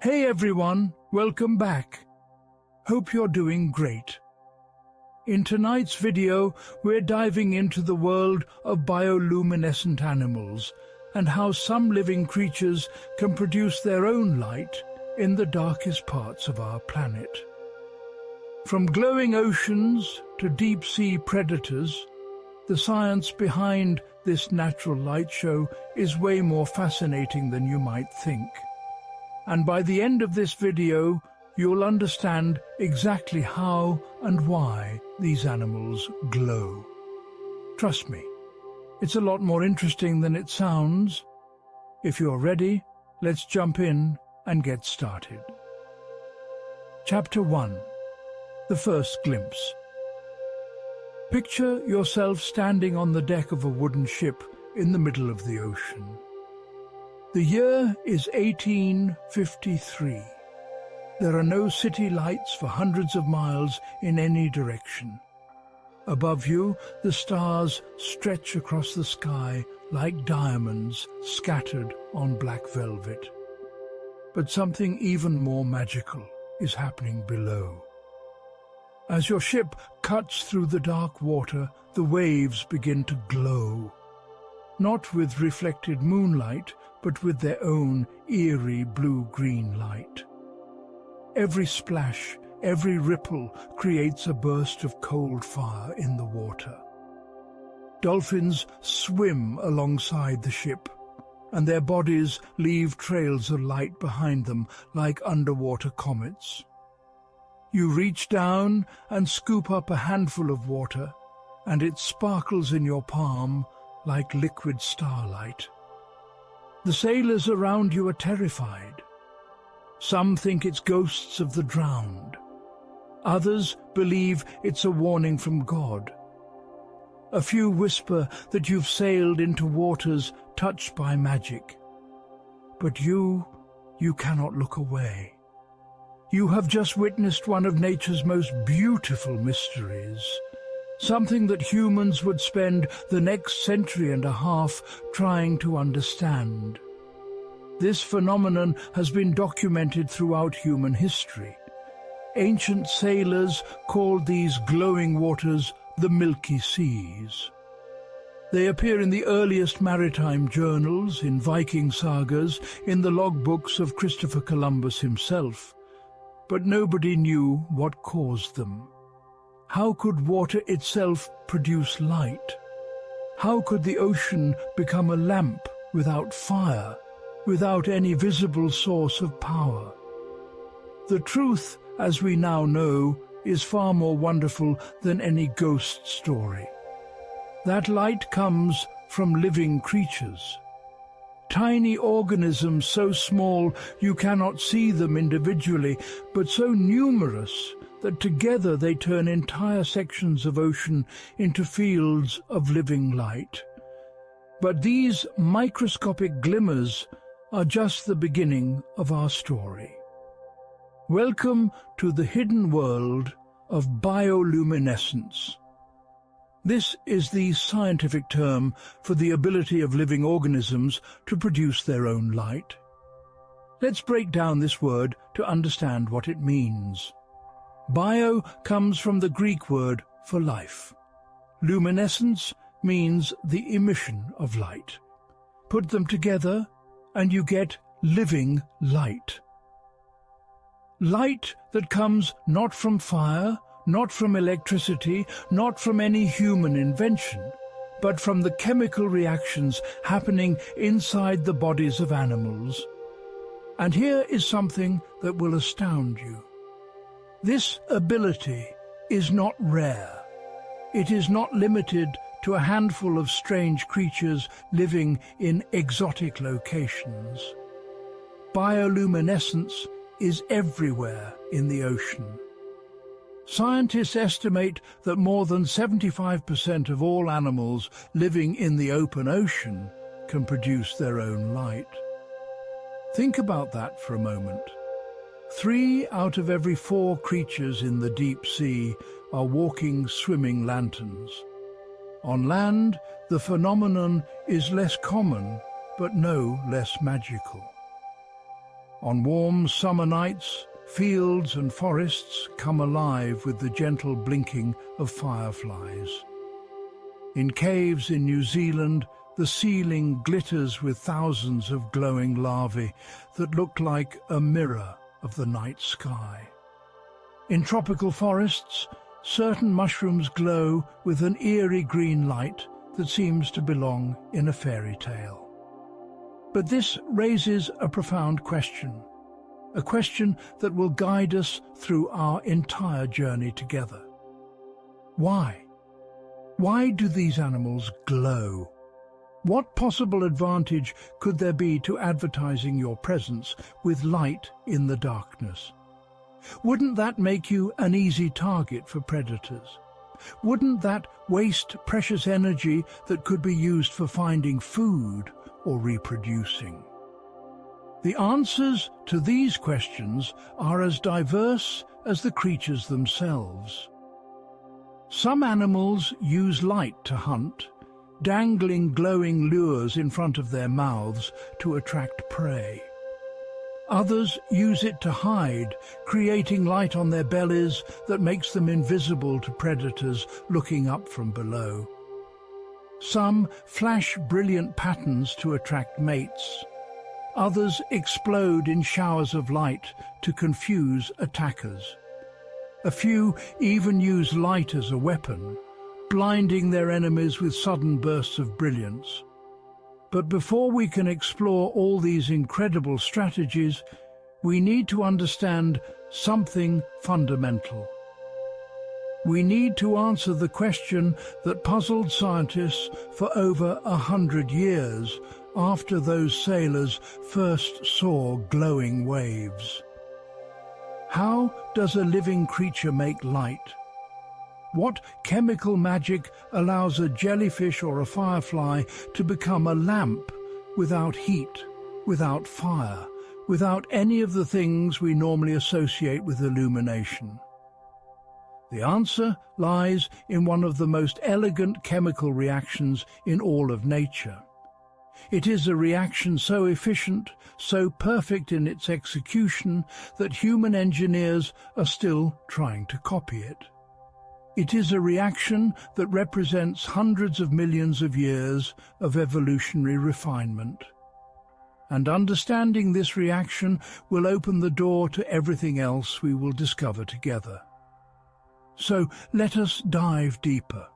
Hey everyone, welcome back. Hope you're doing great. In tonight's video, we're diving into the world of bioluminescent animals and how some living creatures can produce their own light in the darkest parts of our planet. From glowing oceans to deep-sea predators, the science behind this natural light show is way more fascinating than you might think. And by the end of this video, you'll understand exactly how and why these animals glow. Trust me, it's a lot more interesting than it sounds. If you're ready, let's jump in and get started. Chapter 1. The First Glimpse. Picture yourself standing on the deck of a wooden ship in the middle of the ocean. The year is 1853. There are no city lights for hundreds of miles in any direction. Above you, the stars stretch across the sky like diamonds scattered on black velvet. But something even more magical is happening below. As your ship cuts through the dark water, the waves begin to glow. Not with reflected moonlight, but with their own eerie blue-green light. Every splash, every ripple creates a burst of cold fire in the water. Dolphins swim alongside the ship, and their bodies leave trails of light behind them like underwater comets. You reach down and scoop up a handful of water, and it sparkles in your palm like liquid starlight. The sailors around you are terrified. Some think it's ghosts of the drowned. Others believe it's a warning from God. A few whisper that you've sailed into waters touched by magic. But you cannot look away. You have just witnessed one of nature's most beautiful mysteries. Something that humans would spend the next century and a half trying to understand. This phenomenon has been documented throughout human history. Ancient sailors called these glowing waters the Milky Seas. They appear in the earliest maritime journals, in Viking sagas, in the logbooks of Christopher Columbus himself. But nobody knew what caused them. How could water itself produce light? How could the ocean become a lamp without fire, without any visible source of power? The truth, as we now know, is far more wonderful than any ghost story. That light comes from living creatures. Tiny organisms so small you cannot see them individually, but so numerous that together they turn entire sections of ocean into fields of living light. But these microscopic glimmers are just the beginning of our story. Welcome to the hidden world of bioluminescence. This is the scientific term for the ability of living organisms to produce their own light. Let's break down this word to understand what it means. Bio comes from the Greek word for life. Luminescence means the emission of light. Put them together and you get living light. Light that comes not from fire, not from electricity, not from any human invention, but from the chemical reactions happening inside the bodies of animals. And here is something that will astound you. This ability is not rare. It is not limited to a handful of strange creatures living in exotic locations. Bioluminescence is everywhere in the ocean. Scientists estimate that more than 75% of all animals living in the open ocean can produce their own light. Think about that for a moment. 3 out of every 4 creatures in the deep sea are walking, swimming lanterns. On land, the phenomenon is less common, but no less magical. On warm summer nights, fields and forests come alive with the gentle blinking of fireflies. In caves in New Zealand, the ceiling glitters with thousands of glowing larvae that look like a mirror of the night sky. In tropical forests, certain mushrooms glow with an eerie green light that seems to belong in a fairy tale. But this raises a profound question, a question that will guide us through our entire journey together. Why? Why do these animals glow? What possible advantage could there be to advertising your presence with light in the darkness? Wouldn't that make you an easy target for predators? Wouldn't that waste precious energy that could be used for finding food or reproducing? The answers to these questions are as diverse as the creatures themselves. Some animals use light to hunt, dangling glowing lures in front of their mouths to attract prey. Others use it to hide, creating light on their bellies that makes them invisible to predators looking up from below. Some flash brilliant patterns to attract mates. Others explode in showers of light to confuse attackers. A few even use light as a weapon, blinding their enemies with sudden bursts of brilliance. But before we can explore all these incredible strategies, we need to understand something fundamental. We need to answer the question that puzzled scientists for over 100 years after those sailors first saw glowing waves. How does a living creature make light? What chemical magic allows a jellyfish or a firefly to become a lamp without heat, without fire, without any of the things we normally associate with illumination? The answer lies in one of the most elegant chemical reactions in all of nature. It is a reaction so efficient, so perfect in its execution, that human engineers are still trying to copy it. It is a reaction that represents hundreds of millions of years of evolutionary refinement. And understanding this reaction will open the door to everything else we will discover together. So let us dive deeper.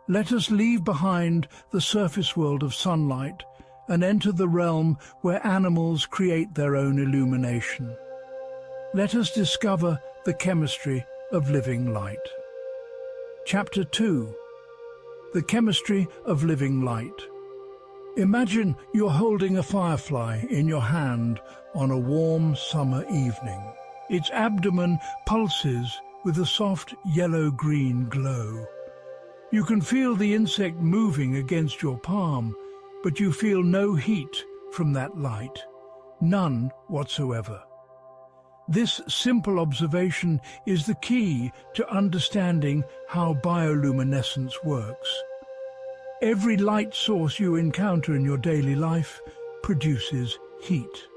Let us leave behind the surface world of sunlight and enter the realm where animals create their own illumination. Let us discover the chemistry of living light. Chapter 2. The Chemistry of Living Light. Imagine you're holding a firefly in your hand on a warm summer evening. Its abdomen pulses with a soft yellow-green glow. You can feel the insect moving against your palm, but you feel no heat from that light, none whatsoever. This simple observation is the key to understanding how bioluminescence works. Every light source you encounter in your daily life produces heat.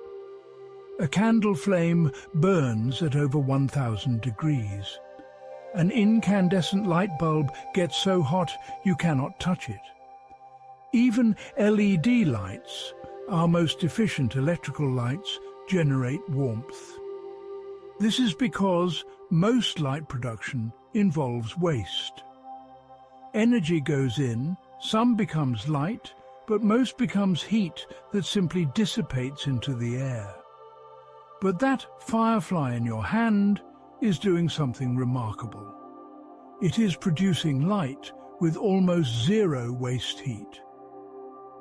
A candle flame burns at over 1,000 degrees. An incandescent light bulb gets so hot you cannot touch it. Even LED lights, our most efficient electrical lights, generate warmth. This is because most light production involves waste. Energy goes in, some becomes light, but most becomes heat that simply dissipates into the air. But that firefly in your hand is doing something remarkable. It is producing light with almost zero waste heat.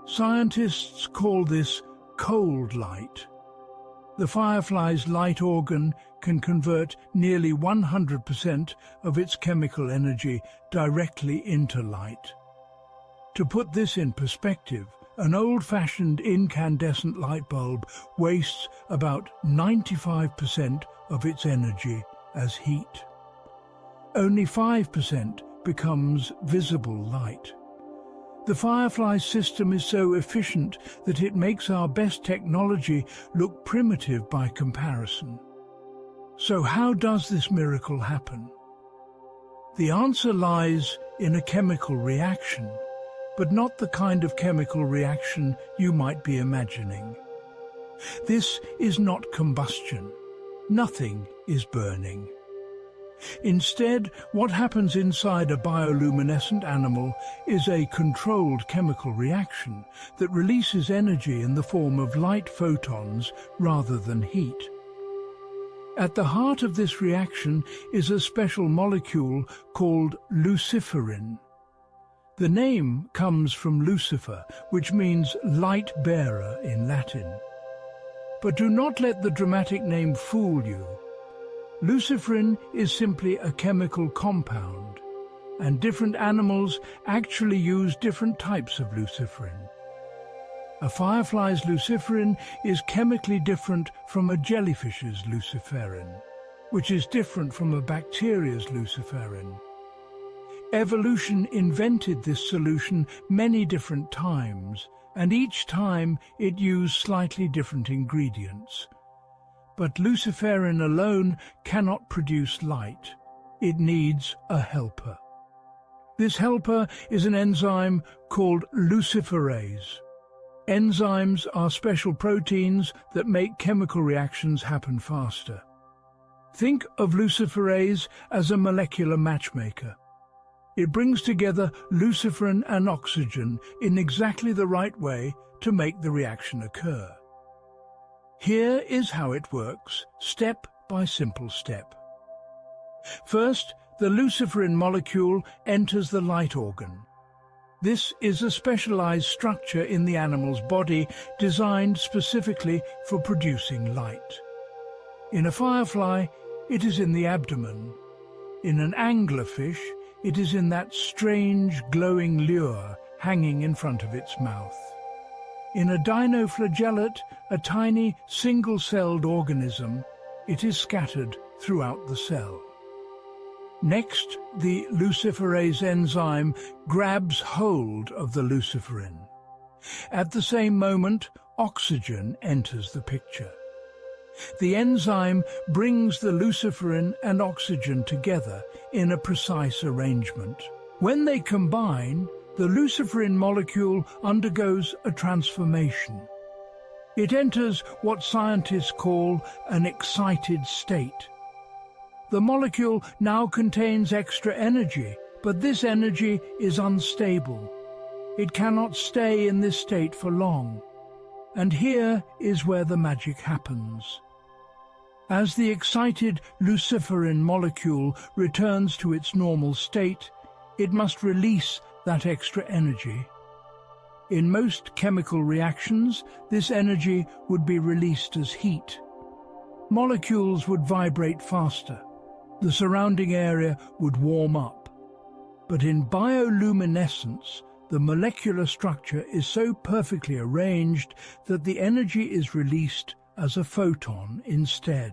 Scientists call this cold light. The firefly's light organ can convert nearly 100% of its chemical energy directly into light. To put this in perspective, an old-fashioned incandescent light bulb wastes about 95% of its energy as heat. Only 5% becomes visible light. The Firefly system is so efficient that it makes our best technology look primitive by comparison. So how does this miracle happen? The answer lies in a chemical reaction, but not the kind of chemical reaction you might be imagining. This is not combustion. Nothing is burning. Instead, what happens inside a bioluminescent animal is a controlled chemical reaction that releases energy in the form of light photons rather than heat. At the heart of this reaction is a special molecule called luciferin. The name comes from Lucifer, which means light bearer in Latin. But do not let the dramatic name fool you. Luciferin is simply a chemical compound, and different animals actually use different types of luciferin. A firefly's luciferin is chemically different from a jellyfish's luciferin, which is different from a bacteria's luciferin. Evolution invented this solution many different times, and each time it used slightly different ingredients. But luciferin alone cannot produce light. It needs a helper. This helper is an enzyme called luciferase. Enzymes are special proteins that make chemical reactions happen faster. Think of luciferase as a molecular matchmaker. It brings together luciferin and oxygen in exactly the right way to make the reaction occur. Here is how it works, step by simple step. First, the luciferin molecule enters the light organ. This is a specialized structure in the animal's body designed specifically for producing light. In a firefly, it is in the abdomen. In an anglerfish, it is in that strange glowing lure hanging in front of its mouth. In a dinoflagellate, a tiny single-celled organism, it is scattered throughout the cell. Next, the luciferase enzyme grabs hold of the luciferin. At the same moment, oxygen enters the picture. The enzyme brings the luciferin and oxygen together in a precise arrangement. When they combine, the luciferin molecule undergoes a transformation. It enters what scientists call an excited state. The molecule now contains extra energy, but this energy is unstable. It cannot stay in this state for long. And here is where the magic happens. As the excited luciferin molecule returns to its normal state, it must release that extra energy. In most chemical reactions, this energy would be released as heat. Molecules would vibrate faster. The surrounding area would warm up. But in bioluminescence, the molecular structure is so perfectly arranged that the energy is released as a photon instead.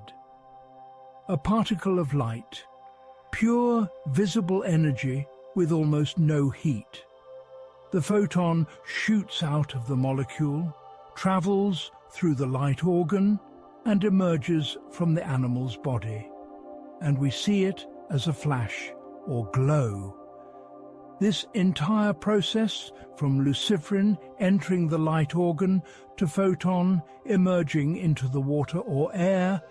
A particle of light, pure visible energy with almost no heat. The photon shoots out of the molecule, travels through the light organ, and emerges from the animal's body. And we see it as a flash or glow. This entire process, from luciferin entering the light organ to photon emerging into the water or air,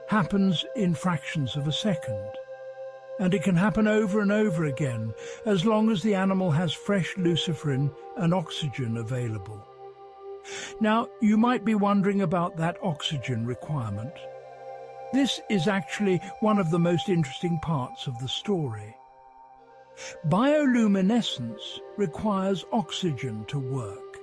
happens in fractions of a second. And it can happen over and over again, as long as the animal has fresh luciferin and oxygen available. Now, you might be wondering about that oxygen requirement. This is actually one of the most interesting parts of the story. Bioluminescence requires oxygen to work.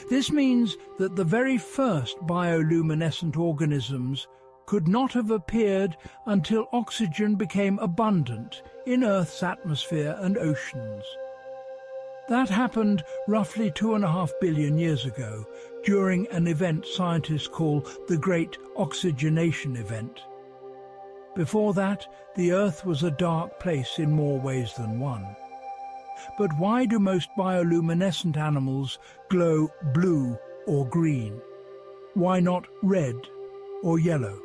This means that the very first bioluminescent organisms could not have appeared until oxygen became abundant in Earth's atmosphere and oceans. That happened roughly 2.5 billion years ago, during an event scientists call the Great Oxygenation Event. Before that, the Earth was a dark place in more ways than one. But why do most bioluminescent animals glow blue or green? Why not red or yellow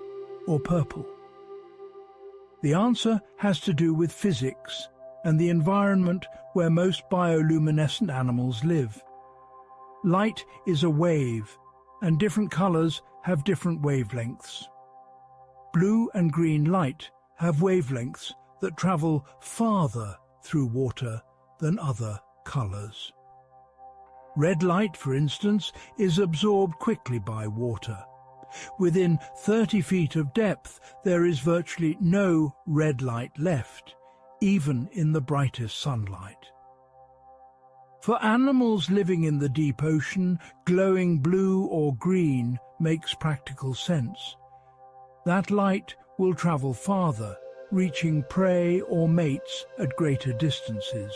or purple? The answer has to do with physics and the environment where most bioluminescent animals live. Light is a wave, and different colors have different wavelengths. Blue and green light have wavelengths that travel farther through water than other colors. Red light, for instance, is absorbed quickly by water. Within 30 feet of depth, there is virtually no red light left, even in the brightest sunlight. For animals living in the deep ocean, glowing blue or green makes practical sense. That light will travel farther, reaching prey or mates at greater distances.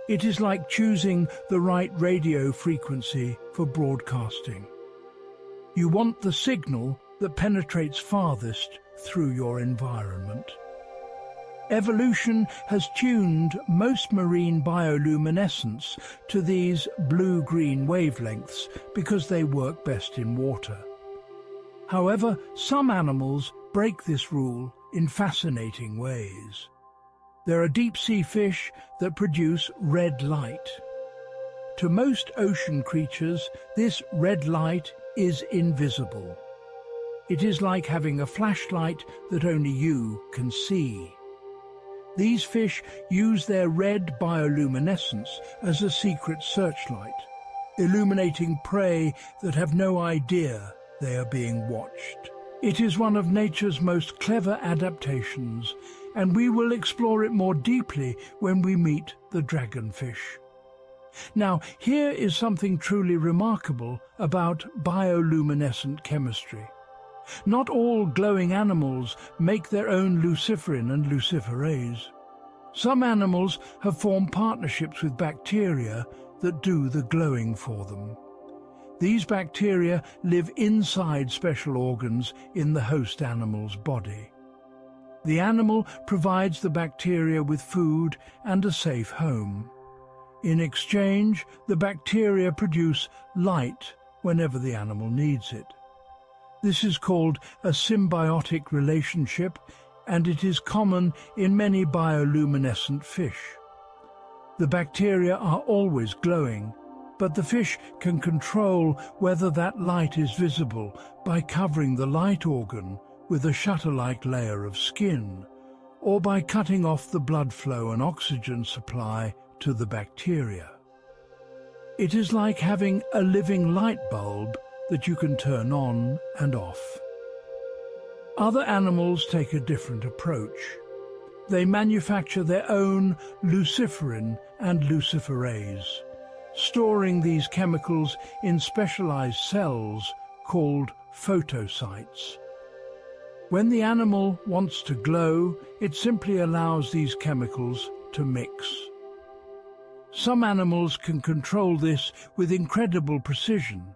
It is like choosing the right radio frequency for broadcasting. You want the signal that penetrates farthest through your environment. Evolution has tuned most marine bioluminescence to these blue-green wavelengths because they work best in water. However, some animals break this rule in fascinating ways. There are deep-sea fish that produce red light. To most ocean creatures, this red light is invisible. It is like having a flashlight that only you can see. These fish use their red bioluminescence as a secret searchlight, illuminating prey that have no idea they are being watched. It is one of nature's most clever adaptations, and we will explore it more deeply when we meet the dragonfish. Now, here is something truly remarkable about bioluminescent chemistry. Not all glowing animals make their own luciferin and luciferase. Some animals have formed partnerships with bacteria that do the glowing for them. These bacteria live inside special organs in the host animal's body. The animal provides the bacteria with food and a safe home. In exchange, the bacteria produce light whenever the animal needs it. This is called a symbiotic relationship, and it is common in many bioluminescent fish. The bacteria are always glowing, but the fish can control whether that light is visible by covering the light organ with a shutter-like layer of skin, or by cutting off the blood flow and oxygen supply to the bacteria. It is like having a living light bulb that you can turn on and off. Other animals take a different approach. They manufacture their own luciferin and luciferase, storing these chemicals in specialized cells called photocytes. When the animal wants to glow, it simply allows these chemicals to mix. Some animals can control this with incredible precision,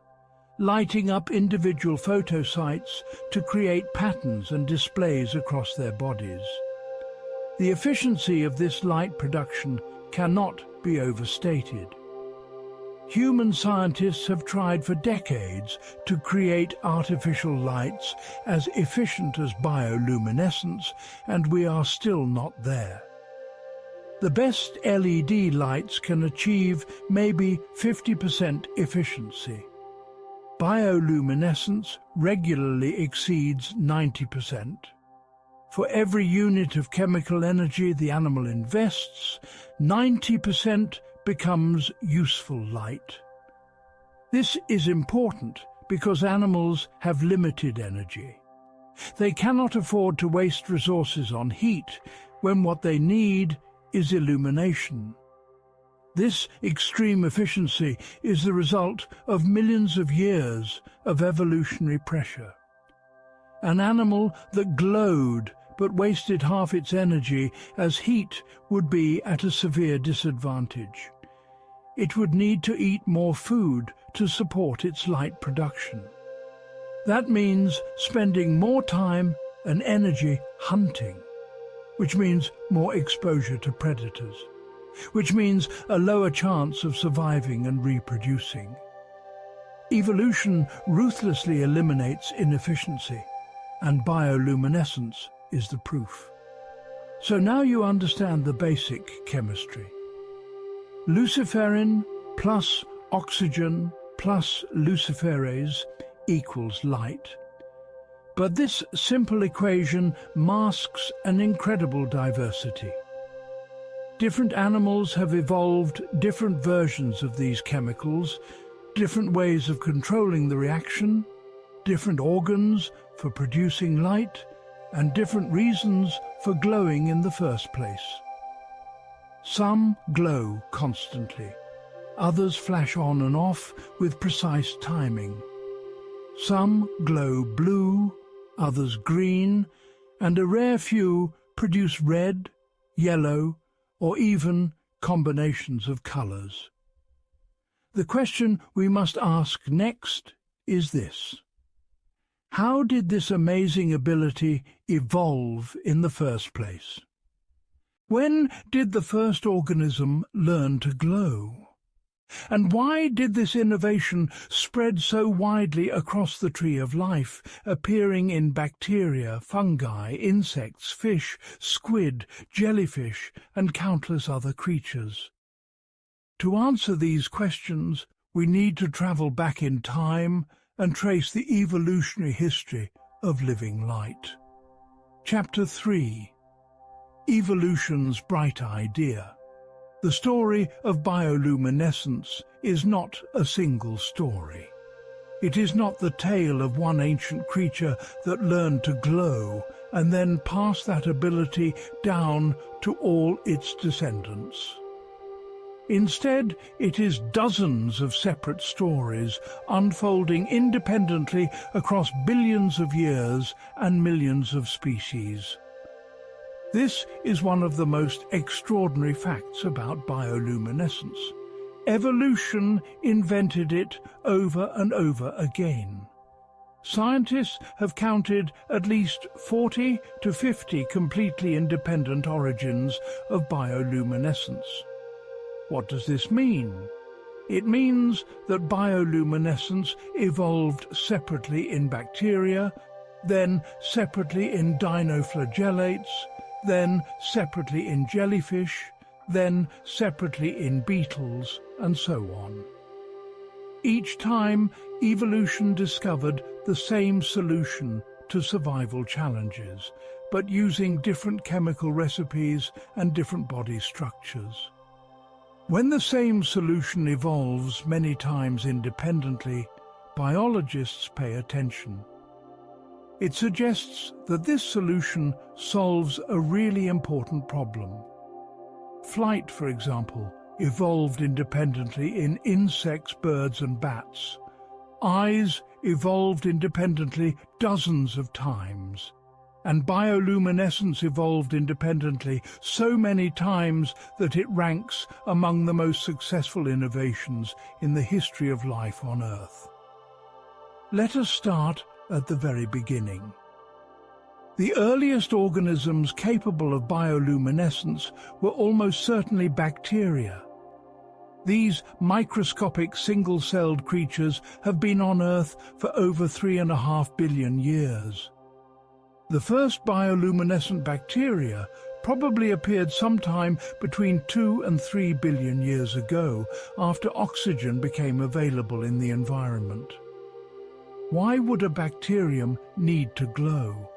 lighting up individual photocytes to create patterns and displays across their bodies. The efficiency of this light production cannot be overstated. Human scientists have tried for decades to create artificial lights as efficient as bioluminescence, and we are still not there. The best LED lights can achieve maybe 50% efficiency. Bioluminescence regularly exceeds 90%. For every unit of chemical energy the animal invests, 90% becomes useful light. This is important because animals have limited energy. They cannot afford to waste resources on heat when what they need is illumination. This extreme efficiency is the result of millions of years of evolutionary pressure. An animal that glowed but wasted half its energy as heat would be at a severe disadvantage. It would need to eat more food to support its light production. That means spending more time and energy hunting, which means more exposure to predators. which means a lower chance of surviving and reproducing. Evolution ruthlessly eliminates inefficiency, and bioluminescence is the proof. So now you understand the basic chemistry. Luciferin plus oxygen plus luciferase equals light. But this simple equation masks an incredible diversity. Different animals have evolved different versions of these chemicals, different ways of controlling the reaction, different organs for producing light, and different reasons for glowing in the first place. Some glow constantly, others flash on and off with precise timing. Some glow blue, others green, and a rare few produce red, yellow, or even combinations of colors. The question we must ask next is this: how did this amazing ability evolve in the first place? When did the first organism learn to glow? And why did this innovation spread so widely across the tree of life, appearing in bacteria, fungi, insects, fish, squid, jellyfish, and countless other creatures? To answer these questions, we need to travel back in time and trace the evolutionary history of living light. Chapter 3: Evolution's Bright Idea. The story of bioluminescence is not a single story. It is not the tale of one ancient creature that learned to glow and then passed that ability down to all its descendants. Instead, it is dozens of separate stories unfolding independently across billions of years and millions of species. This is one of the most extraordinary facts about bioluminescence. Evolution invented it over and over again. Scientists have counted at least 40 to 50 completely independent origins of bioluminescence. What does this mean? It means that bioluminescence evolved separately in bacteria, then separately in dinoflagellates, then separately in jellyfish, then separately in beetles, and so on. Each time, evolution discovered the same solution to survival challenges, but using different chemical recipes and different body structures. When the same solution evolves many times independently, biologists pay attention. It suggests that this solution solves a really important problem. Flight, for example, evolved independently in insects, birds, and bats. Eyes evolved independently dozens of times. And bioluminescence evolved independently so many times that it ranks among the most successful innovations in the history of life on Earth. Let us start at the very beginning. The earliest organisms capable of bioluminescence were almost certainly bacteria. These microscopic single-celled creatures have been on Earth for over 3.5 billion years. The first bioluminescent bacteria probably appeared sometime between 2 and 3 billion years ago, after oxygen became available in the environment. Why would a bacterium need to glow?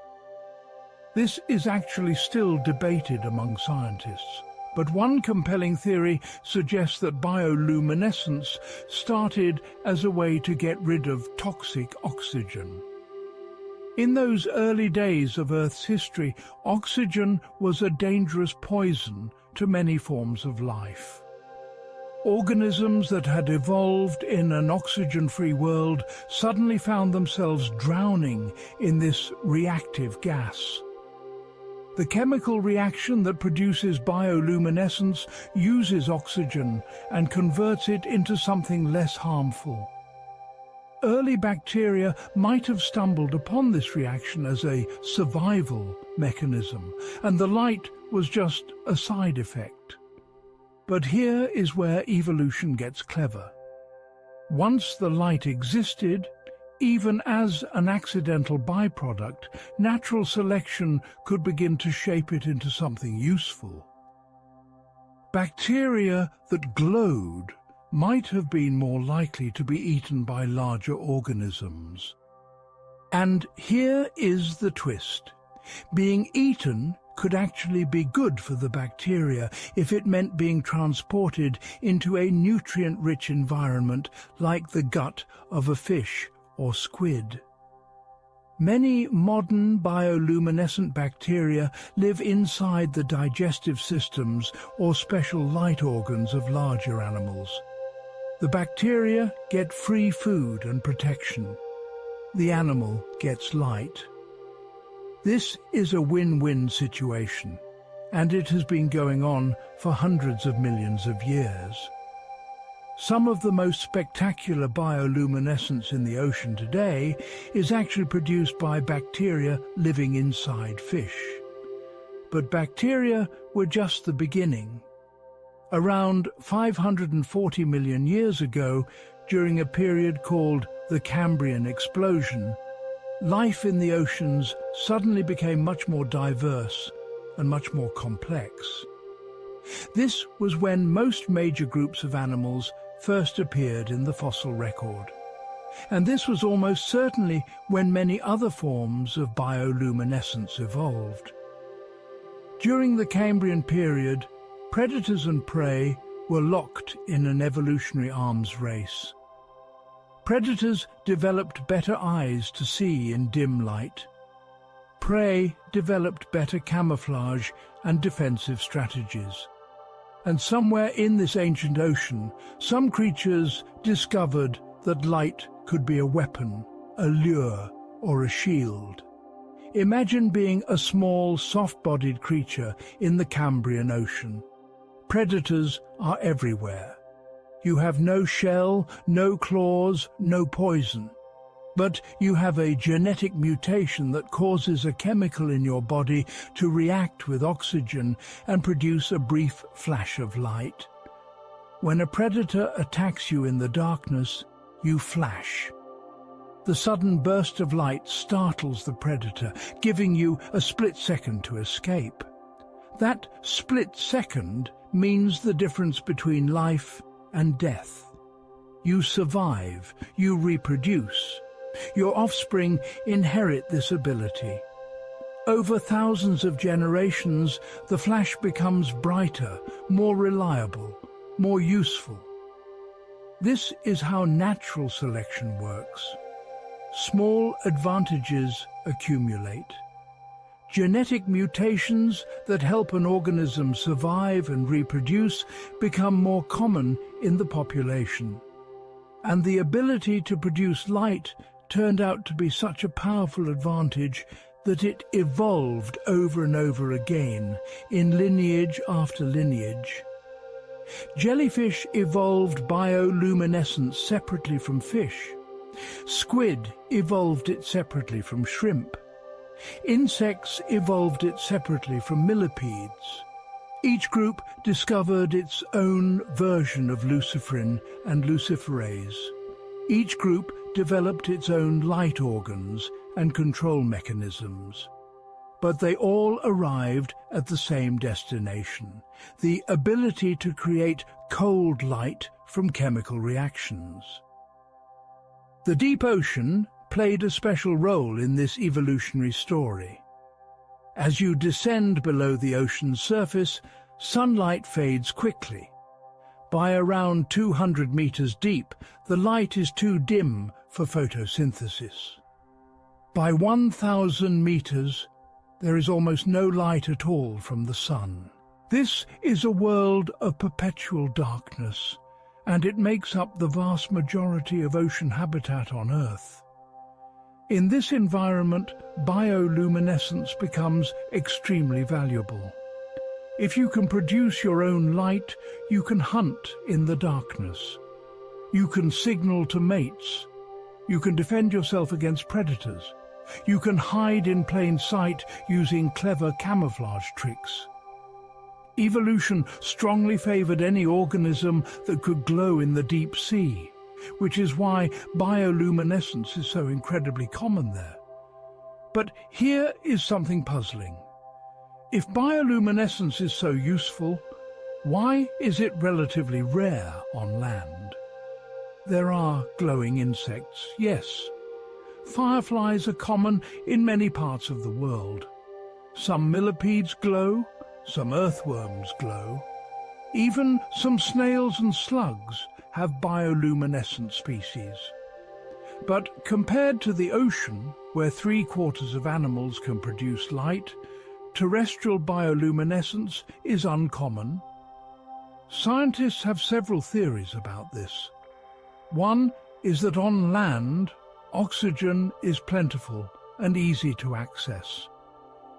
This is actually still debated among scientists, but one compelling theory suggests that bioluminescence started as a way to get rid of toxic oxygen. In those early days of Earth's history, oxygen was a dangerous poison to many forms of life. Organisms that had evolved in an oxygen-free world suddenly found themselves drowning in this reactive gas. The chemical reaction that produces bioluminescence uses oxygen and converts it into something less harmful. Early bacteria might have stumbled upon this reaction as a survival mechanism, and the light was just a side effect. But here is where evolution gets clever. Once the light existed, even as an accidental byproduct, natural selection could begin to shape it into something useful. Bacteria that glowed might have been more likely to be eaten by larger organisms. And here is the twist. Being eaten could actually be good for the bacteria if it meant being transported into a nutrient-rich environment like the gut of a fish or squid. Many modern bioluminescent bacteria live inside the digestive systems or special light organs of larger animals. The bacteria get free food and protection. The animal gets light. This is a win-win situation, and it has been going on for hundreds of millions of years. Some of the most spectacular bioluminescence in the ocean today is actually produced by bacteria living inside fish. But bacteria were just the beginning. Around 540 million years ago, during a period called the Cambrian explosion, life in the oceans suddenly became much more diverse and much more complex. This was when most major groups of animals first appeared in the fossil record. And this was almost certainly when many other forms of bioluminescence evolved. During the Cambrian period, predators and prey were locked in an evolutionary arms race. Predators developed better eyes to see in dim light. Prey developed better camouflage and defensive strategies. And somewhere in this ancient ocean, some creatures discovered that light could be a weapon, a lure, or a shield. Imagine being a small, soft-bodied creature in the Cambrian Ocean. Predators are everywhere. You have no shell, no claws, no poison. But you have a genetic mutation that causes a chemical in your body to react with oxygen and produce a brief flash of light. When a predator attacks you in the darkness, you flash. The sudden burst of light startles the predator, giving you a split second to escape. That split second means the difference between life and death. You survive, you reproduce. Your offspring inherit this ability. Over thousands of generations, the flash becomes brighter, more reliable, more useful. This is how natural selection works. Small advantages accumulate. Genetic mutations that help an organism survive and reproduce become more common in the population. And the ability to produce light turned out to be such a powerful advantage that it evolved over and over again in lineage after lineage. Jellyfish evolved bioluminescence separately from fish. Squid evolved it separately from shrimp. Insects evolved it separately from millipedes. Each group discovered its own version of luciferin and luciferase. Each group developed its own light organs and control mechanisms. But they all arrived at the same destination, the ability to create cold light from chemical reactions. The deep ocean played a special role in this evolutionary story. As you descend below the ocean's surface, sunlight fades quickly. By around 200 meters deep, the light is too dim for photosynthesis. By 1,000 meters, there is almost no light at all from the sun. This is a world of perpetual darkness, and it makes up the vast majority of ocean habitat on Earth. In this environment, bioluminescence becomes extremely valuable. If you can produce your own light, you can hunt in the darkness. You can signal to mates. You can defend yourself against predators. You can hide in plain sight using clever camouflage tricks. Evolution strongly favored any organism that could glow in the deep sea, which is why bioluminescence is so incredibly common there. But here is something puzzling. If bioluminescence is so useful, why is it relatively rare on land? There are glowing insects, yes. Fireflies are common in many parts of the world. Some millipedes glow, some earthworms glow. Even some snails and slugs have bioluminescent species. But compared to the ocean, where 3/4 of animals can produce light, terrestrial bioluminescence is uncommon. Scientists have several theories about this. One is that on land, oxygen is plentiful and easy to access.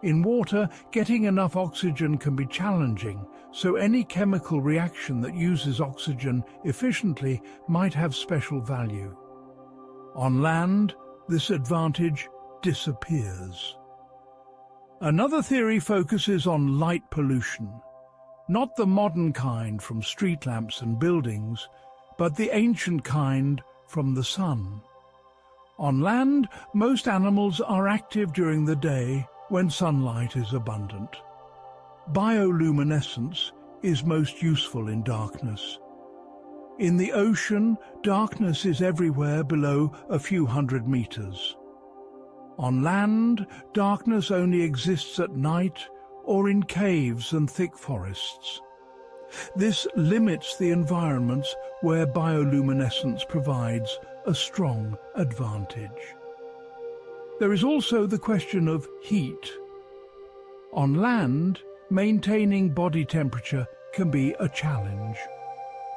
In water, getting enough oxygen can be challenging, so any chemical reaction that uses oxygen efficiently might have special value. On land, this advantage disappears. Another theory focuses on light pollution, not the modern kind from street lamps and buildings, but the ancient kind from the sun. On land, most animals are active during the day when sunlight is abundant. Bioluminescence is most useful in darkness. In the ocean, darkness is everywhere below a few hundred meters. On land, darkness only exists at night or in caves and thick forests. This limits the environments where bioluminescence provides a strong advantage. There is also the question of heat. On land, maintaining body temperature can be a challenge.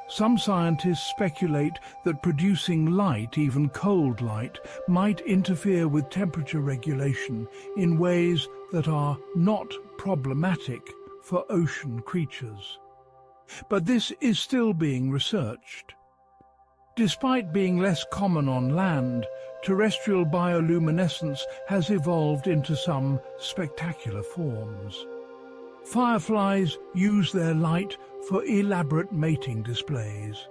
Some scientists speculate that producing light, even cold light, might interfere with temperature regulation in ways that are not problematic for ocean creatures. But this is still being researched. Despite being less common on land, terrestrial bioluminescence has evolved into some spectacular forms. Fireflies use their light for elaborate mating displays.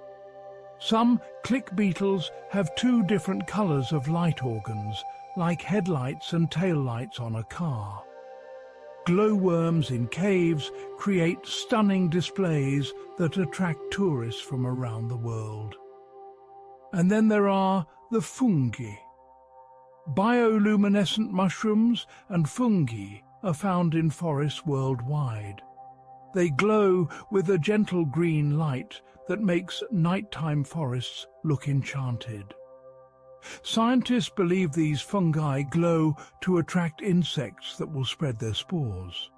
Some click beetles have 2 different colors of light organs, like headlights and taillights on a car. Glowworms in caves create stunning displays that attract tourists from around the world. And then there are the fungi. Bioluminescent mushrooms and fungi are found in forests worldwide. They glow with a gentle green light that makes nighttime forests look enchanted. Scientists believe these fungi glow to attract insects that will spread their spores.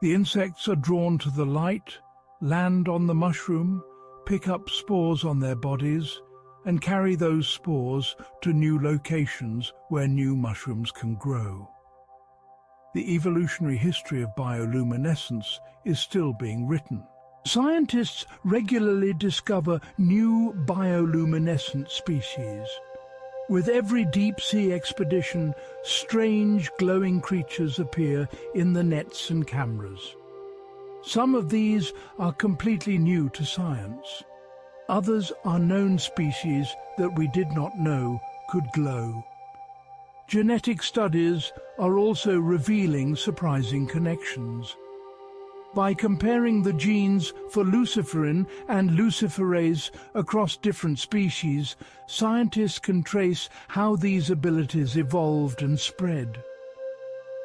The insects are drawn to the light, land on the mushroom, pick up spores on their bodies, and carry those spores to new locations where new mushrooms can grow. The evolutionary history of bioluminescence is still being written. Scientists regularly discover new bioluminescent species. With every deep-sea expedition, strange glowing creatures appear in the nets and cameras. Some of these are completely new to science. Others are known species that we did not know could glow. Genetic studies are also revealing surprising connections. By comparing the genes for luciferin and luciferase across different species, scientists can trace how these abilities evolved and spread.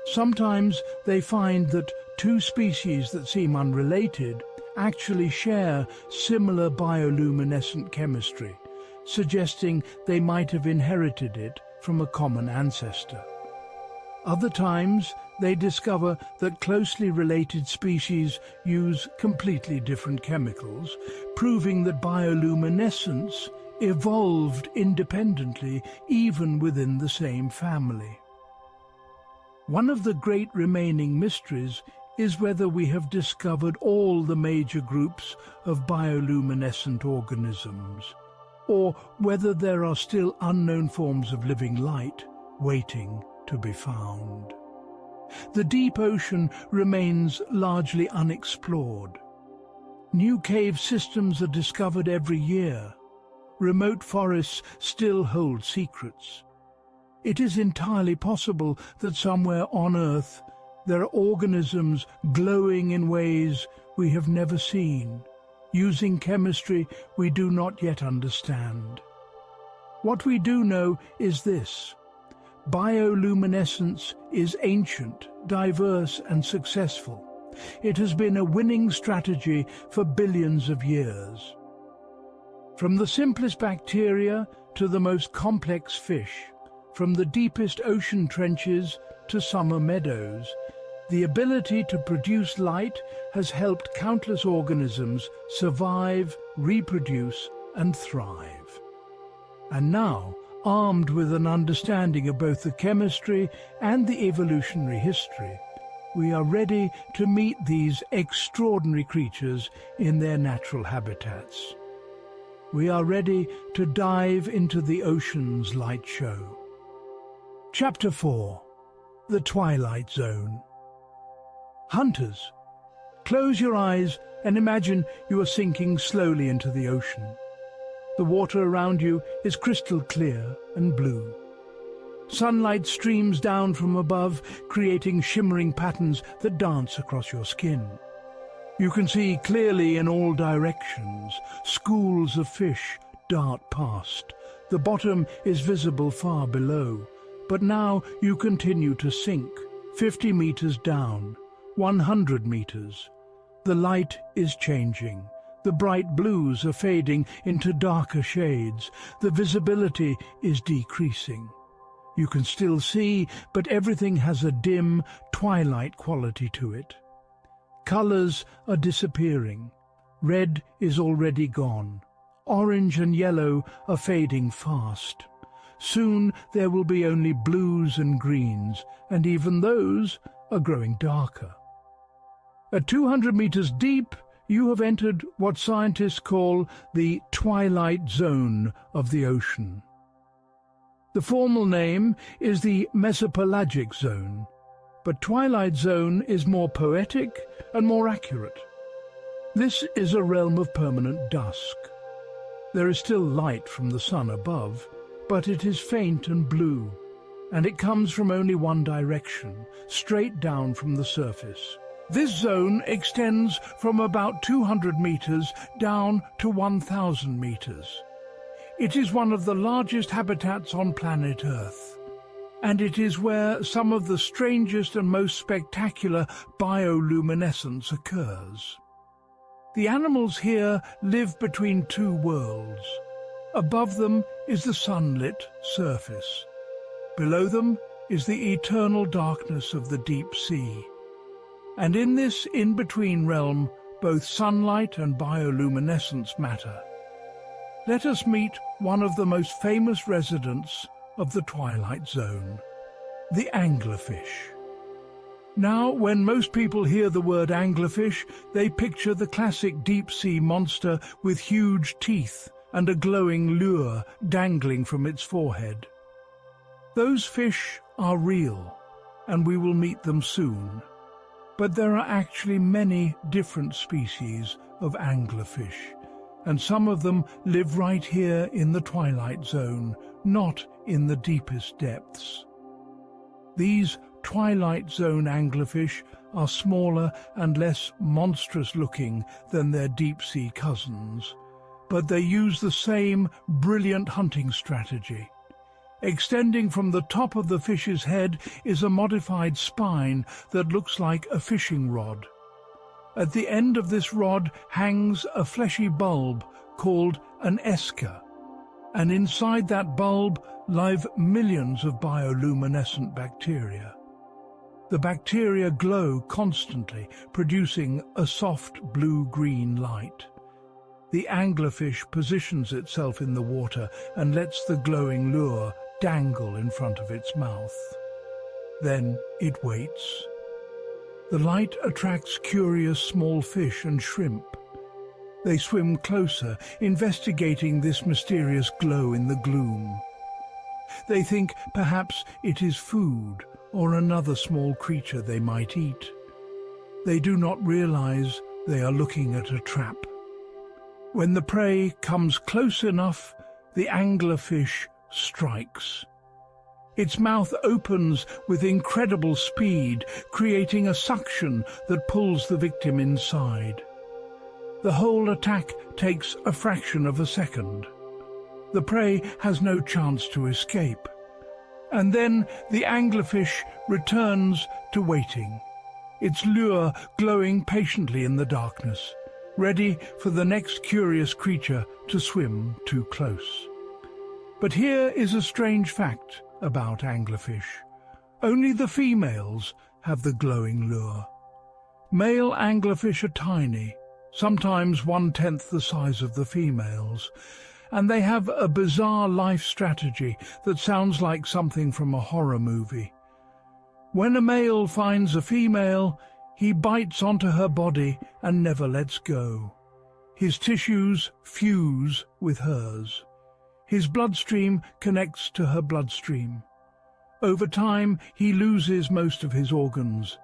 Sometimes they find that 2 species that seem unrelated actually share similar bioluminescent chemistry, suggesting they might have inherited it from a common ancestor. Other times, they discover that closely related species use completely different chemicals, proving that bioluminescence evolved independently even within the same family. One of the great remaining mysteries is whether we have discovered all the major groups of bioluminescent organisms, or whether there are still unknown forms of living light waiting to be found. the deep ocean remains largely unexplored. New cave systems are discovered every year. Remote forests still hold secrets. It is entirely possible that somewhere on Earth there are organisms glowing in ways we have never seen, using chemistry we do not yet understand. What we do know is this: bioluminescence is ancient, diverse and successful. It has been a winning strategy for billions of years. From the simplest bacteria to the most complex fish, from the deepest ocean trenches to summer meadows, the ability to produce light has helped countless organisms survive, reproduce and thrive. And now, armed with an understanding of both the chemistry and the evolutionary history, we are ready to meet these extraordinary creatures in their natural habitats. We are ready to dive into the ocean's light show. Chapter 4. The Twilight Zone. Hunters, close your eyes and imagine you are sinking slowly into the ocean. The water around you is crystal clear and blue. Sunlight streams down from above, creating shimmering patterns that dance across your skin. You can see clearly in all directions. Schools of fish dart past. The bottom is visible far below. But now you continue to sink, 50 meters down, 100 meters. The light is changing. The bright blues are fading into darker shades. The visibility is decreasing. You can still see, but everything has a dim, twilight quality to it. Colors are disappearing. Red is already gone. Orange and yellow are fading fast. Soon there will be only blues and greens, and even those are growing darker. At 200 meters deep, you have entered what scientists call the twilight zone of the ocean. The formal name is the mesopelagic zone, but twilight zone is more poetic and more accurate. This is a realm of permanent dusk. There is still light from the sun above, but it is faint and blue, and it comes from only one direction, straight down from the surface. This zone extends from about 200 meters down to 1,000 meters. It is one of the largest habitats on planet Earth, and it is where some of the strangest and most spectacular bioluminescence occurs. The animals here live between two worlds. Above them is the sunlit surface. Below them is the eternal darkness of the deep sea. And in this in-between realm, both sunlight and bioluminescence matter. Let us meet one of the most famous residents of the Twilight Zone, the anglerfish. Now, when most people hear the word anglerfish, they picture the classic deep-sea monster with huge teeth and a glowing lure dangling from its forehead. Those fish are real, and we will meet them soon. But there are actually many different species of anglerfish, and some of them live right here in the Twilight Zone, not in the deepest depths. These Twilight Zone anglerfish are smaller and less monstrous-looking than their deep-sea cousins, but they use the same brilliant hunting strategy. Extending from the top of the fish's head is a modified spine that looks like a fishing rod. At the end of this rod hangs a fleshy bulb called an esker, and inside that bulb live millions of bioluminescent bacteria. The bacteria glow constantly, producing a soft blue-green light. The anglerfish positions itself in the water and lets the glowing lure dangle in front of its mouth. Then it waits. The light attracts curious small fish and shrimp. They swim closer, investigating this mysterious glow in the gloom. They think perhaps it is food, or another small creature they might eat. They do not realize they are looking at a trap. When the prey comes close enough, the anglerfish strikes. Its mouth opens with incredible speed, creating a suction that pulls the victim inside. The whole attack takes a fraction of a second. The prey has no chance to escape. And then the anglerfish returns to waiting, its lure glowing patiently in the darkness, ready for the next curious creature to swim too close. But here is a strange fact about anglerfish. Only the females have the glowing lure. Male anglerfish are tiny, sometimes 1/10 the size of the females, and they have a bizarre life strategy that sounds like something from a horror movie. When a male finds a female, he bites onto her body and never lets go. His tissues fuse with hers. His bloodstream connects to her bloodstream. Over time, he loses most of his organs.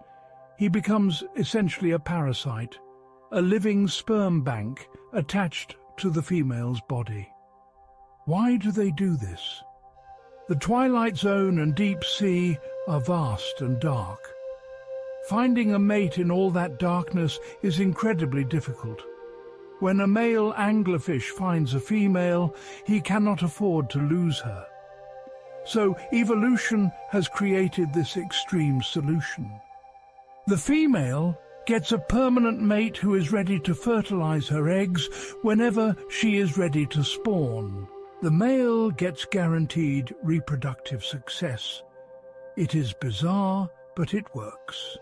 He becomes essentially a parasite, a living sperm bank attached to the female's body. Why do they do this? The twilight zone and deep sea are vast and dark. Finding a mate in all that darkness is incredibly difficult. When a male anglerfish finds a female, he cannot afford to lose her. So evolution has created this extreme solution. The female gets a permanent mate who is ready to fertilize her eggs whenever she is ready to spawn. The male gets guaranteed reproductive success. It is bizarre, but it works.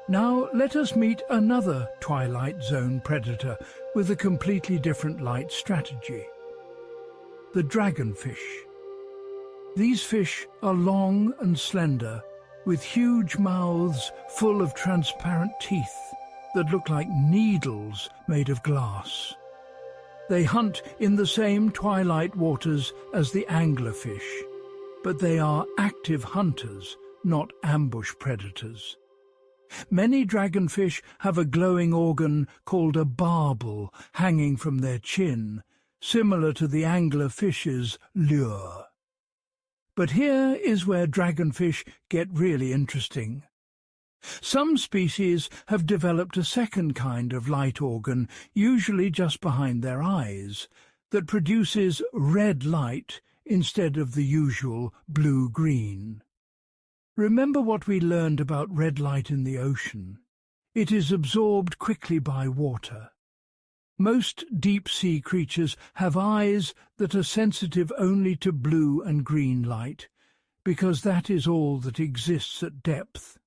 Now let us meet another Twilight Zone predator with a completely different light strategy. The dragonfish. These fish are long and slender, with huge mouths full of transparent teeth that look like needles made of glass. They hunt in the same twilight waters as the anglerfish, but they are active hunters, not ambush predators. Many dragonfish have a glowing organ called a barbel hanging from their chin, similar to the anglerfish's lure. But here is where dragonfish get really interesting. Some species have developed a second kind of light organ, usually just behind their eyes, that produces red light instead of the usual blue-green. Remember what we learned about red light in the ocean. It is absorbed quickly by water. Most deep-sea creatures have eyes that are sensitive only to blue and green light, because that is all that exists at depth.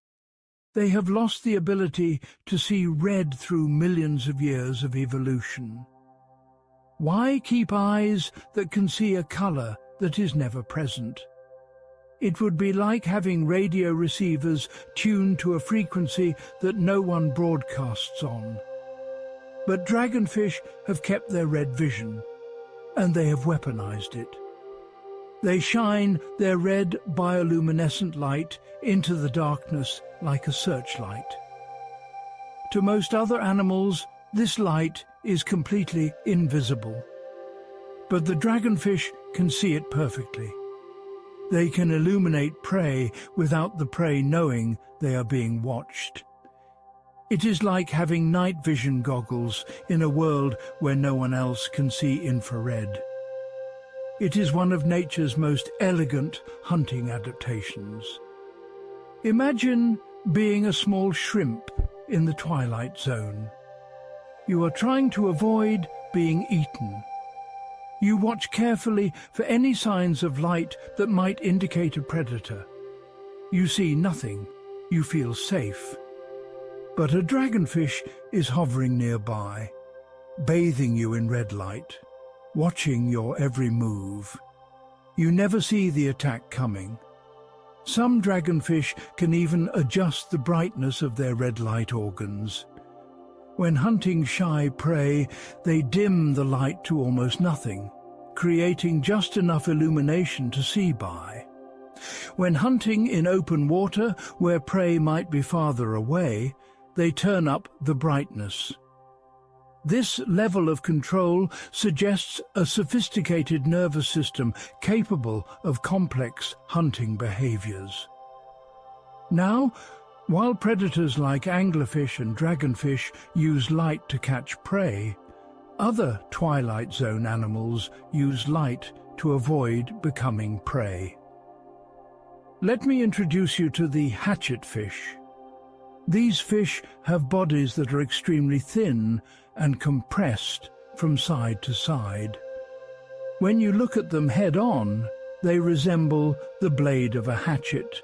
They have lost the ability to see red through millions of years of evolution. Why keep eyes that can see a color that is never present? It would be like having radio receivers tuned to a frequency that no one broadcasts on. But dragonfish have kept their red vision, and they have weaponized it. They shine their red bioluminescent light into the darkness like a searchlight. To most other animals, this light is completely invisible. But the dragonfish can see it perfectly. They can illuminate prey without the prey knowing they are being watched. It is like having night vision goggles in a world where no one else can see infrared. It is one of nature's most elegant hunting adaptations. Imagine being a small shrimp in the twilight zone. You are trying to avoid being eaten. You watch carefully for any signs of light that might indicate a predator. You see nothing. You feel safe. But a dragonfish is hovering nearby, bathing you in red light, watching your every move. You never see the attack coming. Some dragonfish can even adjust the brightness of their red light organs. When hunting shy prey, they dim the light to almost nothing, creating just enough illumination to see by. When hunting in open water, where prey might be farther away, they turn up the brightness. This level of control suggests a sophisticated nervous system capable of complex hunting behaviors. Now, while predators like anglerfish and dragonfish use light to catch prey, other twilight zone animals use light to avoid becoming prey. Let me introduce you to the hatchetfish. These fish have bodies that are extremely thin and compressed from side to side. When you look at them head-on, they resemble the blade of a hatchet,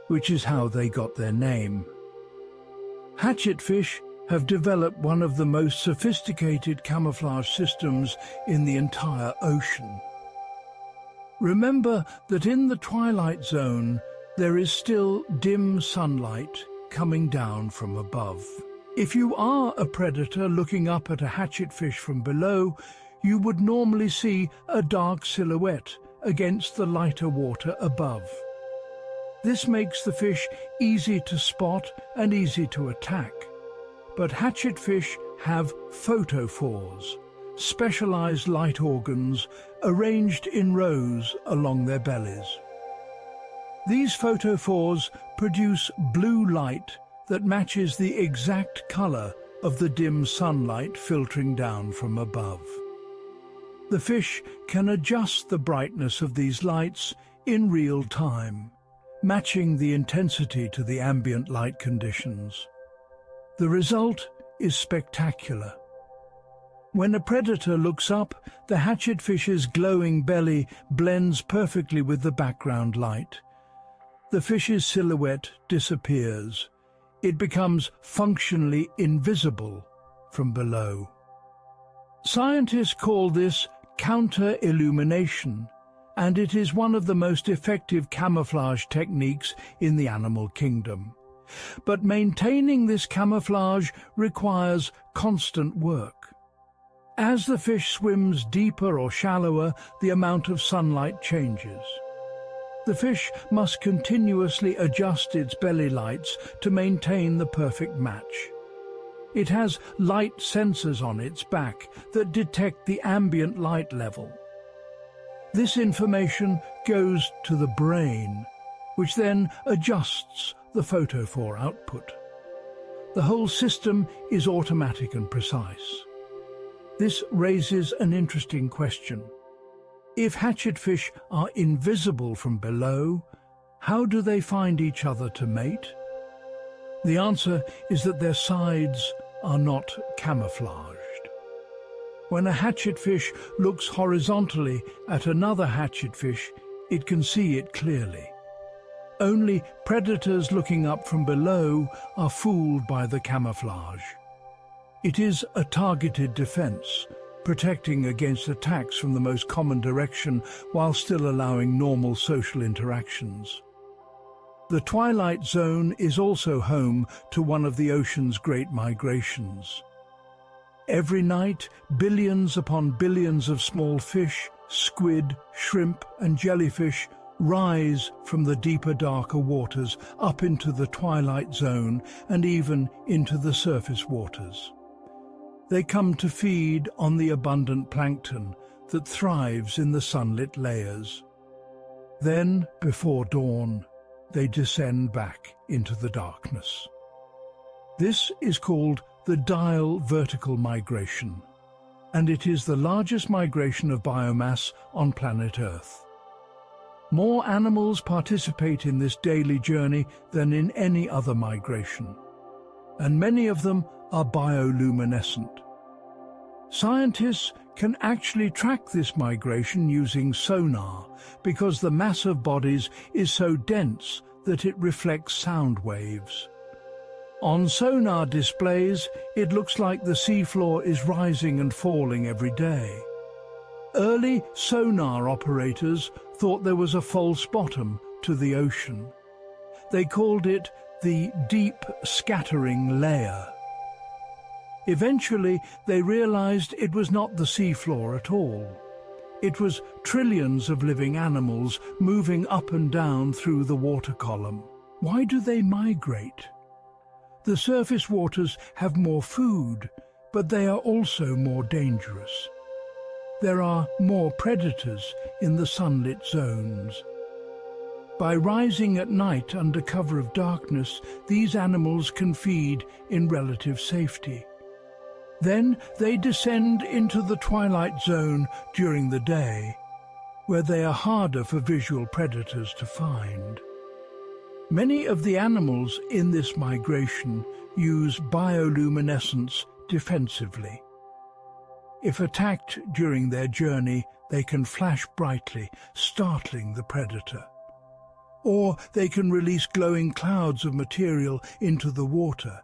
which is how they got their name. Hatchetfish have developed one of the most sophisticated camouflage systems in the entire ocean. Remember that in the twilight zone, there is still dim sunlight coming down from above. If you are a predator looking up at a hatchetfish from below, you would normally see a dark silhouette against the lighter water above. This makes the fish easy to spot and easy to attack. But hatchetfish have photophores, specialized light organs arranged in rows along their bellies. These photophores produce blue light that matches the exact color of the dim sunlight filtering down from above. The fish can adjust the brightness of these lights in real time, matching the intensity to the ambient light conditions. The result is spectacular. When a predator looks up, the hatchetfish's glowing belly blends perfectly with the background light. The fish's silhouette disappears. It becomes functionally invisible from below. Scientists call this counter-illumination, and it is one of the most effective camouflage techniques in the animal kingdom. But maintaining this camouflage requires constant work. As the fish swims deeper or shallower, the amount of sunlight changes. The fish must continuously adjust its belly lights to maintain the perfect match. It has light sensors on its back that detect the ambient light level. This information goes to the brain, which then adjusts the photophore output. The whole system is automatic and precise. This raises an interesting question. If hatchetfish are invisible from below, how do they find each other to mate? The answer is that their sides are not camouflaged. When a hatchetfish looks horizontally at another hatchetfish, it can see it clearly. Only predators looking up from below are fooled by the camouflage. It is a targeted defense, protecting against attacks from the most common direction while still allowing normal social interactions. The twilight zone is also home to one of the ocean's great migrations. Every night, billions upon billions of small fish, squid, shrimp and jellyfish rise from the deeper, darker waters up into the twilight zone and even into the surface waters. They come to feed on the abundant plankton that thrives in the sunlit layers. Then, before dawn, they descend back into the darkness. This is called the diel vertical migration, and it is the largest migration of biomass on planet Earth. More animals participate in this daily journey than in any other migration, and many of them are bioluminescent. Scientists can actually track this migration using sonar because the mass of bodies is so dense that it reflects sound waves. On sonar displays, it looks like the seafloor is rising and falling every day. Early sonar operators thought there was a false bottom to the ocean. They called it the deep scattering layer. Eventually, they realized it was not the seafloor at all. It was trillions of living animals moving up and down through the water column. Why do they migrate? The surface waters have more food, but they are also more dangerous. There are more predators in the sunlit zones. By rising at night under cover of darkness, these animals can feed in relative safety. Then they descend into the twilight zone during the day, where they are harder for visual predators to find. Many of the animals in this migration use bioluminescence defensively. If attacked during their journey, they can flash brightly, startling the predator. Or they can release glowing clouds of material into the water,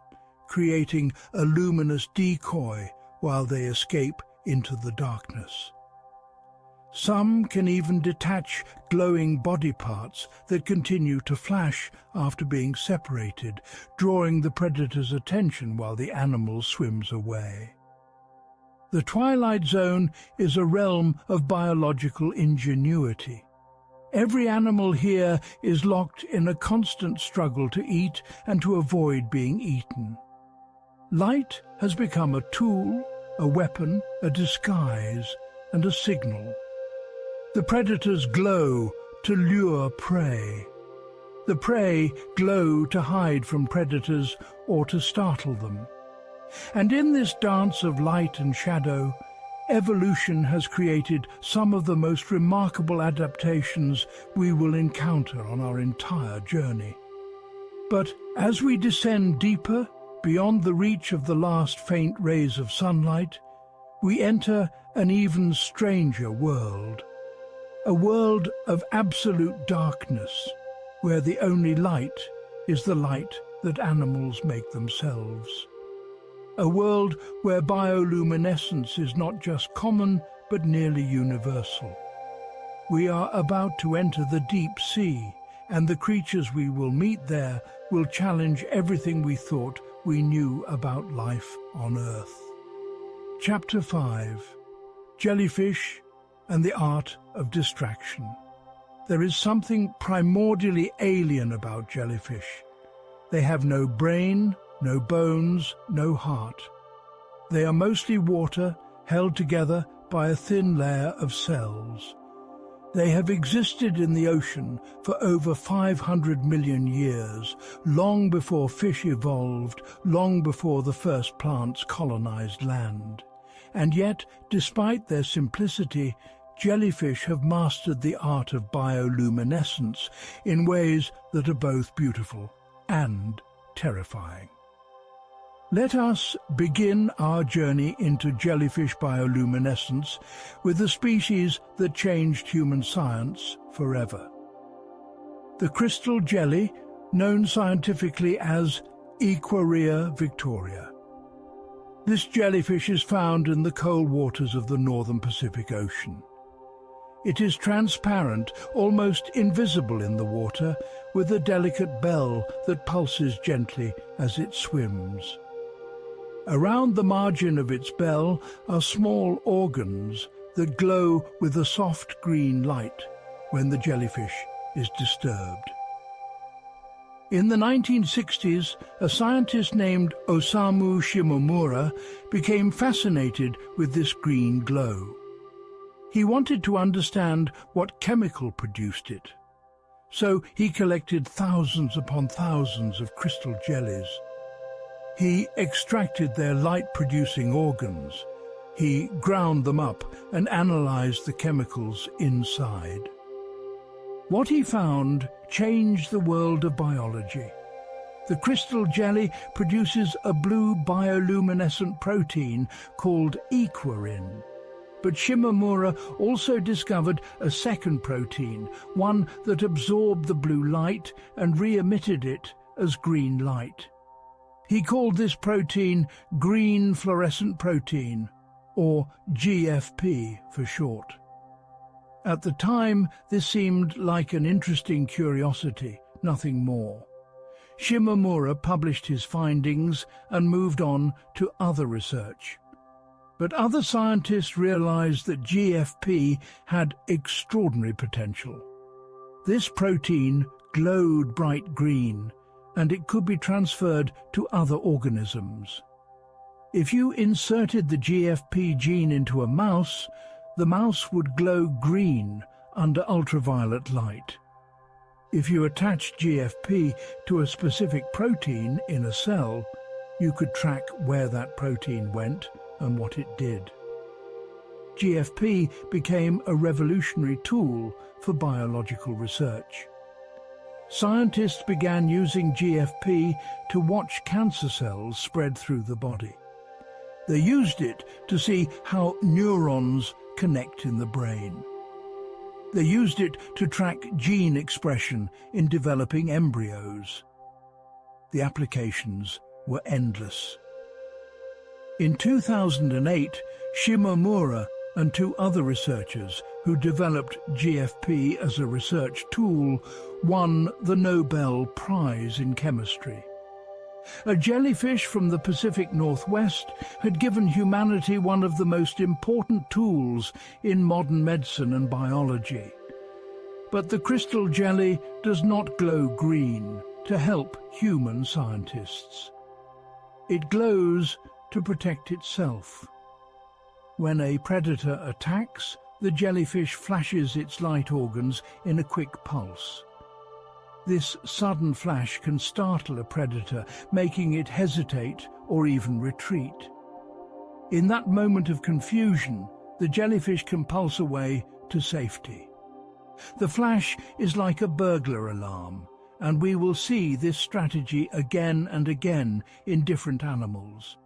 creating a luminous decoy while they escape into the darkness. Some can even detach glowing body parts that continue to flash after being separated, drawing the predator's attention while the animal swims away. The twilight zone is a realm of biological ingenuity. Every animal here is locked in a constant struggle to eat and to avoid being eaten. Light has become a tool, a weapon, a disguise, and a signal. The predators glow to lure prey. The prey glow to hide from predators or to startle them. And in this dance of light and shadow, evolution has created some of the most remarkable adaptations we will encounter on our entire journey. But as we descend deeper, beyond the reach of the last faint rays of sunlight, we enter an even stranger world. A world of absolute darkness, where the only light is the light that animals make themselves. A world where bioluminescence is not just common, but nearly universal. We are about to enter the deep sea, and the creatures we will meet there will challenge everything we thought we knew about life on Earth. Chapter 5. Jellyfish and the Art of Distraction. There is something primordially alien about jellyfish. They have no brain, no bones, no heart. They are mostly water, held together by a thin layer of cells. They have existed in the ocean for over 500 million years, long before fish evolved, long before the first plants colonized land. And yet, despite their simplicity, jellyfish have mastered the art of bioluminescence in ways that are both beautiful and terrifying. Let us begin our journey into jellyfish bioluminescence with the species that changed human science forever. The crystal jelly, known scientifically as Equirria victoria. This jellyfish is found in the cold waters of the northern Pacific Ocean. It is transparent, almost invisible in the water, with a delicate bell that pulses gently as it swims. Around the margin of its bell are small organs that glow with a soft green light when the jellyfish is disturbed. In the 1960s, a scientist named Osamu Shimomura became fascinated with this green glow. He wanted to understand what chemical produced it. So he collected thousands upon thousands of crystal jellies. He extracted their light-producing organs. He ground them up and analyzed the chemicals inside. What he found changed the world of biology. The crystal jelly produces a blue bioluminescent protein called equirin. But Shimomura also discovered a second protein, one that absorbed the blue light and re-emitted it as green light. He called this protein green fluorescent protein, or GFP for short. At the time, this seemed like an interesting curiosity, nothing more. Shimomura published his findings and moved on to other research. But other scientists realized that GFP had extraordinary potential. This protein glowed bright green, and it could be transferred to other organisms. If you inserted the GFP gene into a mouse, the mouse would glow green under ultraviolet light. If you attached GFP to a specific protein in a cell, you could track where that protein went and what it did. GFP became a revolutionary tool for biological research. Scientists began using GFP to watch cancer cells spread through the body. They used it to see how neurons connect in the brain. They used it to track gene expression in developing embryos. The applications were endless. In 2008, Shimomura and two other researchers who developed GFP as a research tool won the Nobel Prize in Chemistry. A jellyfish from the Pacific Northwest had given humanity one of the most important tools in modern medicine and biology. But the crystal jelly does not glow green to help human scientists. It glows to protect itself. When a predator attacks, the jellyfish flashes its light organs in a quick pulse. This sudden flash can startle a predator, making it hesitate or even retreat. In that moment of confusion, the jellyfish can pulse away to safety. The flash is like a burglar alarm, and we will see this strategy again and again in different animals.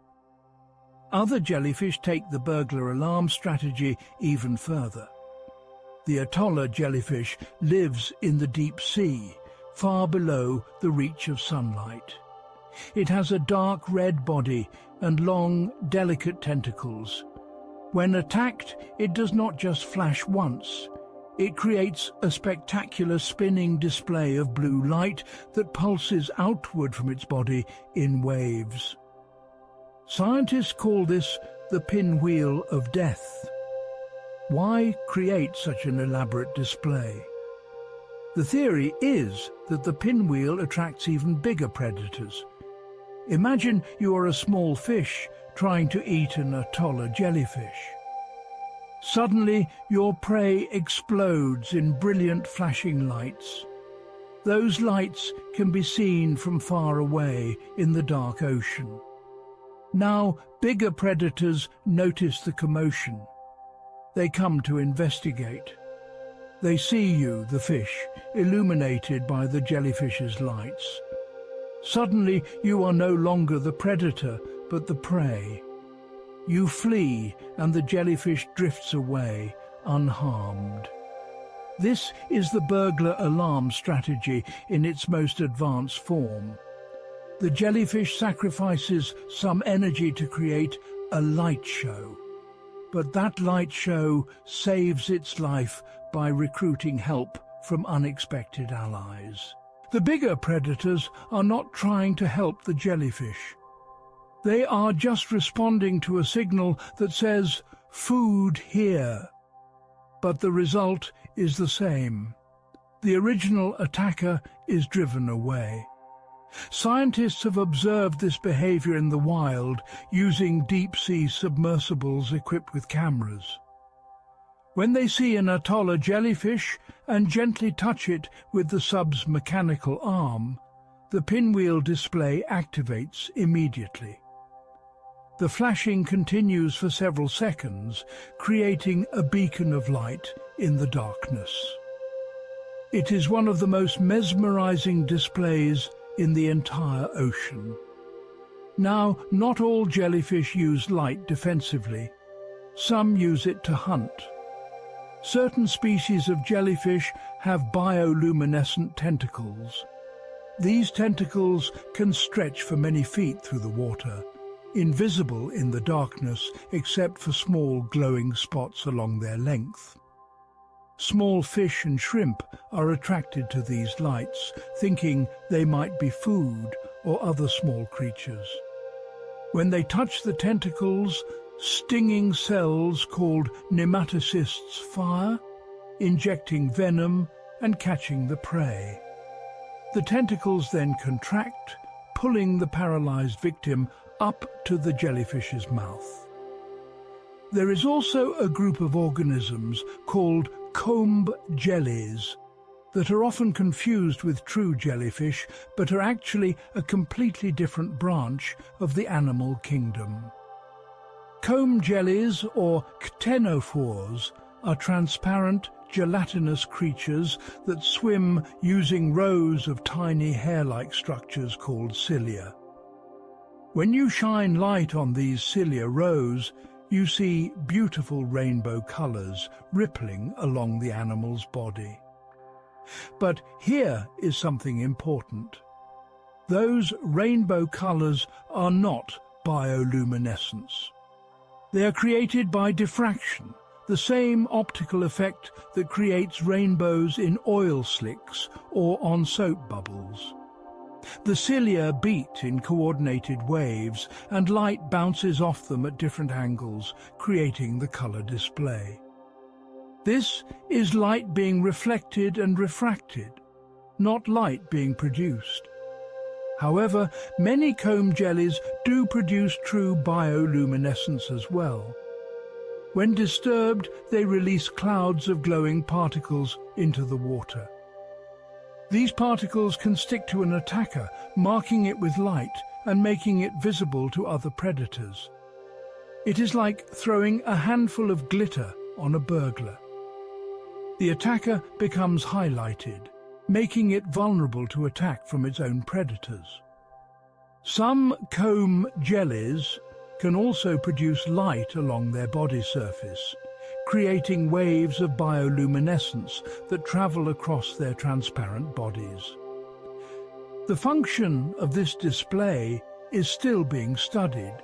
Other jellyfish take the burglar alarm strategy even further. The Atolla jellyfish lives in the deep sea, far below the reach of sunlight. It has a dark red body and long, delicate tentacles. When attacked, it does not just flash once. It creates a spectacular spinning display of blue light that pulses outward from its body in waves. Scientists call this the pinwheel of death. Why create such an elaborate display? The theory is that the pinwheel attracts even bigger predators. Imagine you are a small fish trying to eat an Atolla jellyfish. Suddenly, your prey explodes in brilliant flashing lights. Those lights can be seen from far away in the dark ocean. Now, bigger predators notice the commotion. They come to investigate. They see you, the fish, illuminated by the jellyfish's lights. Suddenly, you are no longer the predator, but the prey. You flee, and the jellyfish drifts away, unharmed. This is the burglar alarm strategy in its most advanced form. The jellyfish sacrifices some energy to create a light show. But that light show saves its life by recruiting help from unexpected allies. The bigger predators are not trying to help the jellyfish. They are just responding to a signal that says, "Food here." But the result is the same. The original attacker is driven away. Scientists have observed this behavior in the wild using deep-sea submersibles equipped with cameras. When they see an Atolla jellyfish and gently touch it with the sub's mechanical arm, the pinwheel display activates immediately. The flashing continues for several seconds, creating a beacon of light in the darkness. It is one of the most mesmerizing displays in the entire ocean. Now, not all jellyfish use light defensively. Some use it to hunt. Certain species of jellyfish have bioluminescent tentacles. These tentacles can stretch for many feet through the water, invisible in the darkness except for small glowing spots along their length. Small fish and shrimp are attracted to these lights, thinking they might be food or other small creatures. When they touch the tentacles, stinging cells called nematocysts fire, injecting venom and catching the prey. The tentacles then contract, pulling the paralyzed victim up to the jellyfish's mouth. There is also a group of organisms called comb jellies that are often confused with true jellyfish, but are actually a completely different branch of the animal kingdom. Comb jellies, or ctenophores, are transparent, gelatinous creatures that swim using rows of tiny hair-like structures called cilia. When you shine light on these cilia rows, you see beautiful rainbow colours rippling along the animal's body. But here is something important. Those rainbow colours are not bioluminescence. They are created by diffraction, the same optical effect that creates rainbows in oil slicks or on soap bubbles. The cilia beat in coordinated waves, and light bounces off them at different angles, creating the colour display. This is light being reflected and refracted, not light being produced. However, many comb jellies do produce true bioluminescence as well. When disturbed, they release clouds of glowing particles into the water. These particles can stick to an attacker, marking it with light and making it visible to other predators. It is like throwing a handful of glitter on a burglar. The attacker becomes highlighted, making it vulnerable to attack from its own predators. Some comb jellies can also produce light along their body surface, creating waves of bioluminescence that travel across their transparent bodies. The function of this display is still being studied,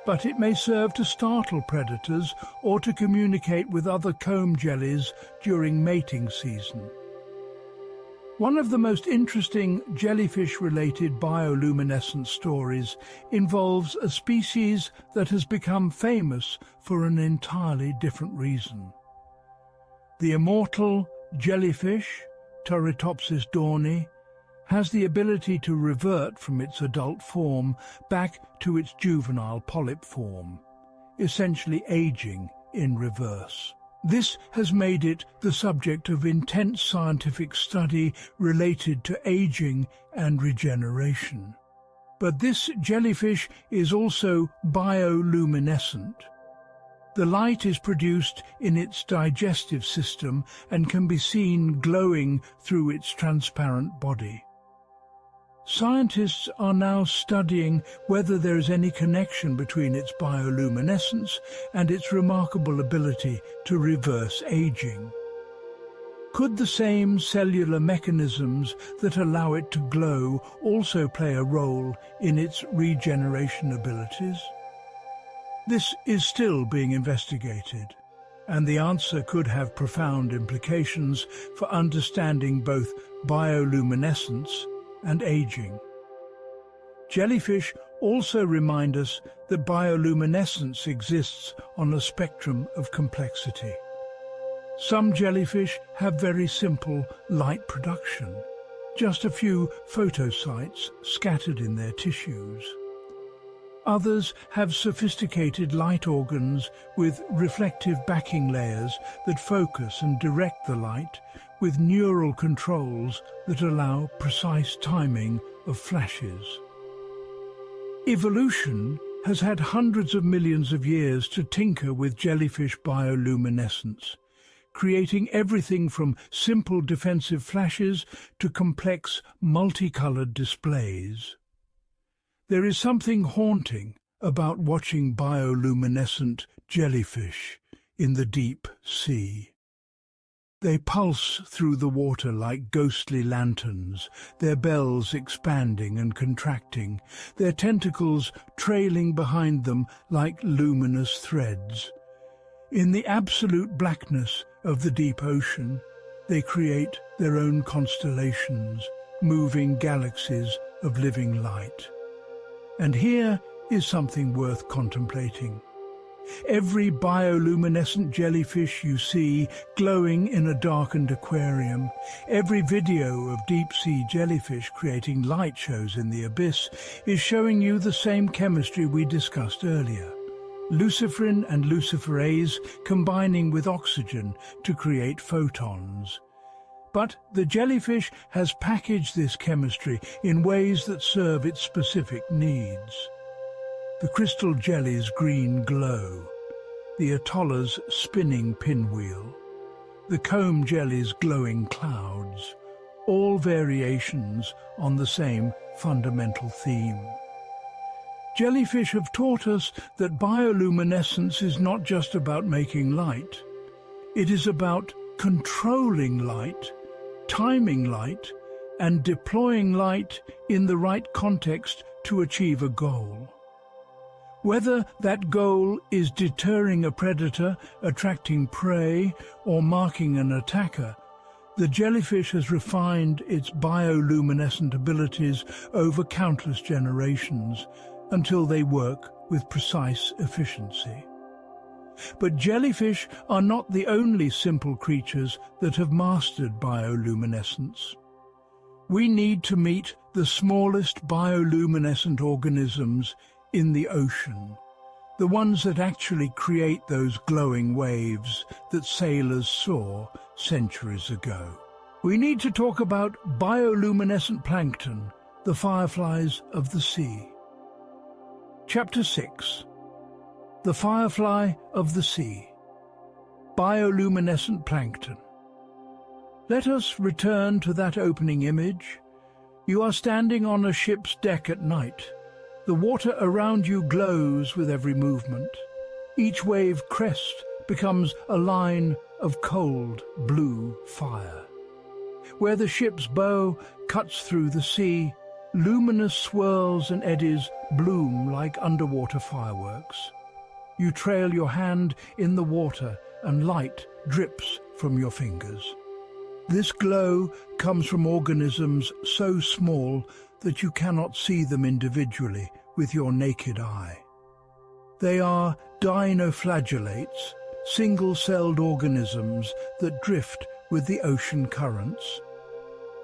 but it may serve to startle predators or to communicate with other comb jellies during mating season. One of the most interesting jellyfish-related bioluminescence stories involves a species that has become famous for an entirely different reason. The immortal jellyfish, Turritopsis dawni, has the ability to revert from its adult form back to its juvenile polyp form, essentially aging in reverse. This has made it the subject of intense scientific study related to aging and regeneration. But this jellyfish is also bioluminescent. The light is produced in its digestive system and can be seen glowing through its transparent body. Scientists are now studying whether there is any connection between its bioluminescence and its remarkable ability to reverse aging. Could the same cellular mechanisms that allow it to glow also play a role in its regeneration abilities? This is still being investigated, and the answer could have profound implications for understanding both bioluminescence and aging. Jellyfish also remind us that bioluminescence exists on a spectrum of complexity. Some jellyfish have very simple light production, just a few photocytes scattered in their tissues. Others have sophisticated light organs with reflective backing layers that focus and direct the light, with neural controls that allow precise timing of flashes. Evolution has had hundreds of millions of years to tinker with jellyfish bioluminescence, creating everything from simple defensive flashes to complex multicolored displays. There is something haunting about watching bioluminescent jellyfish in the deep sea. They pulse through the water like ghostly lanterns, their bells expanding and contracting, their tentacles trailing behind them like luminous threads. In the absolute blackness of the deep ocean, they create their own constellations, moving galaxies of living light. And here is something worth contemplating. Every bioluminescent jellyfish you see glowing in a darkened aquarium, every video of deep-sea jellyfish creating light shows in the abyss is showing you the same chemistry we discussed earlier. Luciferin and luciferase combining with oxygen to create photons. But the jellyfish has packaged this chemistry in ways that serve its specific needs. The crystal jelly's green glow, the atolla's spinning pinwheel, the comb jelly's glowing clouds, all variations on the same fundamental theme. Jellyfish have taught us that bioluminescence is not just about making light. It is about controlling light, timing light, and deploying light in the right context to achieve a goal. Whether that goal is deterring a predator, attracting prey, or marking an attacker, the jellyfish has refined its bioluminescent abilities over countless generations until they work with precise efficiency. But jellyfish are not the only simple creatures that have mastered bioluminescence. We need to meet the smallest bioluminescent organisms in the ocean, the ones that actually create those glowing waves that sailors saw centuries ago. We need to talk about bioluminescent plankton, the fireflies of the sea. Chapter 6. The Firefly of the Sea. Bioluminescent plankton. Let us return to that opening image. You are standing on a ship's deck at night. The water around you glows with every movement. Each wave crest becomes a line of cold blue fire. Where the ship's bow cuts through the sea, luminous swirls and eddies bloom like underwater fireworks. You trail your hand in the water and light drips from your fingers. This glow comes from organisms so small that you cannot see them individually with your naked eye. They are dinoflagellates, single-celled organisms that drift with the ocean currents.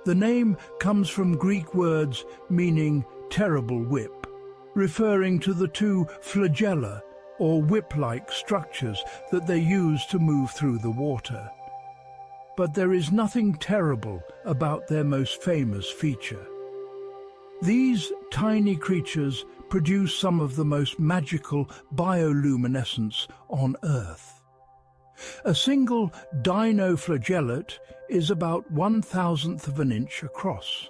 The name comes from Greek words meaning terrible whip, referring to the two flagella, or whip-like structures that they use to move through the water. But there is nothing terrible about their most famous feature. These tiny creatures produce some of the most magical bioluminescence on Earth. A single dinoflagellate is about 1/1000th of an inch across.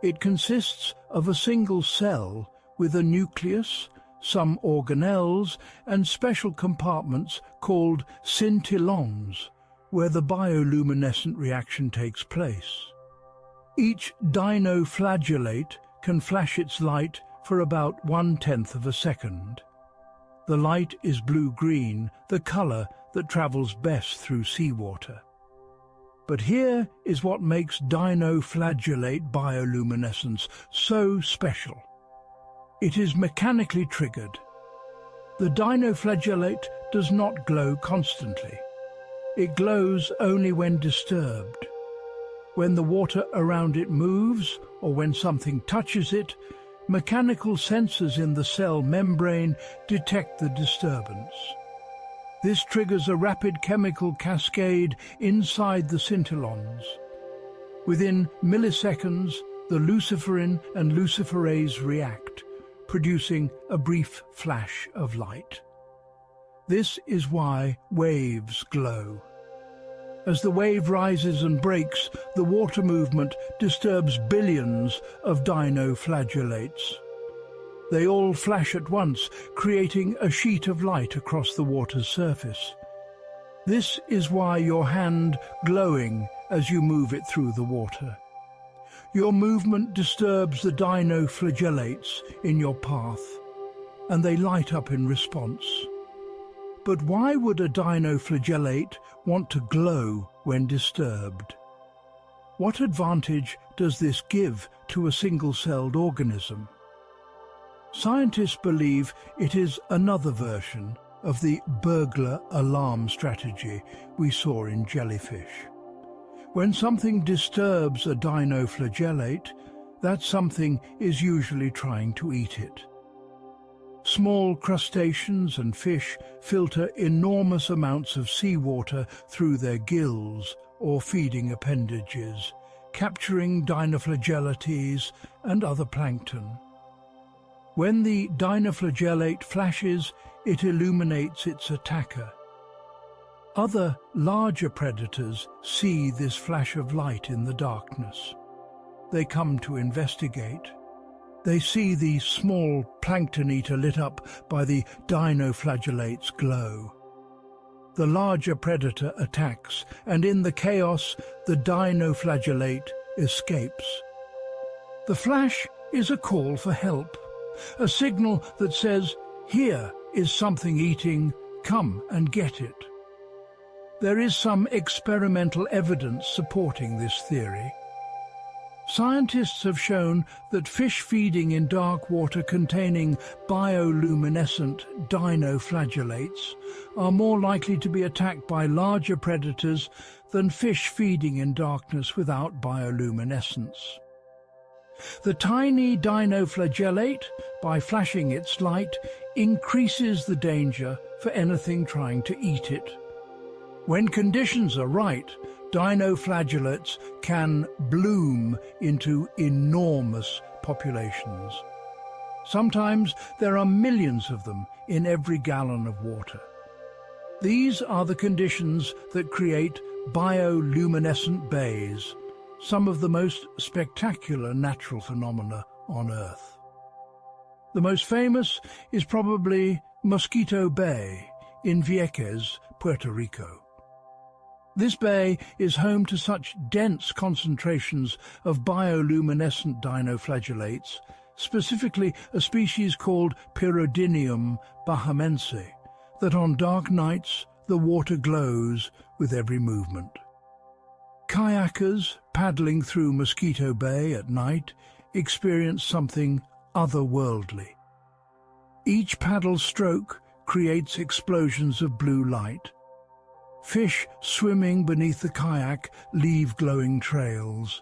It consists of a single cell with a nucleus, some organelles, and special compartments called scintillons, where the bioluminescent reaction takes place. Each dinoflagellate can flash its light for about 1/10 of a second. The light is blue-green, the color that travels best through seawater. But here is what makes dinoflagellate bioluminescence so special. It is mechanically triggered. The dinoflagellate does not glow constantly. It glows only when disturbed. When the water around it moves, or when something touches it, mechanical sensors in the cell membrane detect the disturbance. This triggers a rapid chemical cascade inside the scintillons. Within milliseconds, the luciferin and luciferase react, producing a brief flash of light. This is why waves glow. As the wave rises and breaks, the water movement disturbs billions of dinoflagellates. They all flash at once, creating a sheet of light across the water's surface. This is why your hand glowing as you move it through the water. Your movement disturbs the dinoflagellates in your path, and they light up in response. But why would a dinoflagellate want to glow when disturbed? What advantage does this give to a single-celled organism? Scientists believe it is another version of the burglar alarm strategy we saw in jellyfish. When something disturbs a dinoflagellate, that something is usually trying to eat it. Small crustaceans and fish filter enormous amounts of seawater through their gills or feeding appendages, capturing dinoflagellates and other plankton. When the dinoflagellate flashes, it illuminates its attacker. Other, larger predators see this flash of light in the darkness. They come to investigate. They see the small plankton eater lit up by the dinoflagellate's glow. The larger predator attacks, and in the chaos, the dinoflagellate escapes. The flash is a call for help, a signal that says, "Here is something eating, come and get it." There is some experimental evidence supporting this theory. Scientists have shown that fish feeding in dark water containing bioluminescent dinoflagellates are more likely to be attacked by larger predators than fish feeding in darkness without bioluminescence. The tiny dinoflagellate, by flashing its light, increases the danger for anything trying to eat it. When conditions are right, dinoflagellates can bloom into enormous populations. Sometimes there are millions of them in every gallon of water. These are the conditions that create bioluminescent bays, some of the most spectacular natural phenomena on Earth. The most famous is probably Mosquito Bay in Vieques, Puerto Rico. This bay is home to such dense concentrations of bioluminescent dinoflagellates, specifically a species called Pyridinium bahamense, that on dark nights the water glows with every movement. Kayakers paddling through Mosquito Bay at night experience something otherworldly. Each paddle stroke creates explosions of blue light. Fish swimming beneath the kayak leave glowing trails.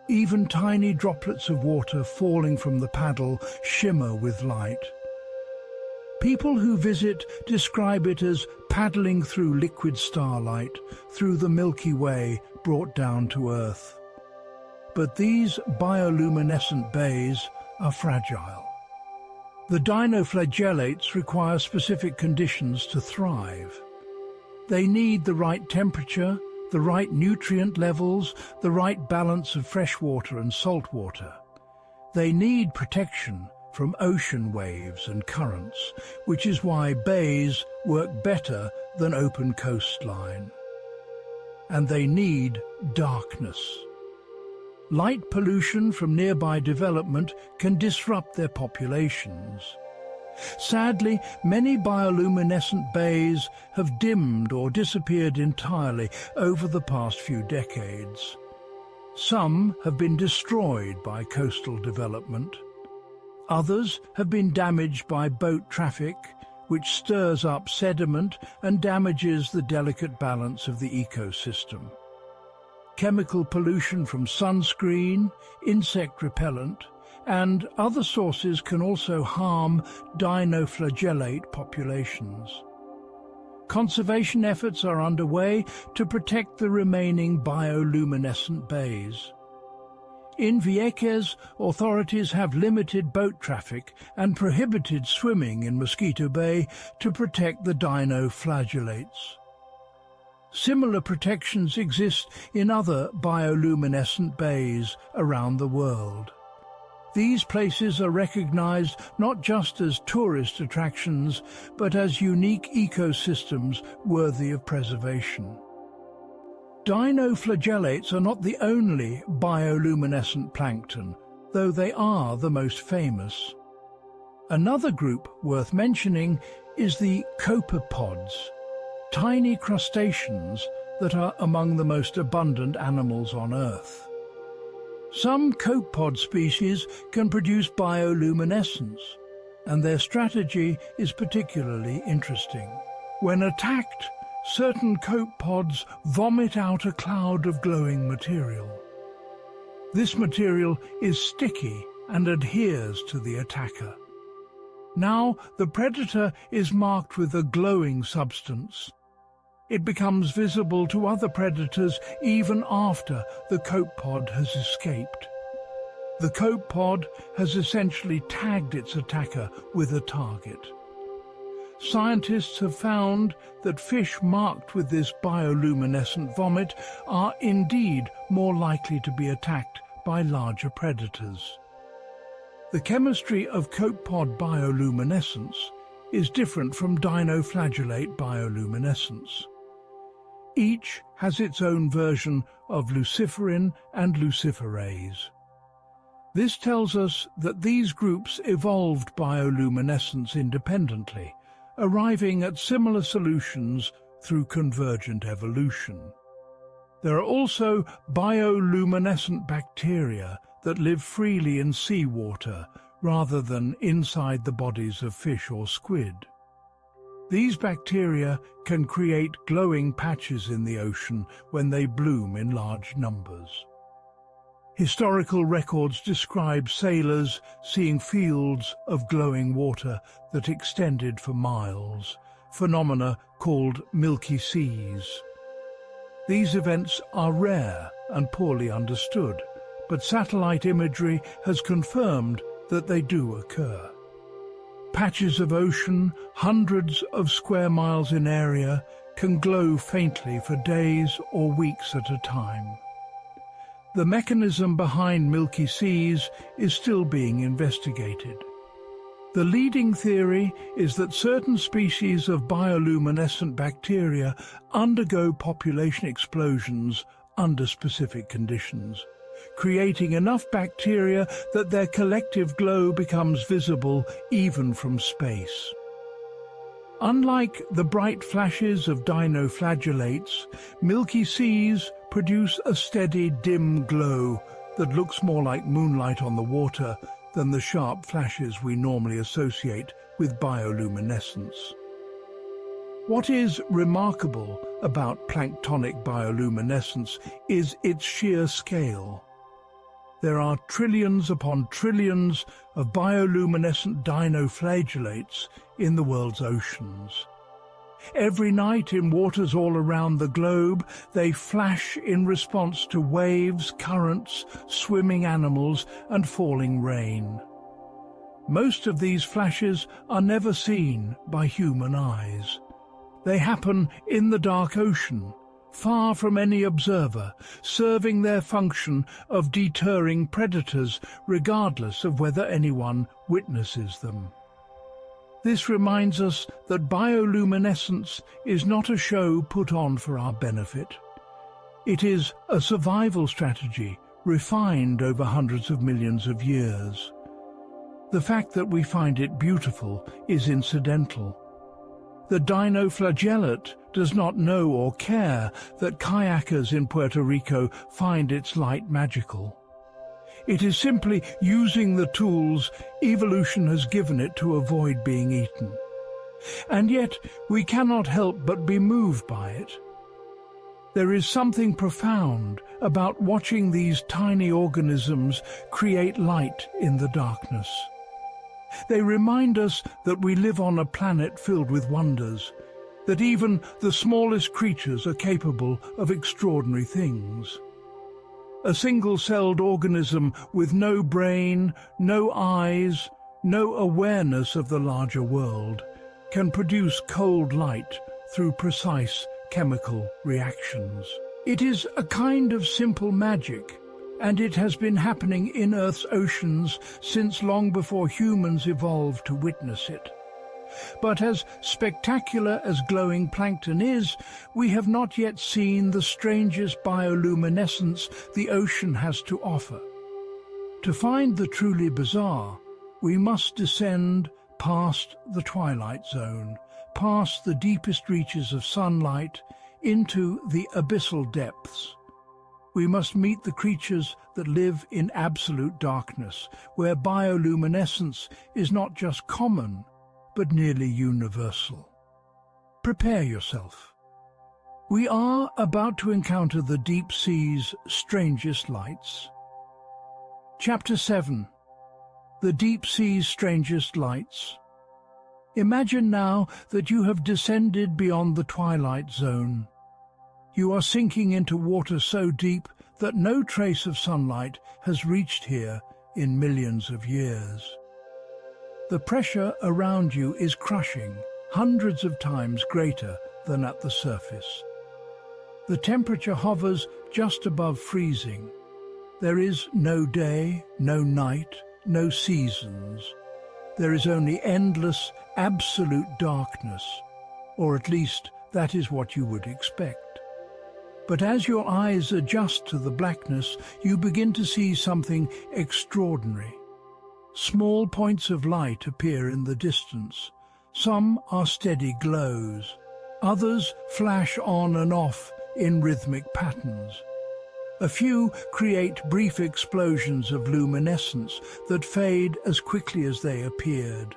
Even tiny droplets of water falling from the paddle shimmer with light. People who visit describe it as paddling through liquid starlight, through the Milky Way brought down to Earth. But these bioluminescent bays are fragile. The dinoflagellates require specific conditions to thrive. They need the right temperature, the right nutrient levels, the right balance of fresh water and salt water. They need protection from ocean waves and currents, which is why bays work better than open coastline. And they need darkness. Light pollution from nearby development can disrupt their populations. Sadly, many bioluminescent bays have dimmed or disappeared entirely over the past few decades. Some have been destroyed by coastal development. Others have been damaged by boat traffic, which stirs up sediment and damages the delicate balance of the ecosystem. Chemical pollution from sunscreen, insect repellent, and other sources can also harm dinoflagellate populations. Conservation efforts are underway to protect the remaining bioluminescent bays. In Vieques, authorities have limited boat traffic and prohibited swimming in Mosquito Bay to protect the dinoflagellates. Similar protections exist in other bioluminescent bays around the world. These places are recognized not just as tourist attractions, but as unique ecosystems worthy of preservation. Dinoflagellates are not the only bioluminescent plankton, though they are the most famous. Another group worth mentioning is the copepods, tiny crustaceans that are among the most abundant animals on Earth. Some copepod species can produce bioluminescence. and their strategy is particularly interesting. When attacked, certain copepods vomit out a cloud of glowing material. This material is sticky and adheres to the attacker. Now the predator is marked with a glowing substance. It becomes visible to other predators even after the copepod has escaped. The copepod has essentially tagged its attacker with a target. Scientists have found that fish marked with this bioluminescent vomit are indeed more likely to be attacked by larger predators. The chemistry of copepod bioluminescence is different from dinoflagellate bioluminescence. Each has its own version of luciferin and luciferase. This tells us that these groups evolved bioluminescence independently, arriving at similar solutions through convergent evolution. There are also bioluminescent bacteria that live freely in seawater rather than inside the bodies of fish or squid. These bacteria can create glowing patches in the ocean when they bloom in large numbers. Historical records describe sailors seeing fields of glowing water that extended for miles, phenomena called milky seas. These events are rare and poorly understood, but satellite imagery has confirmed that they do occur. Patches of ocean, hundreds of square miles in area, can glow faintly for days or weeks at a time. The mechanism behind milky seas is still being investigated. The leading theory is that certain species of bioluminescent bacteria undergo population explosions under specific conditions, creating enough bacteria that their collective glow becomes visible even from space. Unlike the bright flashes of dinoflagellates, milky seas produce a steady, dim glow that looks more like moonlight on the water than the sharp flashes we normally associate with bioluminescence. What is remarkable about planktonic bioluminescence is its sheer scale. There are trillions upon trillions of bioluminescent dinoflagellates in the world's oceans. Every night in waters all around the globe, they flash in response to waves, currents, swimming animals, and falling rain. Most of these flashes are never seen by human eyes. They happen in the dark ocean, far from any observer, serving their function of deterring predators regardless of whether anyone witnesses them. This reminds us that bioluminescence is not a show put on for our benefit. It is a survival strategy refined over hundreds of millions of years. The fact that we find it beautiful is incidental. The dinoflagellate does not know or care that kayakers in Puerto Rico find its light magical. It is simply using the tools evolution has given it to avoid being eaten. And yet we cannot help but be moved by it. There is something profound about watching these tiny organisms create light in the darkness. They remind us that we live on a planet filled with wonders, that even the smallest creatures are capable of extraordinary things. A single-celled organism with no brain, no eyes, no awareness of the larger world, can produce cold light through precise chemical reactions. It is a kind of simple magic, and it has been happening in Earth's oceans since long before humans evolved to witness it. But as spectacular as glowing plankton is, we have not yet seen the strangest bioluminescence the ocean has to offer. To find the truly bizarre, we must descend past the twilight zone, past the deepest reaches of sunlight, into the abyssal depths. We must meet the creatures that live in absolute darkness, where bioluminescence is not just common, but nearly universal. Prepare yourself. We are about to encounter the deep sea's strangest lights. Chapter 7. The Deep Sea's Strangest Lights. Imagine now that you have descended beyond the twilight zone. You are sinking into water so deep that no trace of sunlight has reached here in millions of years. The pressure around you is crushing, hundreds of times greater than at the surface. The temperature hovers just above freezing. There is no day, no night, no seasons. There is only endless, absolute darkness, or at least that is what you would expect. But as your eyes adjust to the blackness, you begin to see something extraordinary. Small points of light appear in the distance. Some are steady glows. Others flash on and off in rhythmic patterns. A few create brief explosions of luminescence that fade as quickly as they appeared.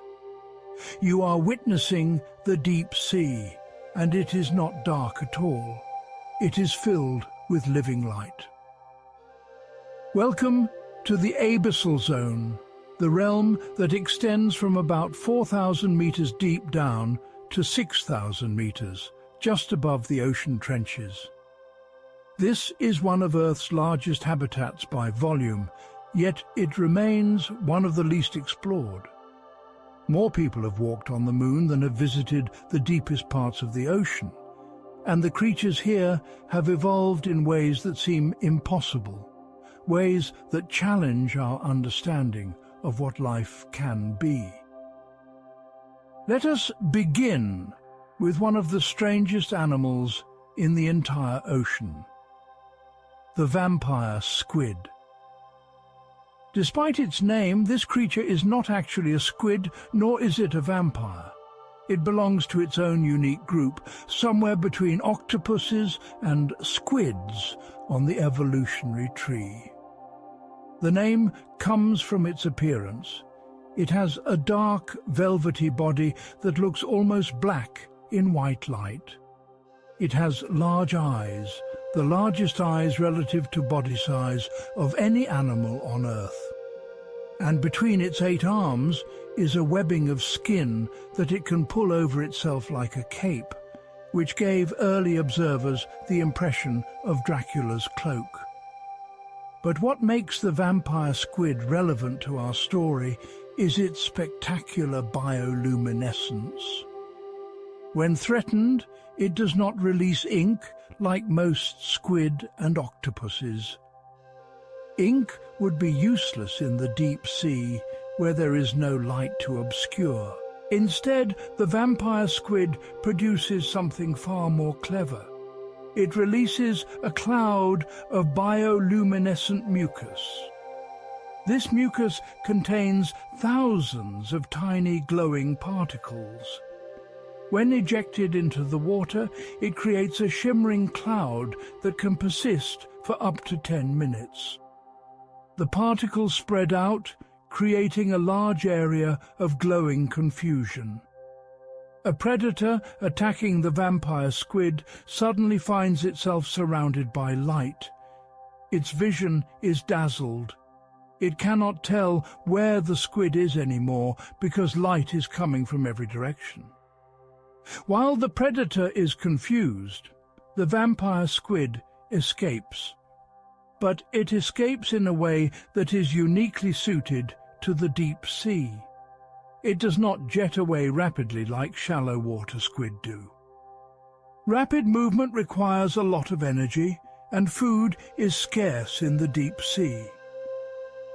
You are witnessing the deep sea, and it is not dark at all. It is filled with living light. Welcome to the abyssal zone, the realm that extends from about 4,000 meters deep down to 6,000 meters, just above the ocean trenches. This is one of Earth's largest habitats by volume, yet it remains one of the least explored. More people have walked on the moon than have visited the deepest parts of the ocean, and the creatures here have evolved in ways that seem impossible, ways that challenge our understanding of what life can be. Let us begin with one of the strangest animals in the entire ocean. The vampire squid. Despite its name, this creature is not actually a squid, nor is it a vampire. It belongs to its own unique group, somewhere between octopuses and squids on the evolutionary tree. The name comes from its appearance. It has a dark, velvety body that looks almost black in white light. It has large eyes, the largest eyes relative to body size of any animal on Earth. And between its 8 arms is a webbing of skin that it can pull over itself like a cape, which gave early observers the impression of Dracula's cloak. But what makes the vampire squid relevant to our story is its spectacular bioluminescence. When threatened, it does not release ink like most squid and octopuses. Ink would be useless in the deep sea, where there is no light to obscure. Instead, the vampire squid produces something far more clever. It releases a cloud of bioluminescent mucus. This mucus contains thousands of tiny glowing particles. When ejected into the water, it creates a shimmering cloud that can persist for up to 10 minutes. The particles spread out, creating a large area of glowing confusion. A predator attacking the vampire squid suddenly finds itself surrounded by light. Its vision is dazzled. It cannot tell where the squid is anymore because light is coming from every direction. While the predator is confused, the vampire squid escapes. But it escapes in a way that is uniquely suited to the deep sea. It does not jet away rapidly like shallow water squid do. Rapid movement requires a lot of energy, and food is scarce in the deep sea.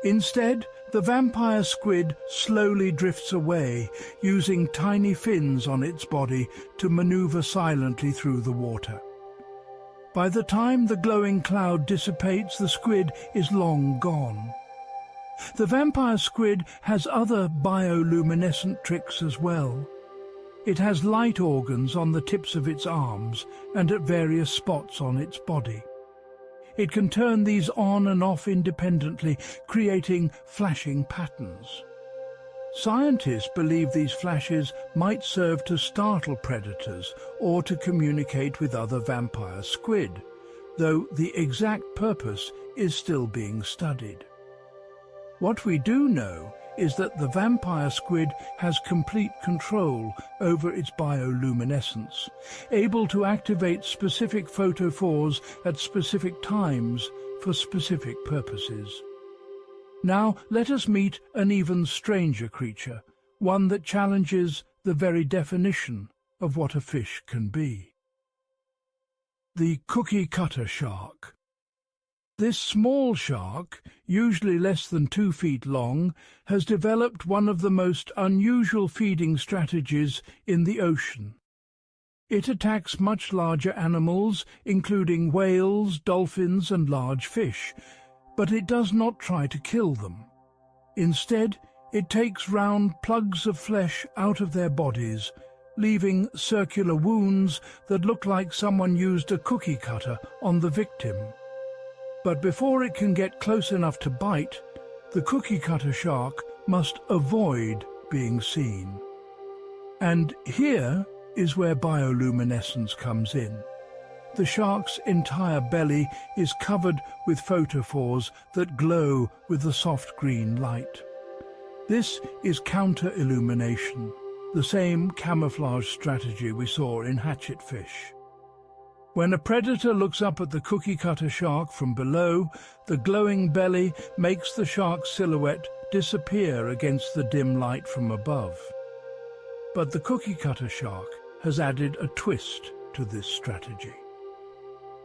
Instead, the vampire squid slowly drifts away, using tiny fins on its body to maneuver silently through the water. By the time the glowing cloud dissipates, the squid is long gone. The vampire squid has other bioluminescent tricks as well. It has light organs on the tips of its arms and at various spots on its body. It can turn these on and off independently, creating flashing patterns. Scientists believe these flashes might serve to startle predators or to communicate with other vampire squid, though the exact purpose is still being studied. What we do know is that the vampire squid has complete control over its bioluminescence, able to activate specific photophores at specific times for specific purposes. Now let us meet an even stranger creature, one that challenges the very definition of what a fish can be. The cookie-cutter shark. This small shark, usually less than 2 feet long, has developed one of the most unusual feeding strategies in the ocean. It attacks much larger animals, including whales, dolphins, and large fish, but it does not try to kill them. Instead, it takes round plugs of flesh out of their bodies, leaving circular wounds that look like someone used a cookie cutter on the victim. But before it can get close enough to bite, the cookie cutter shark must avoid being seen. And here is where bioluminescence comes in. The shark's entire belly is covered with photophores that glow with the soft green light. This is counter-illumination, the same camouflage strategy we saw in hatchetfish. When a predator looks up at the cookie-cutter shark from below, the glowing belly makes the shark's silhouette disappear against the dim light from above. But the cookie-cutter shark has added a twist to this strategy.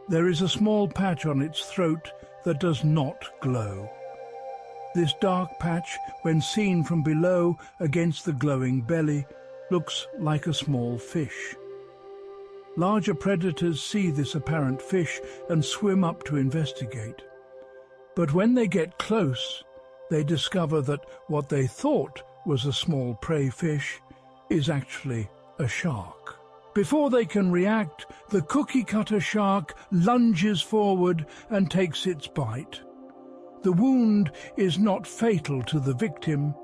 There is a small patch on its throat that does not glow. This dark patch, when seen from below against the glowing belly, looks like a small fish. Larger predators see this apparent fish and swim up to investigate. But when they get close, they discover that what they thought was a small prey fish is actually a shark. Before they can react, the cookie-cutter shark lunges forward and takes its bite. The wound is not fatal to the victim,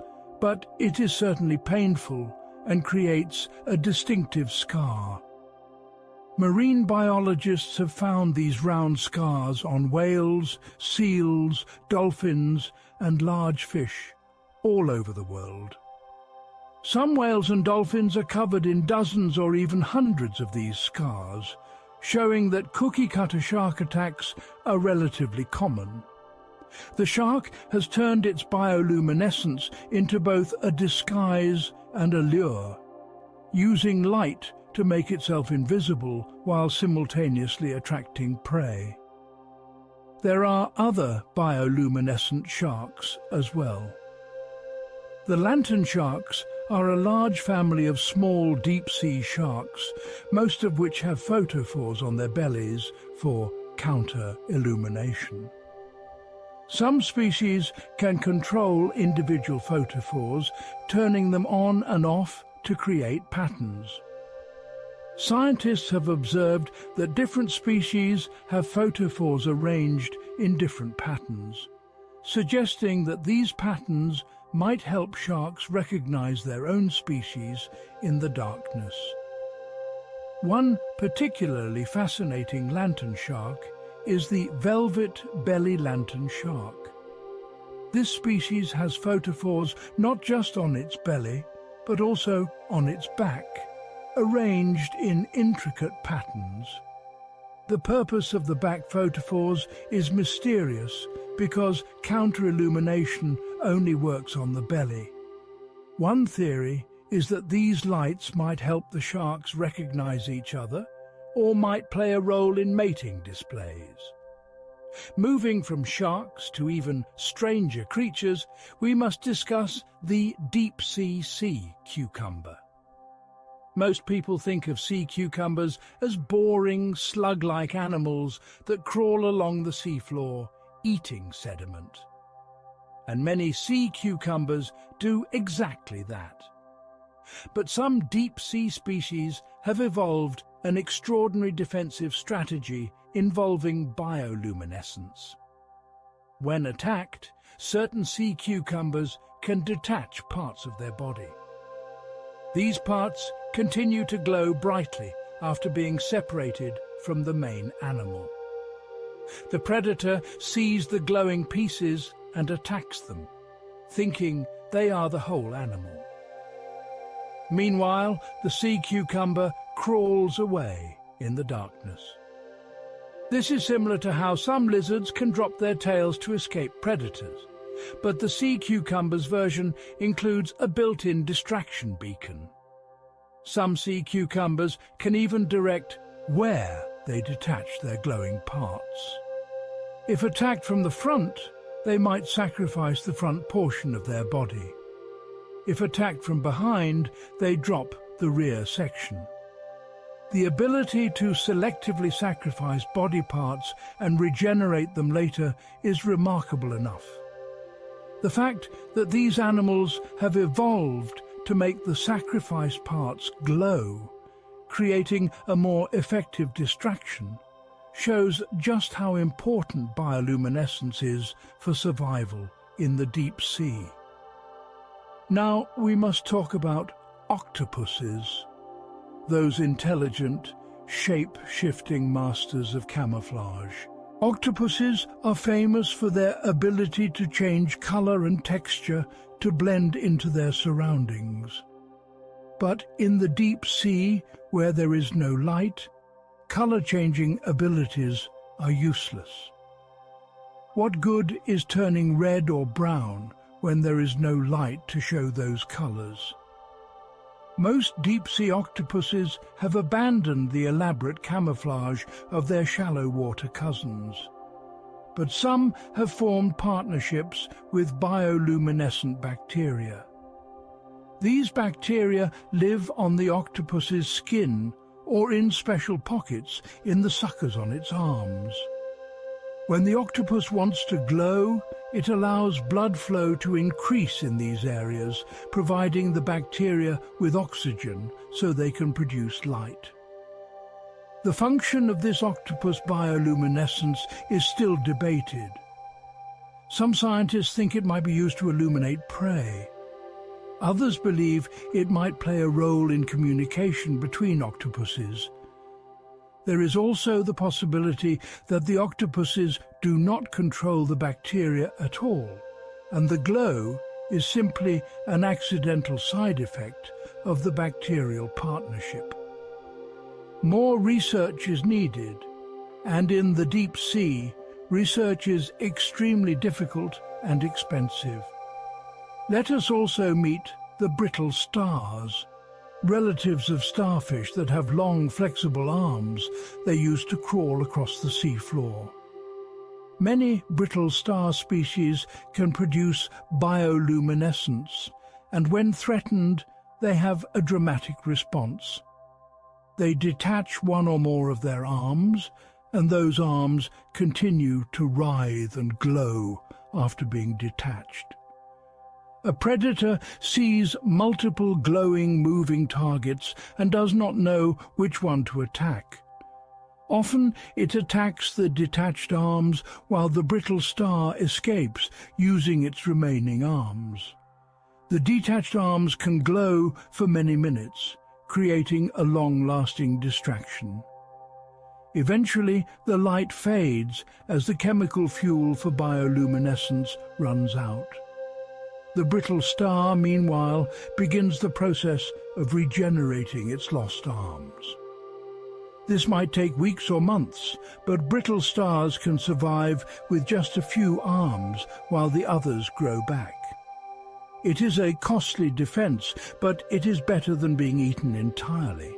but it is certainly painful and creates a distinctive scar. Marine biologists have found these round scars on whales, seals, dolphins, and large fish all over the world. Some whales and dolphins are covered in dozens or even hundreds of these scars, showing that cookie-cutter shark attacks are relatively common. The shark has turned its bioluminescence into both a disguise and a lure, using light to make itself invisible while simultaneously attracting prey. There are other bioluminescent sharks as well. The lantern sharks are a large family of small deep-sea sharks, most of which have photophores on their bellies for counter-illumination. Some species can control individual photophores, turning them on and off to create patterns. Scientists have observed that different species have photophores arranged in different patterns, suggesting that these patterns might help sharks recognize their own species in the darkness. One particularly fascinating lantern shark is the velvet belly lantern shark. This species has photophores not just on its belly, but also on its back, arranged in intricate patterns. The purpose of the back photophores is mysterious because counter-illumination only works on the belly. One theory is that these lights might help the sharks recognize each other or might play a role in mating displays. Moving from sharks to even stranger creatures, we must discuss the deep-sea sea cucumber. Most people think of sea cucumbers as boring, slug-like animals that crawl along the seafloor, eating sediment. And many sea cucumbers do exactly that. But some deep-sea species have evolved an extraordinary defensive strategy involving bioluminescence. When attacked, certain sea cucumbers can detach parts of their body. These parts continue to glow brightly after being separated from the main animal. The predator sees the glowing pieces and attacks them, thinking they are the whole animal. Meanwhile, the sea cucumber crawls away in the darkness. This is similar to how some lizards can drop their tails to escape predators, but the sea cucumber's version includes a built-in distraction beacon. Some sea cucumbers can even direct where they detach their glowing parts. If attacked from the front, they might sacrifice the front portion of their body. If attacked from behind, they drop the rear section. The ability to selectively sacrifice body parts and regenerate them later is remarkable enough. The fact that these animals have evolved to make the sacrificed parts glow, creating a more effective distraction, shows just how important bioluminescence is for survival in the deep sea. Now we must talk about octopuses, those intelligent, shape-shifting masters of camouflage. Octopuses are famous for their ability to change color and texture to blend into their surroundings. But in the deep sea, where there is no light, color-changing abilities are useless. What good is turning red or brown when there is no light to show those colors? Most deep-sea octopuses have abandoned the elaborate camouflage of their shallow water cousins. But some have formed partnerships with bioluminescent bacteria. These bacteria live on the octopus's skin or in special pockets in the suckers on its arms. When the octopus wants to glow, it allows blood flow to increase in these areas, providing the bacteria with oxygen so they can produce light. The function of this octopus bioluminescence is still debated. Some scientists think it might be used to illuminate prey. Others believe it might play a role in communication between octopuses. There is also the possibility that the octopuses do not control the bacteria at all, and the glow is simply an accidental side effect of the bacterial partnership. More research is needed, and in the deep sea, research is extremely difficult and expensive. Let us also meet the brittle stars, relatives of starfish that have long, flexible arms they use to crawl across the sea floor. Many brittle star species can produce bioluminescence, and when threatened, they have a dramatic response. They detach one or more of their arms, and those arms continue to writhe and glow after being detached. A predator sees multiple glowing, moving targets and does not know which one to attack. Often it attacks the detached arms while the brittle star escapes using its remaining arms. The detached arms can glow for many minutes, creating a long-lasting distraction. Eventually, the light fades as the chemical fuel for bioluminescence runs out. The brittle star, meanwhile, begins the process of regenerating its lost arms. This might take weeks or months, but brittle stars can survive with just a few arms while the others grow back. It is a costly defense, but it is better than being eaten entirely.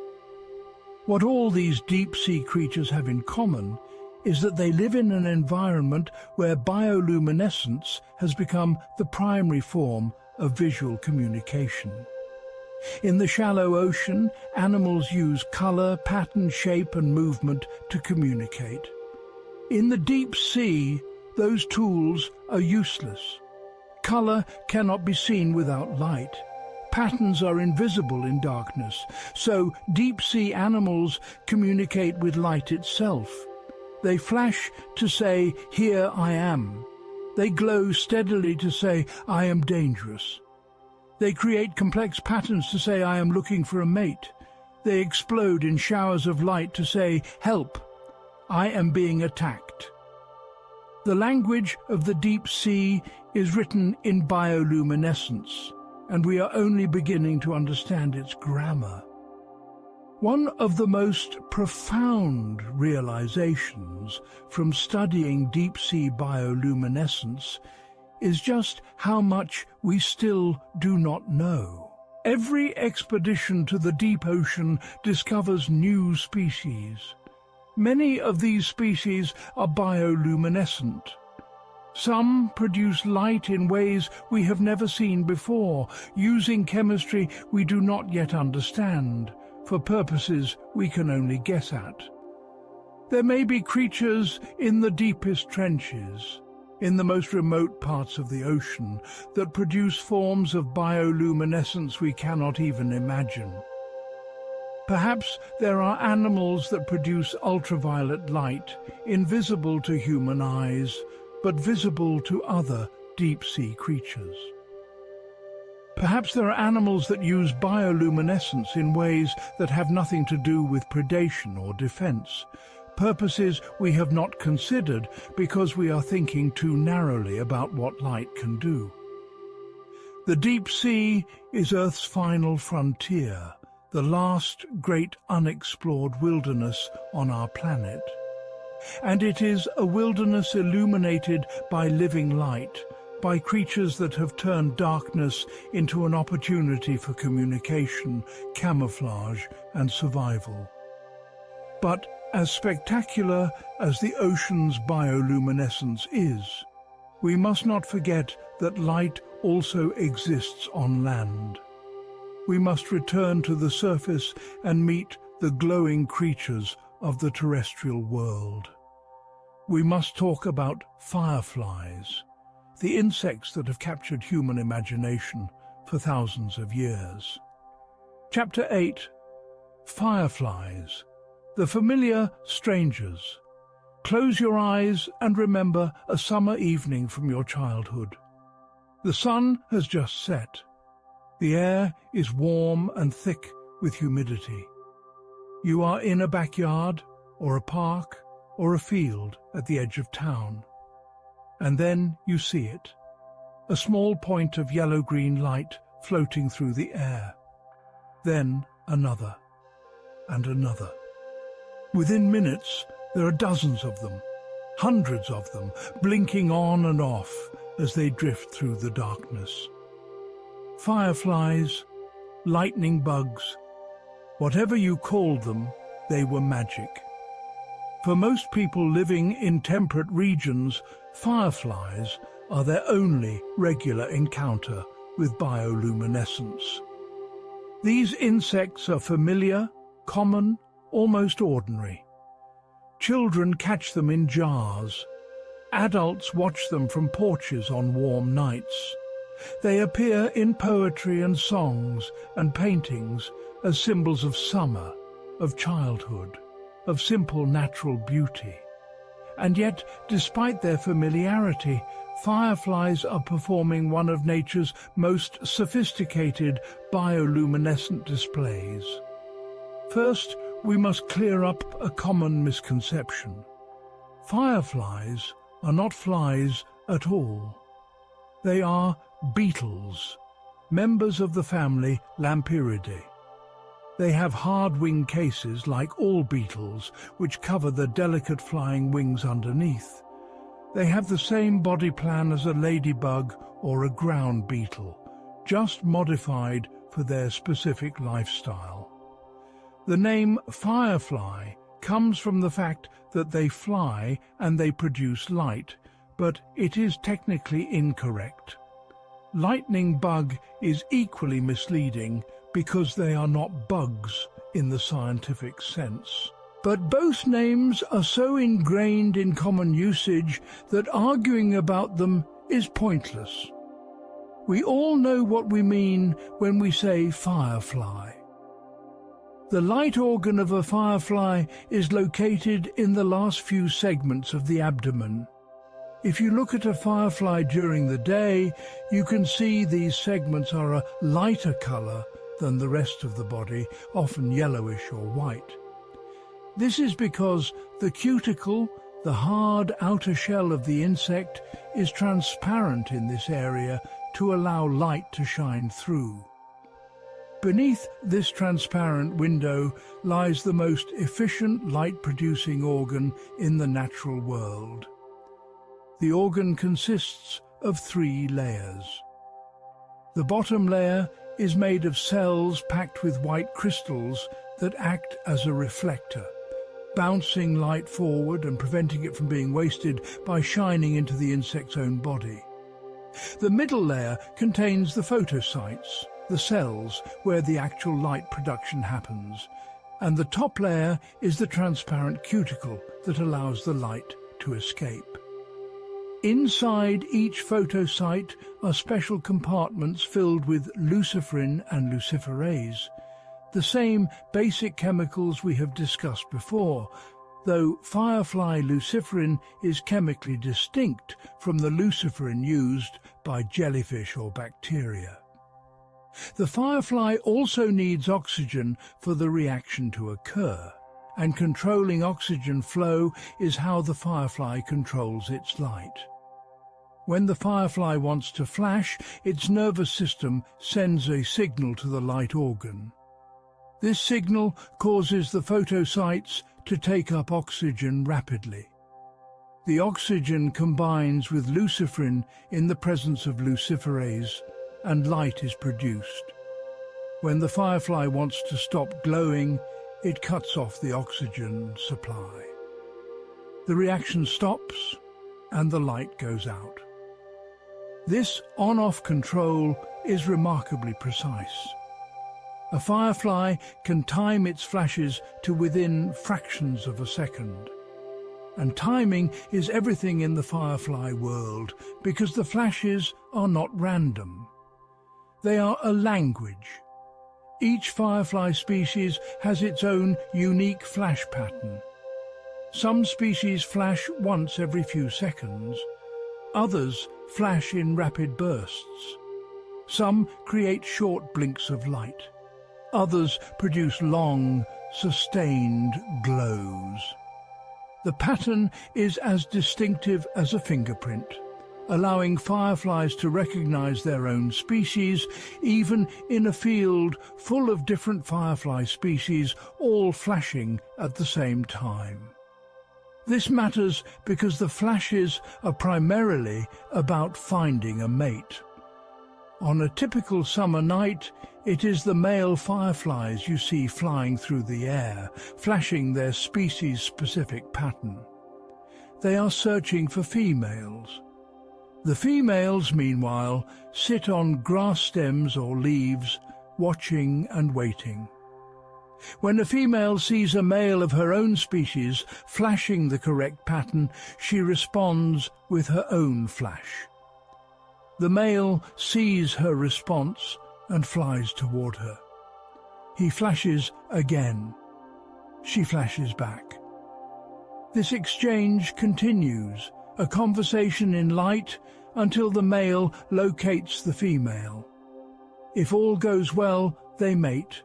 What all these deep-sea creatures have in common is that they live in an environment where bioluminescence has become the primary form of visual communication. In the shallow ocean, animals use color, pattern, shape, and movement to communicate. In the deep sea, those tools are useless. Color cannot be seen without light. Patterns are invisible in darkness, so deep-sea animals communicate with light itself. They flash to say, "Here I am." They glow steadily to say, "I am dangerous." They create complex patterns to say, "I am looking for a mate." They explode in showers of light to say, "Help, I am being attacked." The language of the deep sea is written in bioluminescence, and we are only beginning to understand its grammar. One of the most profound realizations from studying deep-sea bioluminescence is just how much we still do not know. Every expedition to the deep ocean discovers new species. Many of these species are bioluminescent. Some produce light in ways we have never seen before, using chemistry we do not yet understand, for purposes we can only guess at. There may be creatures in the deepest trenches, in the most remote parts of the ocean, that produce forms of bioluminescence we cannot even imagine. Perhaps there are animals that produce ultraviolet light, invisible to human eyes, but visible to other deep-sea creatures. Perhaps there are animals that use bioluminescence in ways that have nothing to do with predation or defense, purposes we have not considered because we are thinking too narrowly about what light can do. The deep sea is Earth's final frontier, the last great unexplored wilderness on our planet. And it is a wilderness illuminated by living light, by creatures that have turned darkness into an opportunity for communication, camouflage, and survival. But as spectacular as the ocean's bioluminescence is, we must not forget that light also exists on land. We must return to the surface and meet the glowing creatures of the terrestrial world. We must talk about fireflies, the insects that have captured human imagination for thousands of years. Chapter 8. Fireflies, the familiar strangers. Close your eyes and remember a summer evening from your childhood. The sun has just set. The air is warm and thick with humidity. You are in a backyard, or a park, or a field at the edge of town. And then you see it, a small point of yellow-green light floating through the air. Then another, and another. Within minutes, there are dozens of them, hundreds of them, blinking on and off as they drift through the darkness. Fireflies, lightning bugs, whatever you called them, they were magic. For most people living in temperate regions, fireflies are their only regular encounter with bioluminescence. These insects are familiar, common, almost ordinary. Children catch them in jars. Adults watch them from porches on warm nights. They appear in poetry and songs and paintings as symbols of summer, of childhood, of simple natural beauty. And yet, despite their familiarity, fireflies are performing one of nature's most sophisticated bioluminescent displays. First, we must clear up a common misconception. Fireflies are not flies at all. They are beetles, members of the family Lampyridae. They have hard wing cases like all beetles, which cover the delicate flying wings underneath. They have the same body plan as a ladybug or a ground beetle, just modified for their specific lifestyle. The name firefly comes from the fact that they fly and they produce light, but it is technically incorrect. Lightning bug is equally misleading because they are not bugs in the scientific sense. But both names are so ingrained in common usage that arguing about them is pointless. We all know what we mean when we say firefly. The light organ of a firefly is located in the last few segments of the abdomen. If you look at a firefly during the day, you can see these segments are a lighter color than the rest of the body, often yellowish or white. This is because the cuticle, the hard outer shell of the insect, is transparent in this area to allow light to shine through. Beneath this transparent window lies the most efficient light-producing organ in the natural world. The organ consists of 3 layers. The bottom layer is made of cells packed with white crystals that act as a reflector, bouncing light forward and preventing it from being wasted by shining into the insect's own body. The middle layer contains the photocytes, the cells where the actual light production happens, and the top layer is the transparent cuticle that allows the light to escape. Inside each photocyte are special compartments filled with luciferin and luciferase, the same basic chemicals we have discussed before, though firefly luciferin is chemically distinct from the luciferin used by jellyfish or bacteria. The firefly also needs oxygen for the reaction to occur, and controlling oxygen flow is how the firefly controls its light. When the firefly wants to flash, its nervous system sends a signal to the light organ. This signal causes the photocytes to take up oxygen rapidly. The oxygen combines with luciferin in the presence of luciferase, and light is produced. When the firefly wants to stop glowing, it cuts off the oxygen supply. The reaction stops, and the light goes out. This on-off control is remarkably precise. A firefly can time its flashes to within fractions of a second. And timing is everything in the firefly world, because the flashes are not random. They are a language. Each firefly species has its own unique flash pattern. Some species flash once every few seconds. Others flash in rapid bursts. Some create short blinks of light. Others produce long, sustained glows. The pattern is as distinctive as a fingerprint, allowing fireflies to recognize their own species, even in a field full of different firefly species, all flashing at the same time. This matters because the flashes are primarily about finding a mate. On a typical summer night, it is the male fireflies you see flying through the air, flashing their species-specific pattern. They are searching for females. The females, meanwhile, sit on grass stems or leaves, watching and waiting. When a female sees a male of her own species flashing the correct pattern, she responds with her own flash. The male sees her response and flies toward her. He flashes again. She flashes back. This exchange continues, a conversation in light, until the male locates the female. If all goes well, they mate.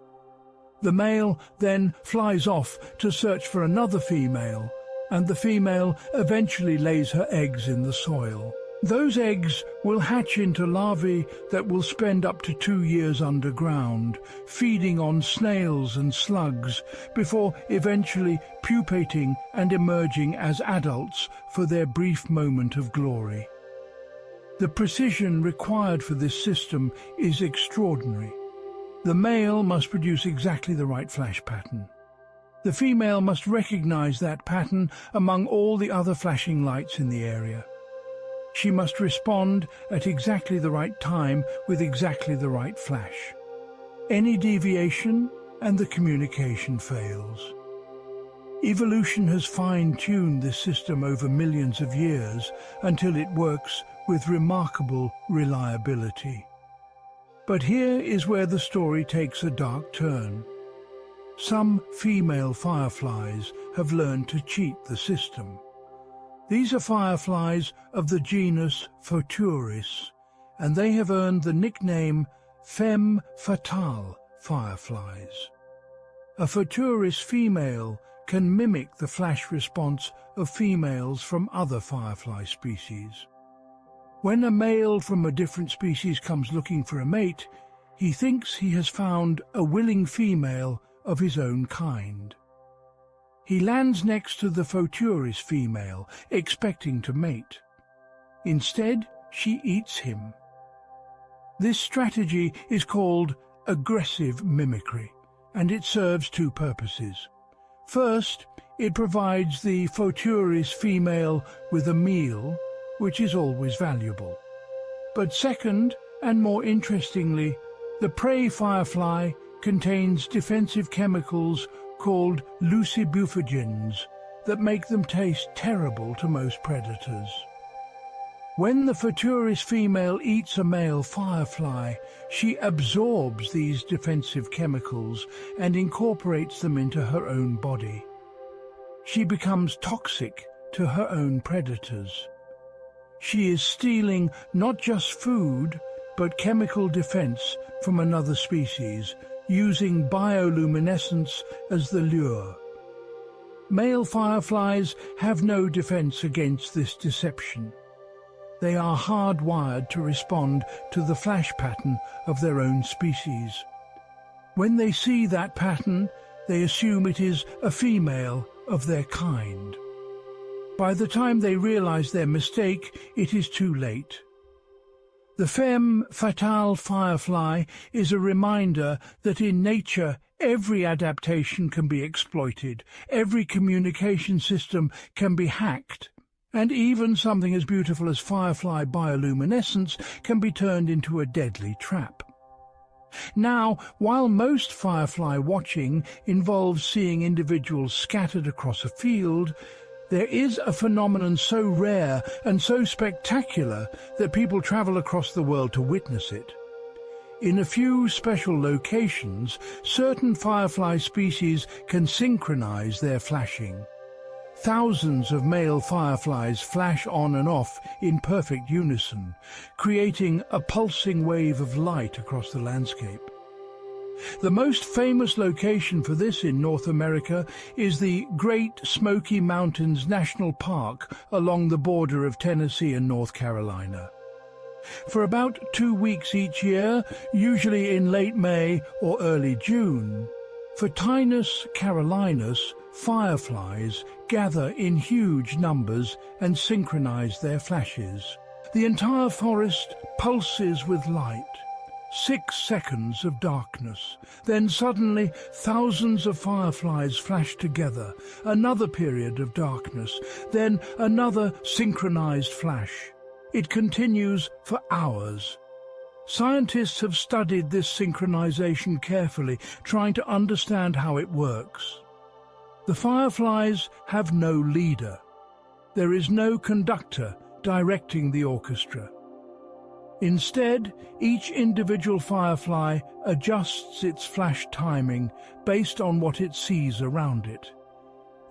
The male then flies off to search for another female, and the female eventually lays her eggs in the soil. Those eggs will hatch into larvae that will spend up to 2 years underground, feeding on snails and slugs, before eventually pupating and emerging as adults for their brief moment of glory. The precision required for this system is extraordinary. The male must produce exactly the right flash pattern. The female must recognize that pattern among all the other flashing lights in the area. She must respond at exactly the right time with exactly the right flash. Any deviation and the communication fails. Evolution has fine-tuned this system over millions of years until it works with remarkable reliability. But here is where the story takes a dark turn. some female fireflies have learned to cheat the system. These are fireflies of the genus Photuris, and they have earned the nickname femme fatale fireflies. A Photuris female can mimic the flash response of females from other firefly species. When a male from a different species comes looking for a mate, he thinks he has found a willing female of his own kind. He lands next to the Photuris female, expecting to mate. Instead, she eats him. This strategy is called aggressive mimicry, and it serves two purposes. First, it provides the Photuris female with a meal, which is always valuable. But second, and more interestingly, the prey firefly contains defensive chemicals called lucibuphagins that make them taste terrible to most predators. When the Photuris female eats a male firefly, she absorbs these defensive chemicals and incorporates them into her own body. She becomes toxic to her own predators. She is stealing not just food, but chemical defense from another species, using bioluminescence as the lure. Male fireflies have no defense against this deception. They are hardwired to respond to the flash pattern of their own species. When they see that pattern, they assume it is a female of their kind. By the time they realize their mistake, it is too late. The femme fatale firefly is a reminder that in nature every adaptation can be exploited, every communication system can be hacked, and even something as beautiful as firefly bioluminescence can be turned into a deadly trap. Now, while most firefly watching involves seeing individuals scattered across a field, there is a phenomenon so rare and so spectacular that people travel across the world to witness it. In a few special locations, certain firefly species can synchronize their flashing. Thousands of male fireflies flash on and off in perfect unison, creating a pulsing wave of light across the landscape. The most famous location for this in North America is the Great Smoky Mountains National Park along the border of Tennessee and North Carolina. For about 2 weeks each year, usually in late May or early June, Photinus carolinus fireflies gather in huge numbers and synchronize their flashes. The entire forest pulses with light. 6 seconds of darkness. Then suddenly thousands of fireflies flash together. Another period of darkness. Then another synchronized flash. It continues for hours. Scientists have studied this synchronization carefully, trying to understand how it works. The fireflies have no leader. There is no conductor directing the orchestra. Instead, each individual firefly adjusts its flash timing based on what it sees around it.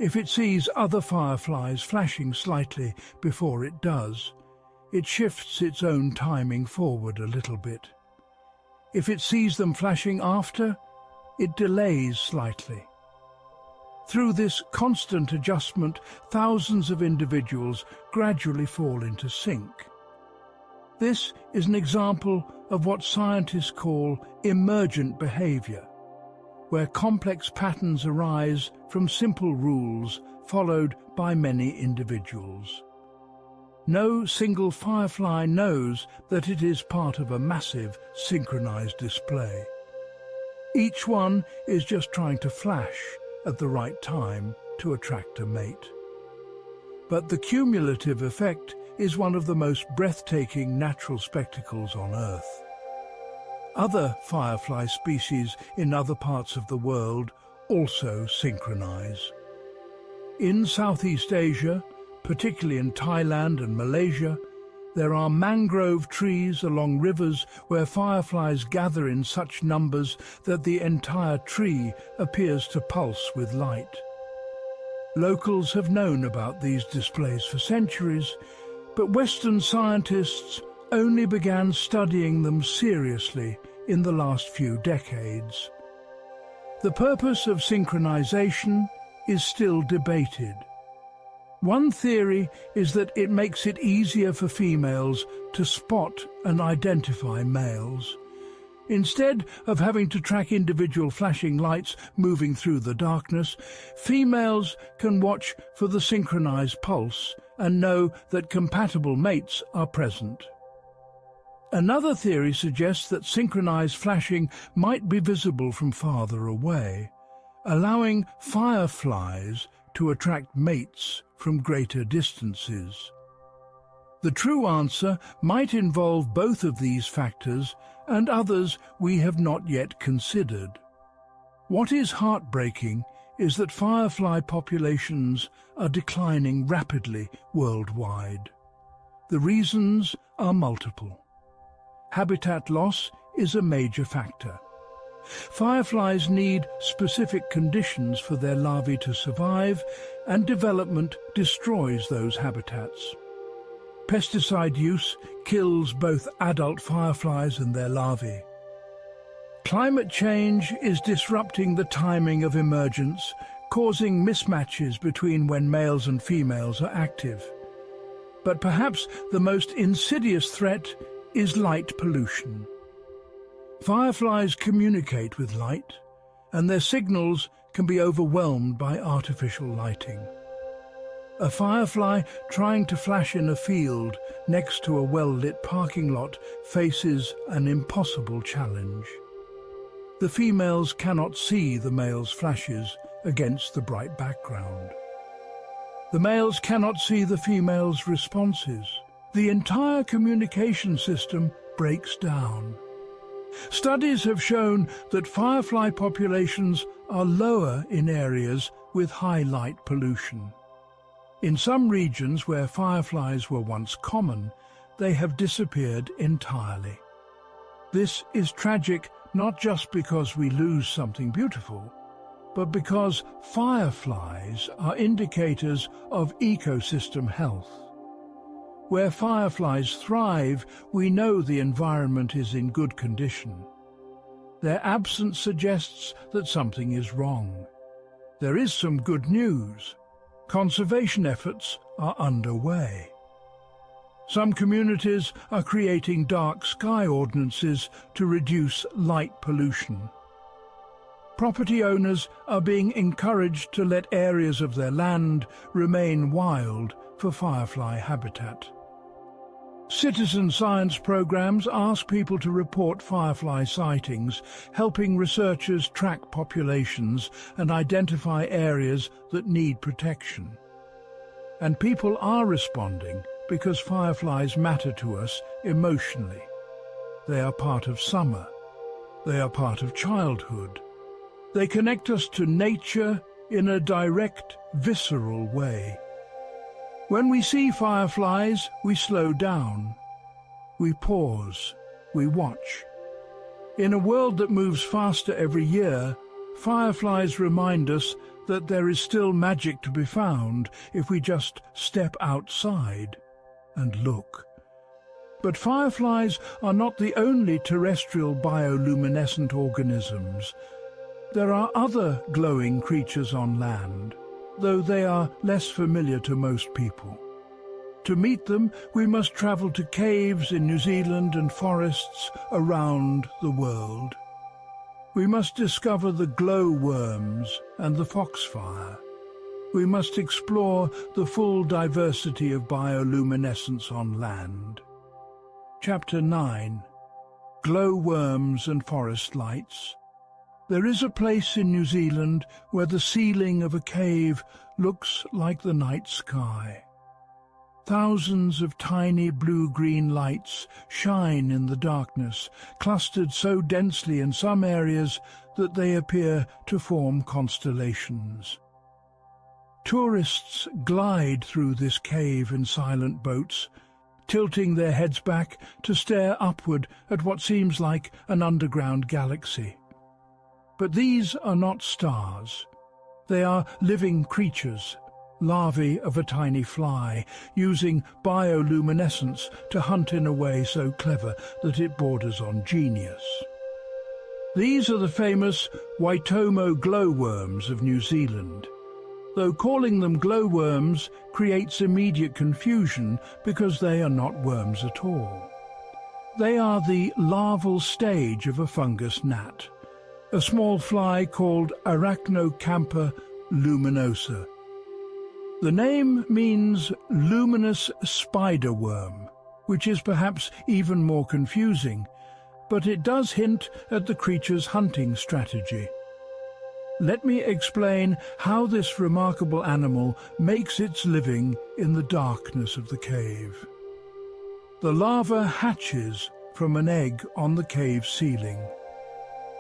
If it sees other fireflies flashing slightly before it does, it shifts its own timing forward a little bit. If it sees them flashing after, it delays slightly. Through this constant adjustment, thousands of individuals gradually fall into sync. This is an example of what scientists call emergent behavior, where complex patterns arise from simple rules followed by many individuals. No single firefly knows that it is part of a massive synchronized display. Each one is just trying to flash at the right time to attract a mate. But the cumulative effect is one of the most breathtaking natural spectacles on Earth. Other firefly species in other parts of the world also synchronize. In Southeast Asia, particularly in Thailand and Malaysia, There are mangrove trees along rivers where fireflies gather in such numbers that the entire tree appears to pulse with light. Locals have known about these displays for centuries, but Western scientists only began studying them seriously in the last few decades. The purpose of synchronization is still debated. One theory is that it makes it easier for females to spot and identify males. Instead of having to track individual flashing lights moving through the darkness, females can watch for the synchronized pulse and know that compatible mates are present. Another theory suggests that synchronized flashing might be visible from farther away, allowing fireflies to attract mates from greater distances. The true answer might involve both of these factors and others we have not yet considered. What is heartbreaking is that firefly populations are declining rapidly worldwide. The reasons are multiple. Habitat loss is a major factor. Fireflies need specific conditions for their larvae to survive, and development destroys those habitats. Pesticide use kills both adult fireflies and their larvae. Climate change is disrupting the timing of emergence, causing mismatches between when males and females are active. But perhaps the most insidious threat is light pollution. Fireflies communicate with light, and their signals can be overwhelmed by artificial lighting. A firefly trying to flash in a field next to a well-lit parking lot faces an impossible challenge. The females cannot see the male's flashes against the bright background. The males cannot see the female's responses. The entire communication system breaks down. Studies have shown that firefly populations are lower in areas with high light pollution. In some regions where fireflies were once common, they have disappeared entirely. This is tragic not just because we lose something beautiful, but because fireflies are indicators of ecosystem health. Where fireflies thrive, we know the environment is in good condition. Their absence suggests that something is wrong. There is some good news. Conservation efforts are underway. Some communities are creating dark sky ordinances to reduce light pollution. Property owners are being encouraged to let areas of their land remain wild for firefly habitat. Citizen science programs ask people to report firefly sightings, helping researchers track populations and identify areas that need protection. And people are responding because fireflies matter to us emotionally. They are part of summer. They are part of childhood. They connect us to nature in a direct, visceral way. When we see fireflies, we slow down. We pause. We watch. In a world that moves faster every year, fireflies remind us that there is still magic to be found if we just step outside and look. But fireflies are not the only terrestrial bioluminescent organisms. There are other glowing creatures on land, though they are less familiar to most people. To meet them, we must travel to caves in New Zealand and forests around the world. We must discover the glowworms and the foxfire. We must explore the full diversity of bioluminescence on land. Chapter 9. Glowworms and Forest Lights. There is a place in New Zealand where the ceiling of a cave looks like the night sky. Thousands of tiny blue-green lights shine in the darkness, clustered so densely in some areas that they appear to form constellations. Tourists glide through this cave in silent boats, tilting their heads back to stare upward at what seems like an underground galaxy. But these are not stars. They are living creatures, larvae of a tiny fly, using bioluminescence to hunt in a way so clever that it borders on genius. These are the famous Waitomo glowworms of New Zealand, though calling them glowworms creates immediate confusion because they are not worms at all. They are the larval stage of a fungus gnat, a small fly called Arachnocampa luminosa. The name means luminous spider worm, which is perhaps even more confusing, but it does hint at the creature's hunting strategy. Let me explain how this remarkable animal makes its living in the darkness of the cave. The larva hatches from an egg on the cave ceiling.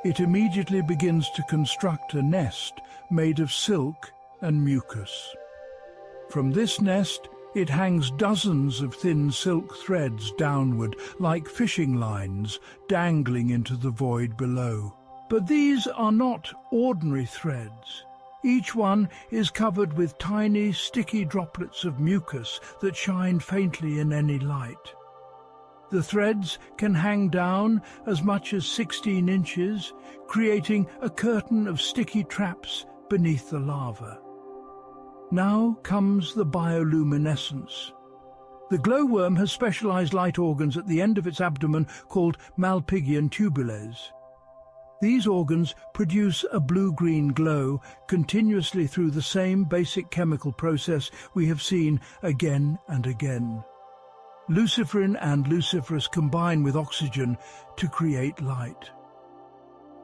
It immediately begins to construct a nest made of silk and mucus. From this nest, it hangs dozens of thin silk threads downward like fishing lines dangling into the void below. But these are not ordinary threads. Each one is covered with tiny, sticky droplets of mucus that shine faintly in any light. The threads can hang down as much as 16 inches, creating a curtain of sticky traps beneath the larva. Now comes the bioluminescence. The glowworm has specialized light organs at the end of its abdomen called Malpighian tubules. These organs produce a blue-green glow continuously through the same basic chemical process we have seen again and again. Luciferin and luciferase combine with oxygen to create light.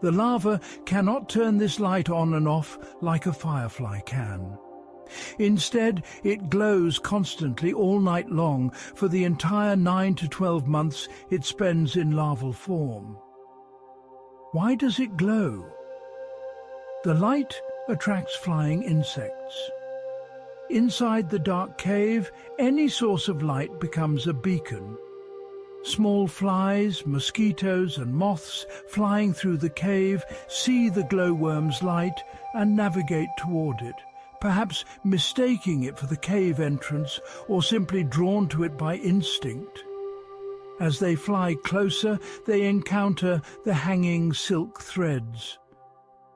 The larva cannot turn this light on and off like a firefly can. Instead, it glows constantly all night long for the entire 9 to 12 months it spends in larval form. Why does it glow? The light attracts flying insects. Inside the dark cave, any source of light becomes a beacon. Small flies, mosquitoes and moths flying through the cave see the glowworm's light and navigate toward it, perhaps mistaking it for the cave entrance or simply drawn to it by instinct. As they fly closer, they encounter the hanging silk threads.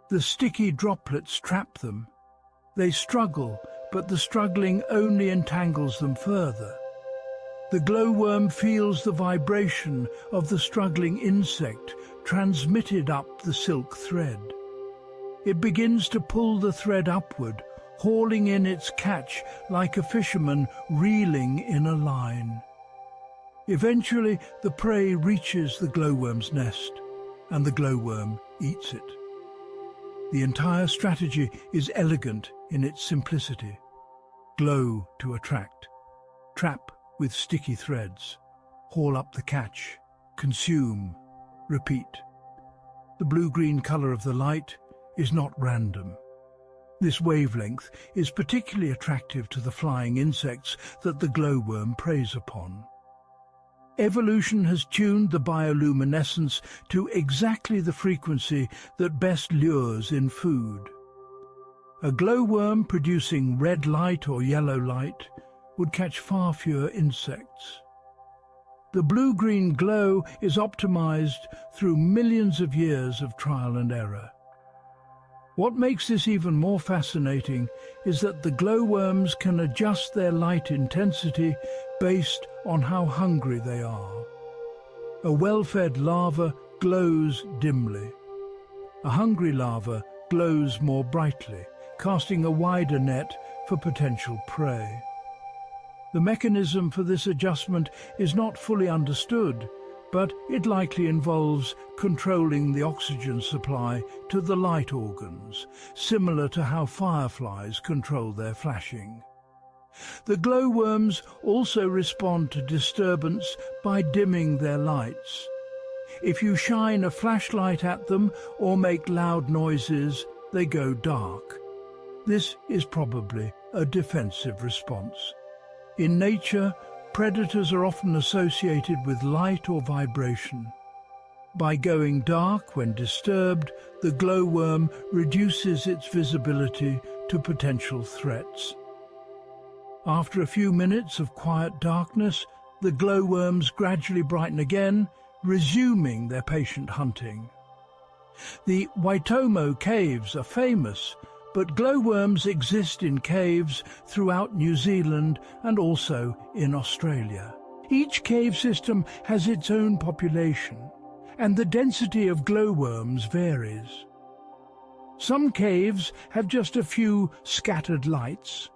The sticky droplets trap them. They struggle, but the struggling only entangles them further. The glowworm feels the vibration of the struggling insect transmitted up the silk thread. It begins to pull the thread upward, hauling in its catch like a fisherman reeling in a line. Eventually, the prey reaches the glowworm's nest, and the glowworm eats it. The entire strategy is elegant in its simplicity. Glow to attract, trap with sticky threads, haul up the catch, consume, repeat. The blue-green color of the light is not random. This wavelength is particularly attractive to the flying insects that the glowworm preys upon. Evolution has tuned the bioluminescence to exactly the frequency that best lures in food. A glowworm producing red light or yellow light would catch far fewer insects. The blue-green glow is optimized through millions of years of trial and error. What makes this even more fascinating is that the glowworms can adjust their light intensity based on how hungry they are. A well-fed larva glows dimly. A hungry larva glows more brightly, casting a wider net for potential prey. The mechanism for this adjustment is not fully understood, but it likely involves controlling the oxygen supply to the light organs, similar to how fireflies control their flashing. The glowworms also respond to disturbance by dimming their lights. If you shine a flashlight at them or make loud noises, they go dark. This is probably a defensive response. In nature, predators are often associated with light or vibration. By going dark when disturbed, the glowworm reduces its visibility to potential threats. After a few minutes of quiet darkness, the glowworms gradually brighten again, resuming their patient hunting. The Waitomo caves are famous, but glowworms exist in caves throughout New Zealand and also in Australia. Each cave system has its own population, and the density of glowworms varies. Some caves have just a few scattered lights.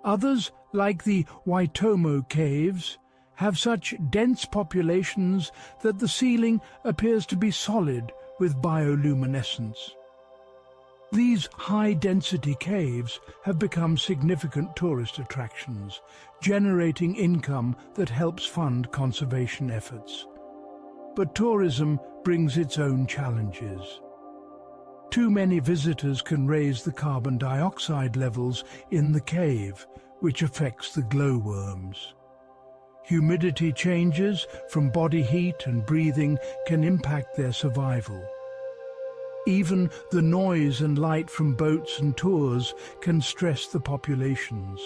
Others, like the Waitomo caves, have such dense populations that the ceiling appears to be solid with bioluminescence. These high-density caves have become significant tourist attractions, generating income that helps fund conservation efforts. But tourism brings its own challenges. Too many visitors can raise the carbon dioxide levels in the cave, which affects the glowworms. Humidity changes from body heat and breathing can impact their survival. Even the noise and light from boats and tours can stress the populations.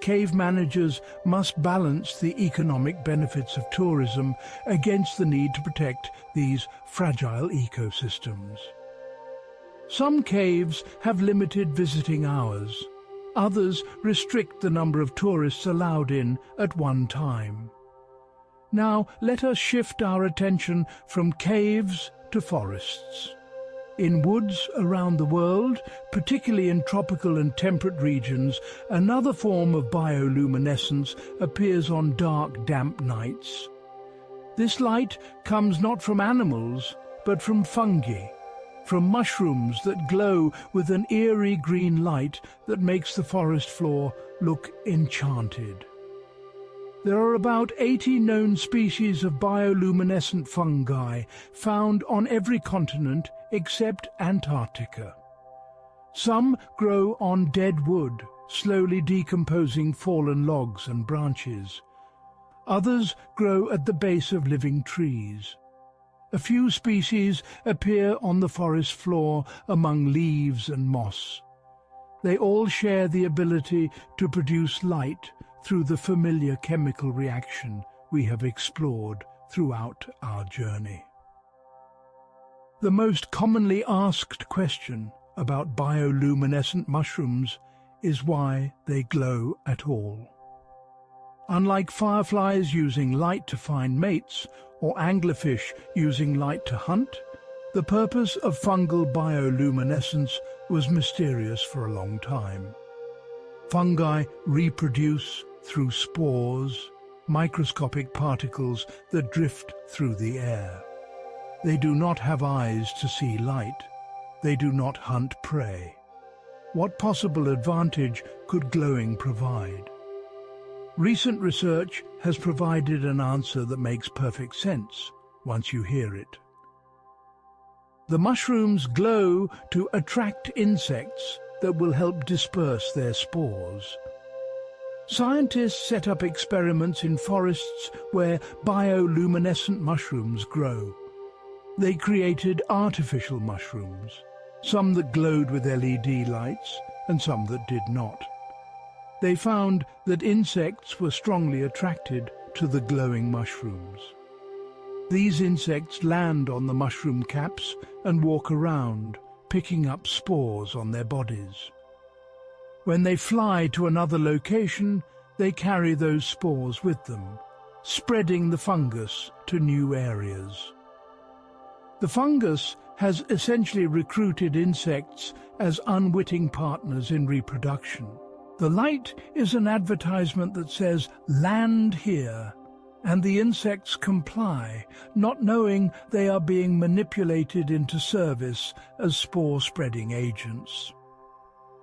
Cave managers must balance the economic benefits of tourism against the need to protect these fragile ecosystems. Some caves have limited visiting hours. Others restrict the number of tourists allowed in at one time. Now let us shift our attention from caves to forests. In woods around the world, particularly in tropical and temperate regions, another form of bioluminescence appears on dark, damp nights. This light comes not from animals, but from fungi, from mushrooms that glow with an eerie green light that makes the forest floor look enchanted. There are about 80 known species of bioluminescent fungi found on every continent except Antarctica. Some grow on dead wood, slowly decomposing fallen logs and branches. Others grow at the base of living trees. A few species appear on the forest floor among leaves and moss. They all share the ability to produce light through the familiar chemical reaction we have explored throughout our journey. The most commonly asked question about bioluminescent mushrooms is why they glow at all. Unlike fireflies using light to find mates or anglerfish using light to hunt, the purpose of fungal bioluminescence was mysterious for a long time. Fungi reproduce through spores, microscopic particles that drift through the air. They do not have eyes to see light. They do not hunt prey. What possible advantage could glowing provide? Recent research has provided an answer that makes perfect sense once you hear it. The mushrooms glow to attract insects that will help disperse their spores. Scientists set up experiments in forests where bioluminescent mushrooms grow. They created artificial mushrooms, some that glowed with LED lights and some that did not. They found that insects were strongly attracted to the glowing mushrooms. These insects land on the mushroom caps and walk around, picking up spores on their bodies. When they fly to another location, they carry those spores with them, spreading the fungus to new areas. The fungus has essentially recruited insects as unwitting partners in reproduction. The light is an advertisement that says, "Land here," and the insects comply, not knowing they are being manipulated into service as spore-spreading agents.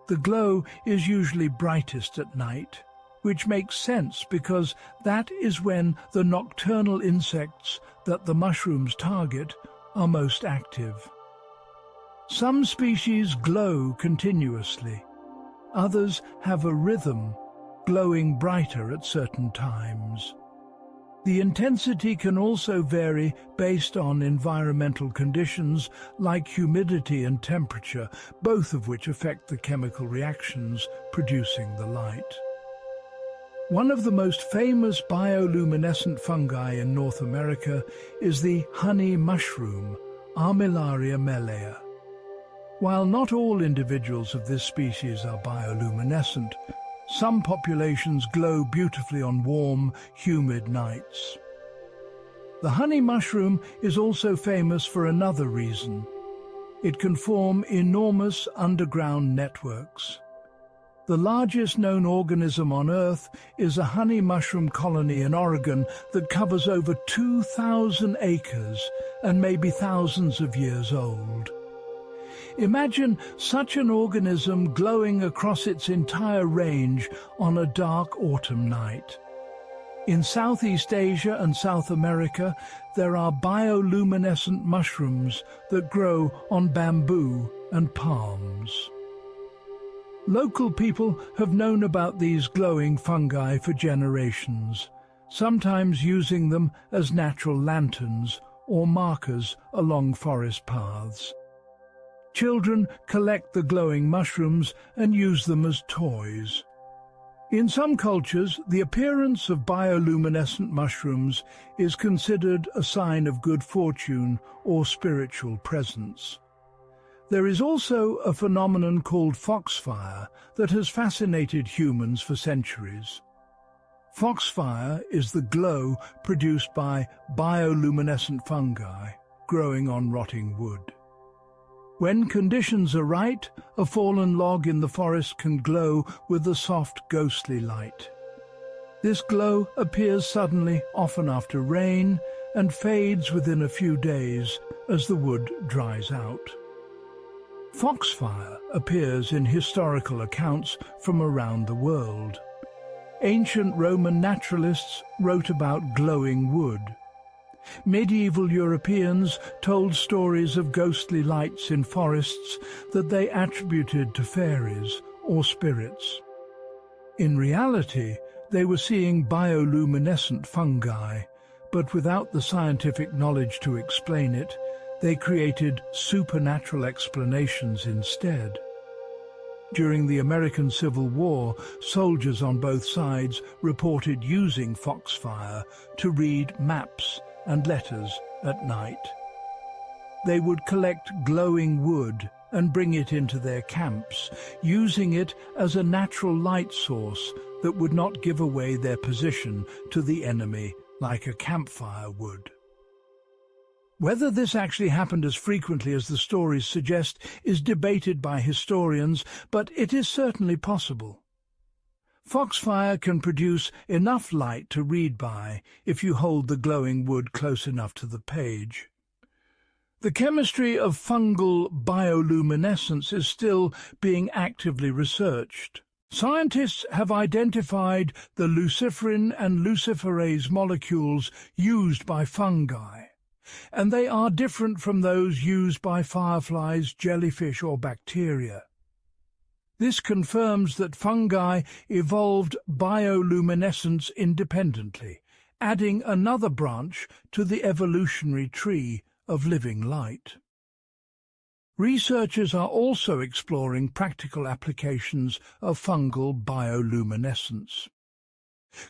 The glow is usually brightest at night, which makes sense because that is when the nocturnal insects that the mushrooms target are most active. Some species glow continuously. Others have a rhythm, glowing brighter at certain times. The intensity can also vary based on environmental conditions like humidity and temperature, both of which affect the chemical reactions producing the light. One of the most famous bioluminescent fungi in North America is the honey mushroom, Armillaria mellea. While not all individuals of this species are bioluminescent, some populations glow beautifully on warm, humid nights. The honey mushroom is also famous for another reason. It can form enormous underground networks. The largest known organism on Earth is a honey mushroom colony in Oregon that covers over 2,000 acres and may be thousands of years old. Imagine such an organism glowing across its entire range on a dark autumn night. In Southeast Asia and South America, there are bioluminescent mushrooms that grow on bamboo and palms. Local people have known about these glowing fungi for generations, sometimes using them as natural lanterns or markers along forest paths. Children collect the glowing mushrooms and use them as toys. In some cultures, the appearance of bioluminescent mushrooms is considered a sign of good fortune or spiritual presence. There is also a phenomenon called foxfire that has fascinated humans for centuries. Foxfire is the glow produced by bioluminescent fungi growing on rotting wood. When conditions are right, a fallen log in the forest can glow with a soft, ghostly light. This glow appears suddenly, often after rain, and fades within a few days as the wood dries out. Foxfire appears in historical accounts from around the world. Ancient Roman naturalists wrote about glowing wood. Medieval Europeans told stories of ghostly lights in forests that they attributed to fairies or spirits. In reality, they were seeing bioluminescent fungi, but without the scientific knowledge to explain it, they created supernatural explanations instead. During the American Civil War, soldiers on both sides reported using foxfire to read maps and letters at night. They would collect glowing wood and bring it into their camps, using it as a natural light source that would not give away their position to the enemy like a campfire would. Whether this actually happened as frequently as the stories suggest is debated by historians, but it is certainly possible. Foxfire can produce enough light to read by if you hold the glowing wood close enough to the page. The chemistry of fungal bioluminescence is still being actively researched. Scientists have identified the luciferin and luciferase molecules used by fungi, and they are different from those used by fireflies, jellyfish, or bacteria. This confirms that fungi evolved bioluminescence independently, adding another branch to the evolutionary tree of living light. Researchers are also exploring practical applications of fungal bioluminescence.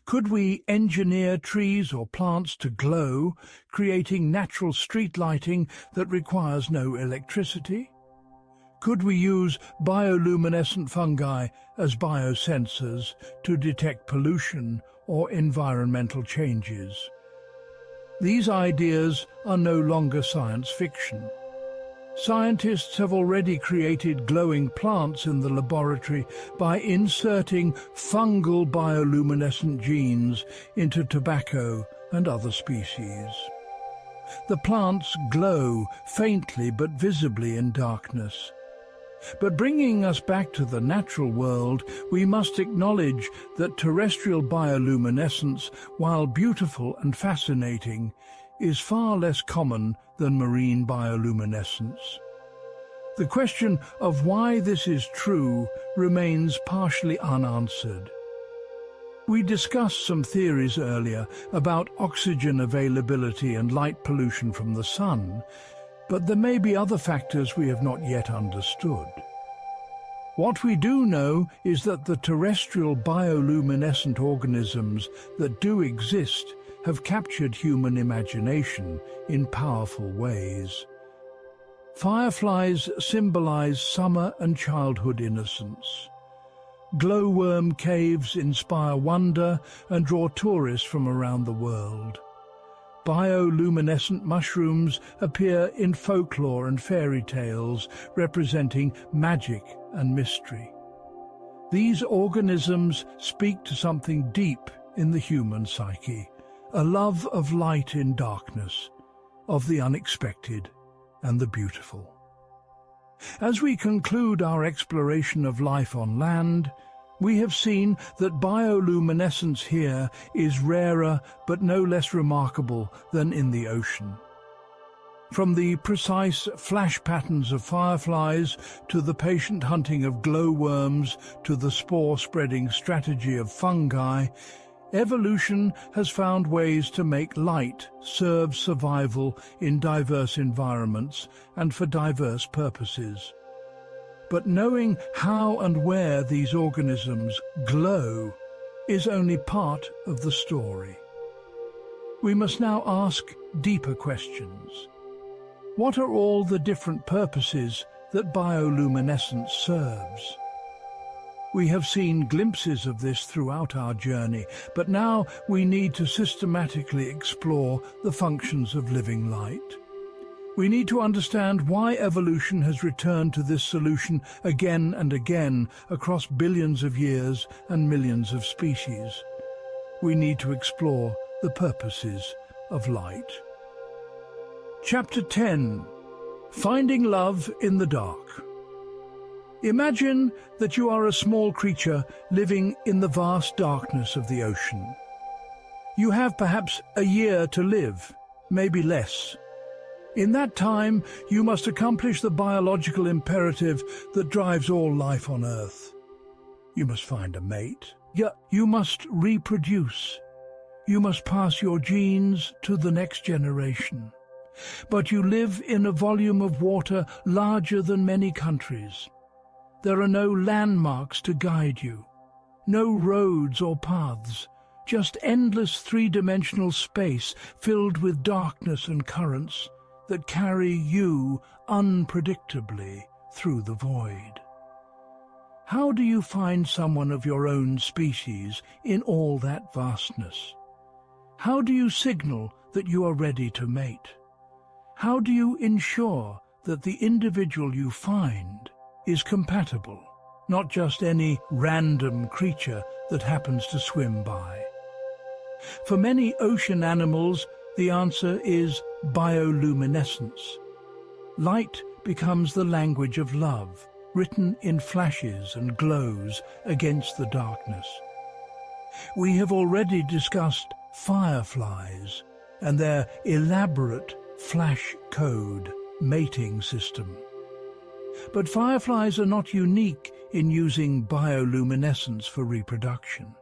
Could we engineer trees or plants to glow, creating natural street lighting that requires no electricity? Could we use bioluminescent fungi as biosensors to detect pollution or environmental changes? These ideas are no longer science fiction. Scientists have already created glowing plants in the laboratory by inserting fungal bioluminescent genes into tobacco and other species. The plants glow faintly but visibly in darkness. But bringing us back to the natural world, we must acknowledge that terrestrial bioluminescence, while beautiful and fascinating, is far less common than marine bioluminescence. The question of why this is true remains partially unanswered. We discussed some theories earlier about oxygen availability and light pollution from the sun, but there may be other factors we have not yet understood. What we do know is that the terrestrial bioluminescent organisms that do exist have captured human imagination in powerful ways. Fireflies symbolize summer and childhood innocence. Glowworm caves inspire wonder and draw tourists from around the world. Bioluminescent mushrooms appear in folklore and fairy tales, representing magic and mystery. These organisms speak to something deep in the human psyche, a love of light in darkness, of the unexpected and the beautiful. As we conclude our exploration of life on land, we have seen that bioluminescence here is rarer but no less remarkable than in the ocean. From the precise flash patterns of fireflies, to the patient hunting of glowworms, to the spore-spreading strategy of fungi, evolution has found ways to make light serve survival in diverse environments and for diverse purposes. But knowing how and where these organisms glow is only part of the story. We must now ask deeper questions. What are all the different purposes that bioluminescence serves? We have seen glimpses of this throughout our journey, but now we need to systematically explore the functions of living light. We need to understand why evolution has returned to this solution again and again across billions of years and millions of species. We need to explore the purposes of light. Chapter 10. Finding Love in the Dark. Imagine that you are a small creature living in the vast darkness of the ocean. You have perhaps a year to live, maybe less. In that time, you must accomplish the biological imperative that drives all life on Earth. You must find a mate. You must reproduce. You must pass your genes to the next generation. But you live in a volume of water larger than many countries. There are no landmarks to guide you, no roads or paths, just endless three-dimensional space filled with darkness and currents that carry you unpredictably through the void. How do you find someone of your own species in all that vastness? How do you signal that you are ready to mate? How do you ensure that the individual you find is compatible, not just any random creature that happens to swim by? For many ocean animals, the answer is bioluminescence. Light becomes the language of love, written in flashes and glows against the darkness. We have already discussed fireflies and their elaborate flash code mating system. But fireflies are not unique in using bioluminescence for reproduction.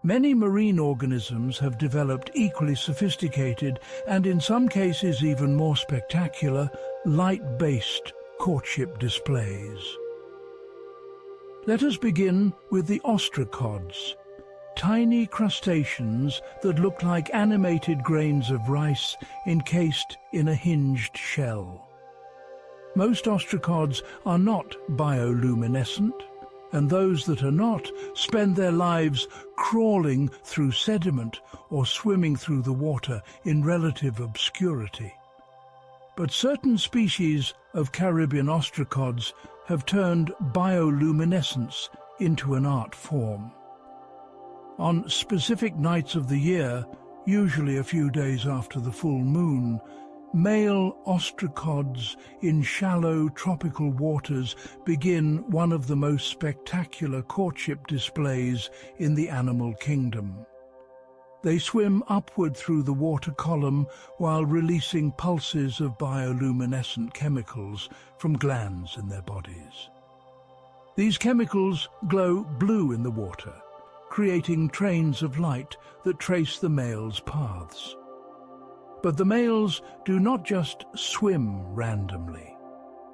Many marine organisms have developed equally sophisticated and in some cases even more spectacular light-based courtship displays. Let us begin with the ostracods, tiny crustaceans that look like animated grains of rice encased in a hinged shell. Most ostracods are not bioluminescent, and those that are not spend their lives crawling through sediment or swimming through the water in relative obscurity. But certain species of Caribbean ostracods have turned bioluminescence into an art form. On specific nights of the year, usually a few days after the full moon, male ostracods in shallow tropical waters begin one of the most spectacular courtship displays in the animal kingdom. They swim upward through the water column while releasing pulses of bioluminescent chemicals from glands in their bodies. These chemicals glow blue in the water, creating trains of light that trace the male's paths. But the males do not just swim randomly.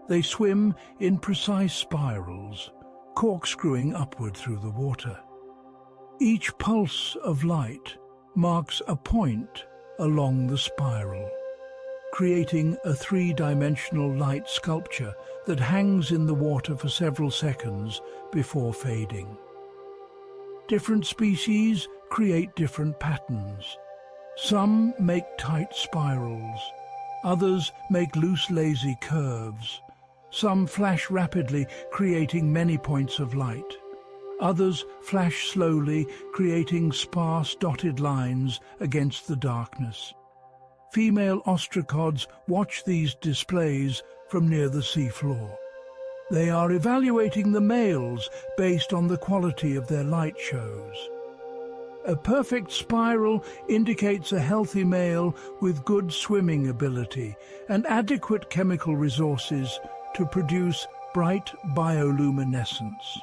They swim in precise spirals, corkscrewing upward through the water. Each pulse of light marks a point along the spiral, creating a three-dimensional light sculpture that hangs in the water for several seconds before fading. Different species create different patterns. Some make tight spirals, others make loose, lazy curves. Some flash rapidly, creating many points of light. Others flash slowly, creating sparse dotted lines against the darkness. Female ostracods watch these displays from near the seafloor. They are evaluating the males based on the quality of their light shows. A perfect spiral indicates a healthy male with good swimming ability and adequate chemical resources to produce bright bioluminescence.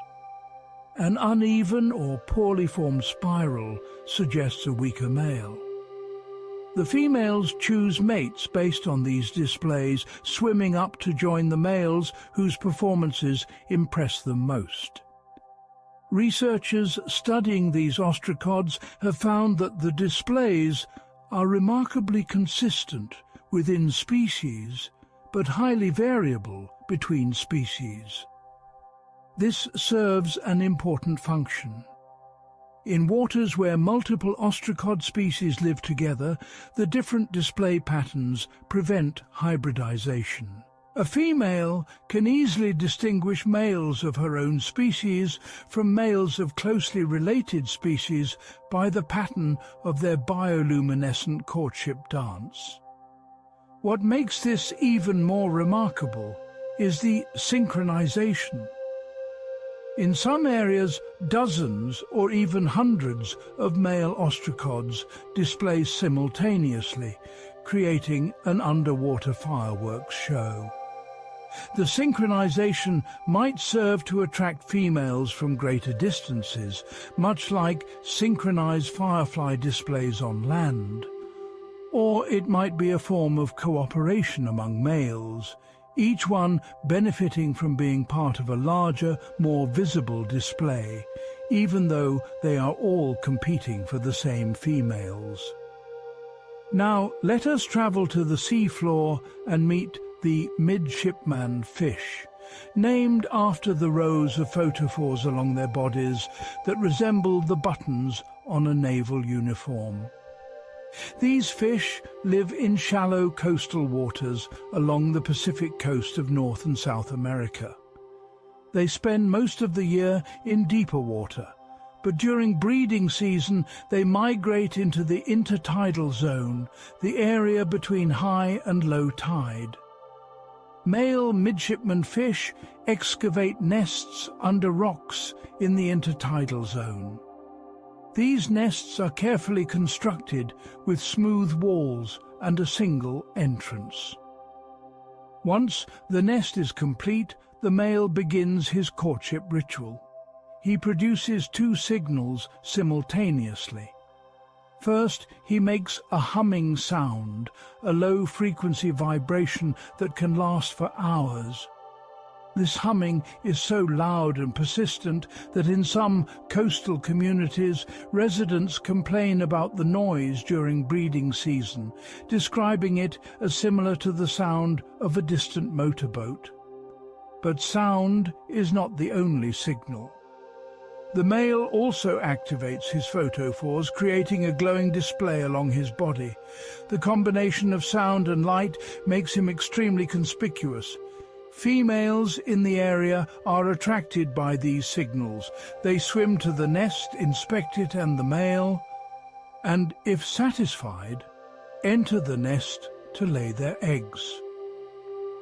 An uneven or poorly formed spiral suggests a weaker male. The females choose mates based on these displays, swimming up to join the males whose performances impress them most. Researchers studying these ostracods have found that the displays are remarkably consistent within species, but highly variable between species. This serves an important function. In waters where multiple ostracod species live together, the different display patterns prevent hybridization. A female can easily distinguish males of her own species from males of closely related species by the pattern of their bioluminescent courtship dance. What makes this even more remarkable is the synchronization. In some areas, dozens or even hundreds of male ostracods display simultaneously, creating an underwater fireworks show. The synchronization might serve to attract females from greater distances, much like synchronized firefly displays on land. Or it might be a form of cooperation among males, each one benefiting from being part of a larger, more visible display, even though they are all competing for the same females. Now let us travel to the seafloor and meet the midshipman fish, named after the rows of photophores along their bodies that resemble the buttons on a naval uniform. These fish live in shallow coastal waters along the Pacific coast of North and South America. They spend most of the year in deeper water, but during breeding season they migrate into the intertidal zone, the area between high and low tide. Male midshipman fish excavate nests under rocks in the intertidal zone. These nests are carefully constructed with smooth walls and a single entrance. Once the nest is complete, the male begins his courtship ritual. He produces two signals simultaneously. First, he makes a humming sound, a low-frequency vibration that can last for hours. This humming is so loud and persistent that in some coastal communities, residents complain about the noise during breeding season, describing it as similar to the sound of a distant motorboat. But sound is not the only signal. The male also activates his photophores, creating a glowing display along his body. The combination of sound and light makes him extremely conspicuous. Females in the area are attracted by these signals. They swim to the nest, inspect it and the male, and, if satisfied, enter the nest to lay their eggs.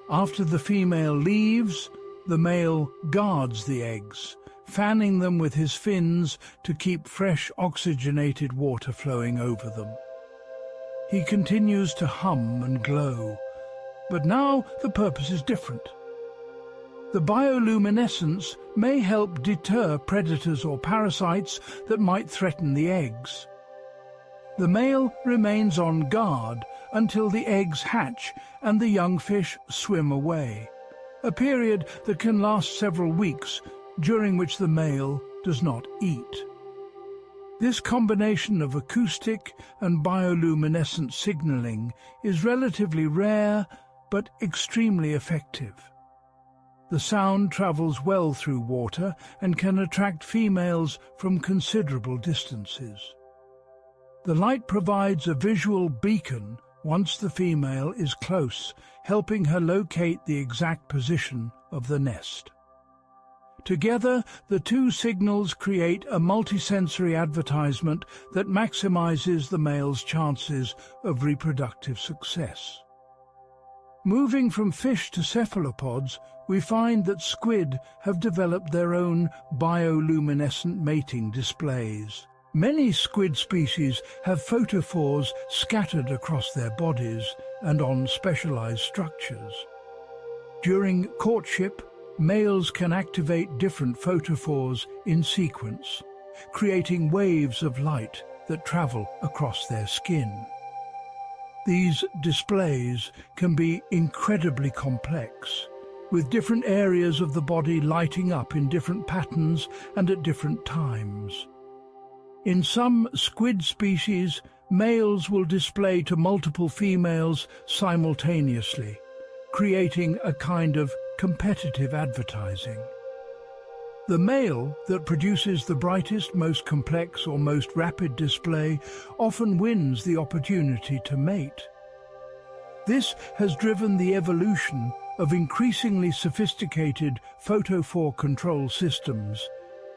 After the female leaves, the male guards the eggs, fanning them with his fins to keep fresh oxygenated water flowing over them. He continues to hum and glow, but now the purpose is different. The bioluminescence may help deter predators or parasites that might threaten the eggs. The male remains on guard until the eggs hatch and the young fish swim away, a period that can last several weeks, during which the male does not eat. This combination of acoustic and bioluminescent signaling is relatively rare but extremely effective. The sound travels well through water and can attract females from considerable distances. The light provides a visual beacon once the female is close, helping her locate the exact position of the nest. Together, the two signals create a multisensory advertisement that maximizes the male's chances of reproductive success. Moving from fish to cephalopods, we find that squid have developed their own bioluminescent mating displays. Many squid species have photophores scattered across their bodies and on specialized structures. During courtship, males can activate different photophores in sequence, creating waves of light that travel across their skin. These displays can be incredibly complex, with different areas of the body lighting up in different patterns and at different times. In some squid species, males will display to multiple females simultaneously, creating a kind of competitive advertising. The male that produces the brightest, most complex or most rapid display often wins the opportunity to mate. This has driven the evolution of increasingly sophisticated photophore control systems,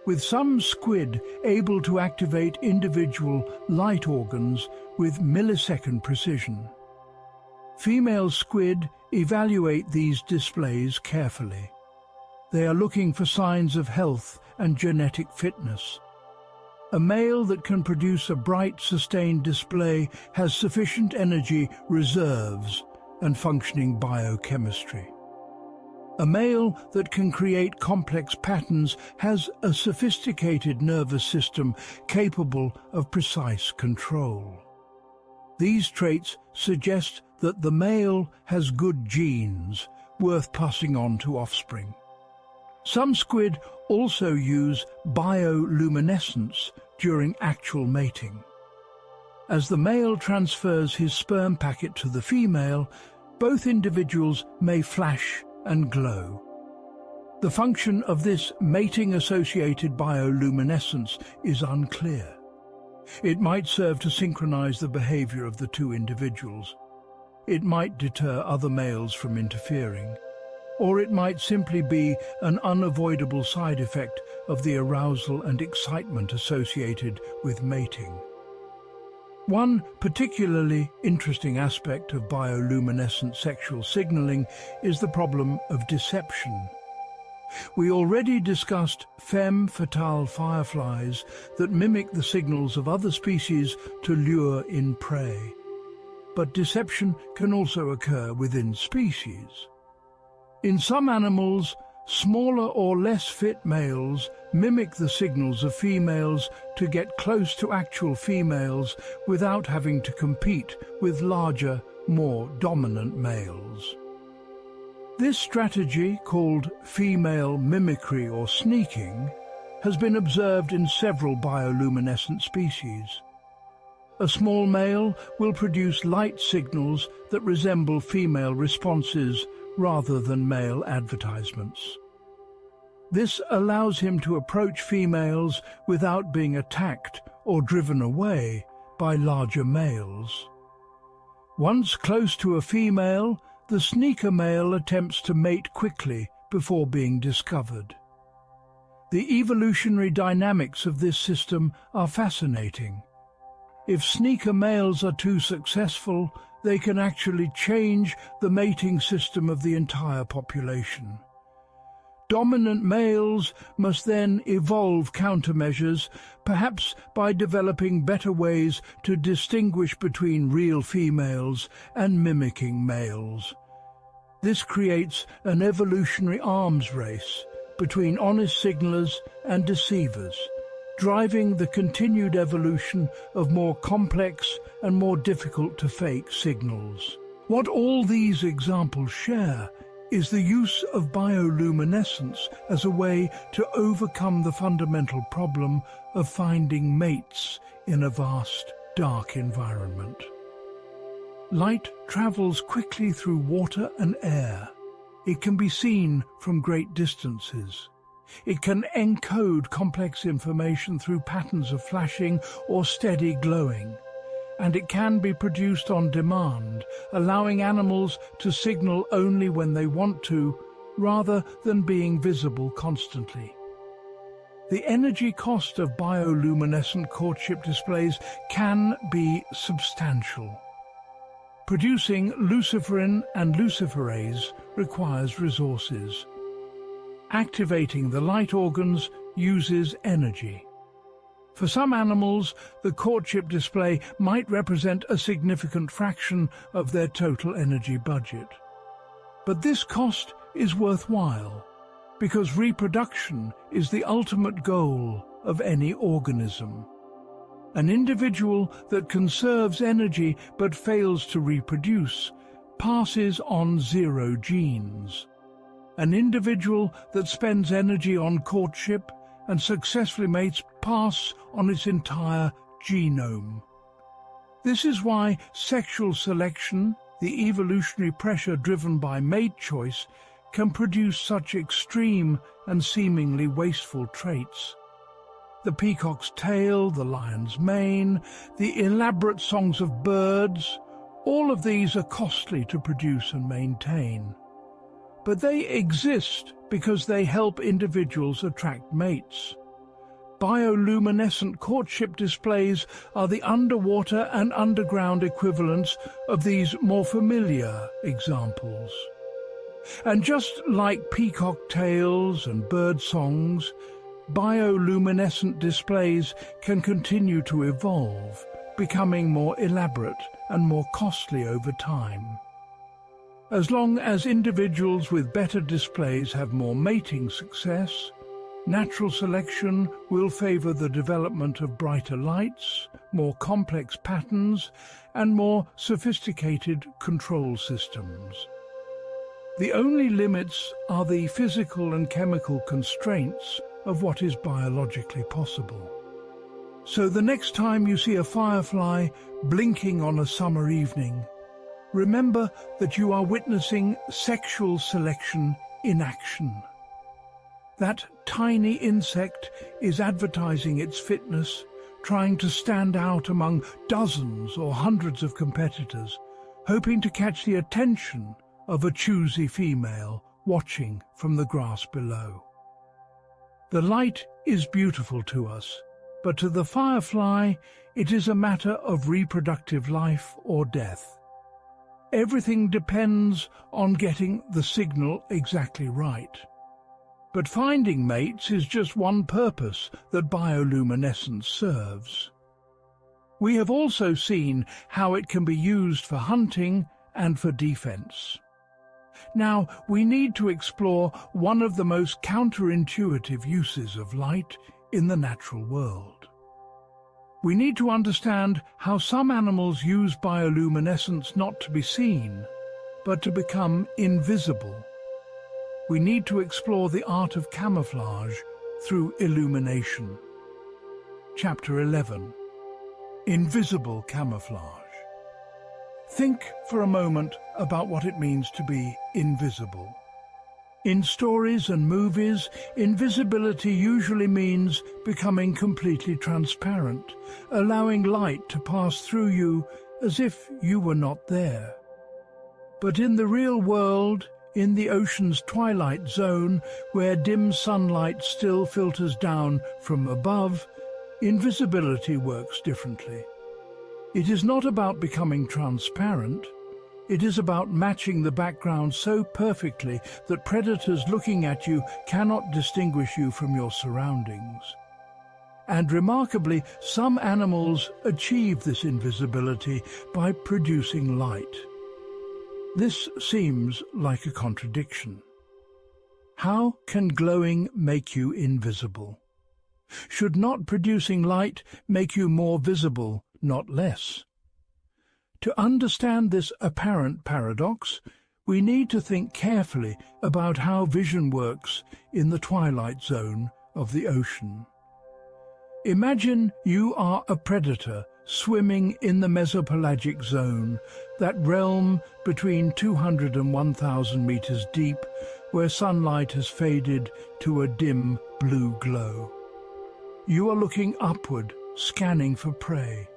with some squid able to activate individual light organs with millisecond precision. Female squid evaluate these displays carefully. They are looking for signs of health and genetic fitness. A male that can produce a bright, sustained display has sufficient energy reserves and functioning biochemistry. A male that can create complex patterns has a sophisticated nervous system capable of precise control. These traits suggest that the male has good genes, worth passing on to offspring. Some squid also use bioluminescence during actual mating. As the male transfers his sperm packet to the female, both individuals may flash and glow. The function of this mating-associated bioluminescence is unclear. It might serve to synchronize the behavior of the two individuals. It might deter other males from interfering, or it might simply be an unavoidable side effect of the arousal and excitement associated with mating. One particularly interesting aspect of bioluminescent sexual signaling is the problem of deception. We already discussed femme fatale fireflies that mimic the signals of other species to lure in prey. But deception can also occur within species. In some animals, smaller or less fit males mimic the signals of females to get close to actual females without having to compete with larger, more dominant males. This strategy, called female mimicry or sneaking, has been observed in several bioluminescent species. A small male will produce light signals that resemble female responses rather than male advertisements. This allows him to approach females without being attacked or driven away by larger males. Once close to a female, the sneaker male attempts to mate quickly before being discovered. The evolutionary dynamics of this system are fascinating. If sneaker males are too successful, they can actually change the mating system of the entire population. Dominant males must then evolve countermeasures, perhaps by developing better ways to distinguish between real females and mimicking males. This creates an evolutionary arms race between honest signalers and deceivers, driving the continued evolution of more complex and more difficult to fake signals. What all these examples share is the use of bioluminescence as a way to overcome the fundamental problem of finding mates in a vast, dark environment. Light travels quickly through water and air. It can be seen from great distances. It can encode complex information through patterns of flashing or steady glowing. And it can be produced on demand, allowing animals to signal only when they want to, rather than being visible constantly. The energy cost of bioluminescent courtship displays can be substantial. Producing luciferin and luciferase requires resources. Activating the light organs uses energy. For some animals, the courtship display might represent a significant fraction of their total energy budget. But this cost is worthwhile, because reproduction is the ultimate goal of any organism. An individual that conserves energy but fails to reproduce passes on 0 genes. An individual that spends energy on courtship and successfully mates pass on its entire genome. This is why sexual selection, the evolutionary pressure driven by mate choice, can produce such extreme and seemingly wasteful traits. The peacock's tail, the lion's mane, the elaborate songs of birds, all of these are costly to produce and maintain. But they exist because they help individuals attract mates. Bioluminescent courtship displays are the underwater and underground equivalents of these more familiar examples. And just like peacock tails and bird songs, bioluminescent displays can continue to evolve, becoming more elaborate and more costly over time. As long as individuals with better displays have more mating success, natural selection will favor the development of brighter lights, more complex patterns, and more sophisticated control systems. The only limits are the physical and chemical constraints of what is biologically possible. So the next time you see a firefly blinking on a summer evening, remember that you are witnessing sexual selection in action. That tiny insect is advertising its fitness, trying to stand out among dozens or hundreds of competitors, hoping to catch the attention of a choosy female watching from the grass below. The light is beautiful to us, but to the firefly it is a matter of reproductive life or death. Everything depends on getting the signal exactly right. But finding mates is just one purpose that bioluminescence serves. We have also seen how it can be used for hunting and for defense. Now, we need to explore one of the most counterintuitive uses of light in the natural world. We need to understand how some animals use bioluminescence not to be seen, but to become invisible. We need to explore the art of camouflage through illumination. Chapter 11. Invisible camouflage. Think for a moment about what it means to be invisible. In stories and movies, invisibility usually means becoming completely transparent, allowing light to pass through you as if you were not there. But in the real world, in the ocean's twilight zone, where dim sunlight still filters down from above, invisibility works differently. It is not about becoming transparent. It is about matching the background so perfectly that predators looking at you cannot distinguish you from your surroundings. And remarkably, some animals achieve this invisibility by producing light. This seems like a contradiction. How can glowing make you invisible? Should not producing light make you more visible, not less? To understand this apparent paradox, we need to think carefully about how vision works in the twilight zone of the ocean. Imagine you are a predator swimming in the mesopelagic zone, that realm between 200 and 1,000 meters deep, where sunlight has faded to a dim blue glow. You are looking upward, scanning for prey.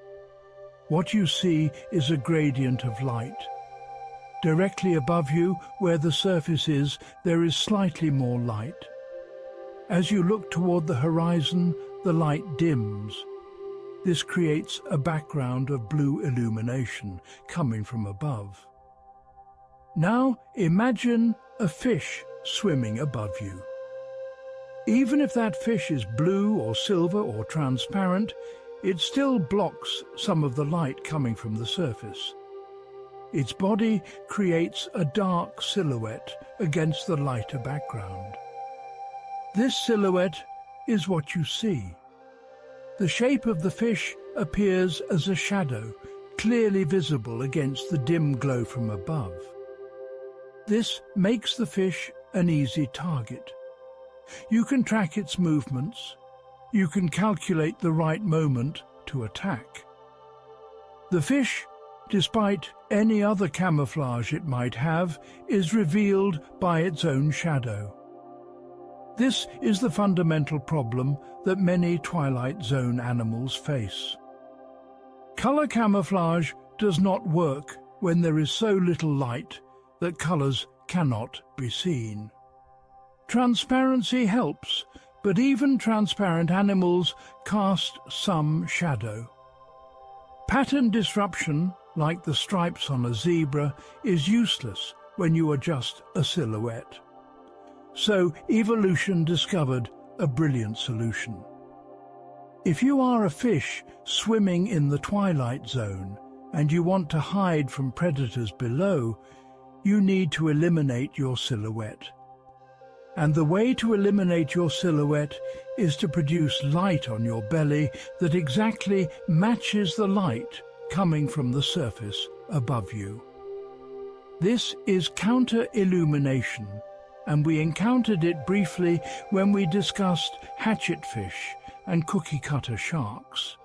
What you see is a gradient of light. Directly above you, where the surface is, there is slightly more light. As you look toward the horizon, the light dims. This creates a background of blue illumination coming from above. Now imagine a fish swimming above you. Even if that fish is blue or silver or transparent, it still blocks some of the light coming from the surface. Its body creates a dark silhouette against the lighter background. This silhouette is what you see. The shape of the fish appears as a shadow, clearly visible against the dim glow from above. This makes the fish an easy target. You can track its movements. You can calculate the right moment to attack. The fish, despite any other camouflage it might have, is revealed by its own shadow. This is the fundamental problem that many Twilight Zone animals face. Color camouflage does not work when there is so little light that colors cannot be seen. Transparency helps, but even transparent animals cast some shadow. Pattern disruption, like the stripes on a zebra, is useless when you are just a silhouette. So evolution discovered a brilliant solution. If you are a fish swimming in the twilight zone and you want to hide from predators below, you need to eliminate your silhouette. And the way to eliminate your silhouette is to produce light on your belly that exactly matches the light coming from the surface above you. This is counter-illumination, and we encountered it briefly when we discussed hatchetfish and cookie-cutter sharks.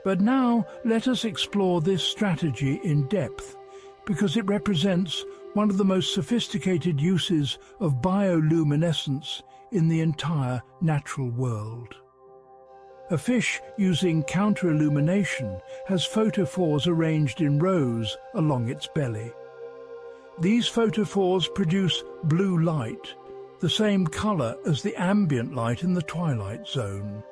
But now let us explore this strategy in depth, because it represents one of the most sophisticated uses of bioluminescence in the entire natural world. A fish using counter-illumination has photophores arranged in rows along its belly. These photophores produce blue light, the same color as the ambient light in the twilight zone.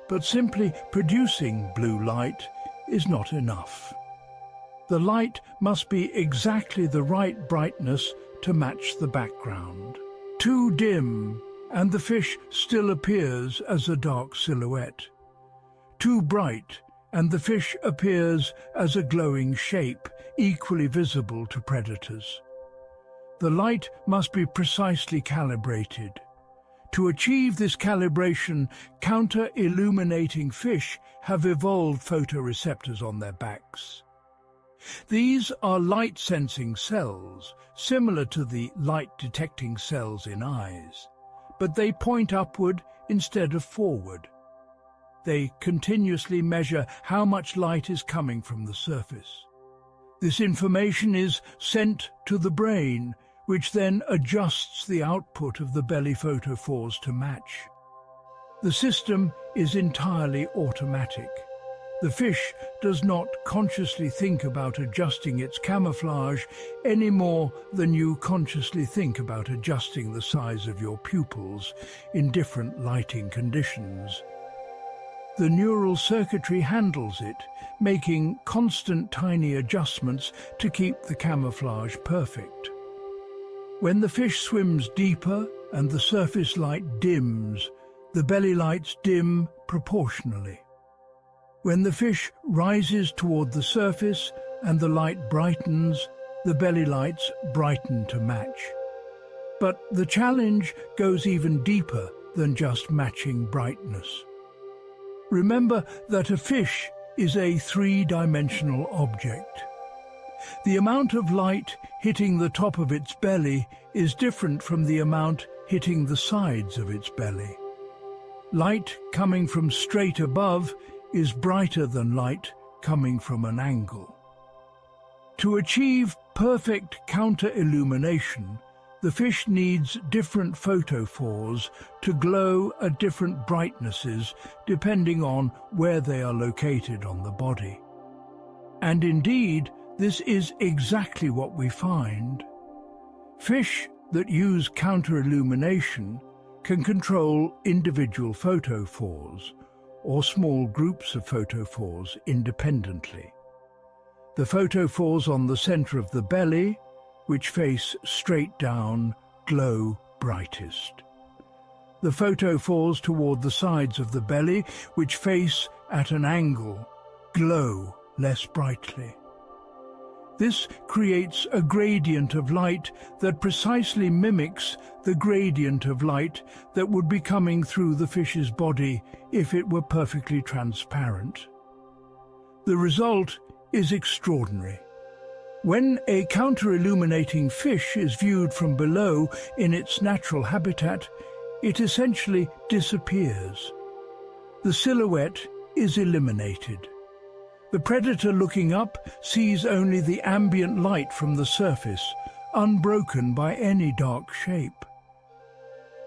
But simply producing blue light is not enough. The light must be exactly the right brightness to match the background. Too dim, and the fish still appears as a dark silhouette. Too bright, and the fish appears as a glowing shape, equally visible to predators. The light must be precisely calibrated. To achieve this calibration, counter-illuminating fish have evolved photoreceptors on their backs. These are light-sensing cells, similar to the light-detecting cells in eyes, but they point upward instead of forward. They continuously measure how much light is coming from the surface. This information is sent to the brain, which then adjusts the output of the belly photophores to match. The system is entirely automatic. The fish does not consciously think about adjusting its camouflage any more than you consciously think about adjusting the size of your pupils in different lighting conditions. The neural circuitry handles it, making constant tiny adjustments to keep the camouflage perfect. When the fish swims deeper and the surface light dims, the belly lights dim proportionally. When the fish rises toward the surface and the light brightens, the belly lights brighten to match. But the challenge goes even deeper than just matching brightness. Remember that a fish is a three-dimensional object. The amount of light hitting the top of its belly is different from the amount hitting the sides of its belly. Light coming from straight above is brighter than light coming from an angle. To achieve perfect counter-illumination, the fish needs different photophores to glow at different brightnesses depending on where they are located on the body. And indeed, this is exactly what we find. Fish that use counter-illumination can control individual photophores or small groups of photophores independently. The photophores on the center of the belly, which face straight down, glow brightest. The photophores toward the sides of the belly, which face at an angle, glow less brightly. This creates a gradient of light that precisely mimics the gradient of light that would be coming through the fish's body if it were perfectly transparent. The result is extraordinary. When a counter-illuminating fish is viewed from below in its natural habitat, it essentially disappears. The silhouette is eliminated. The predator looking up sees only the ambient light from the surface, unbroken by any dark shape.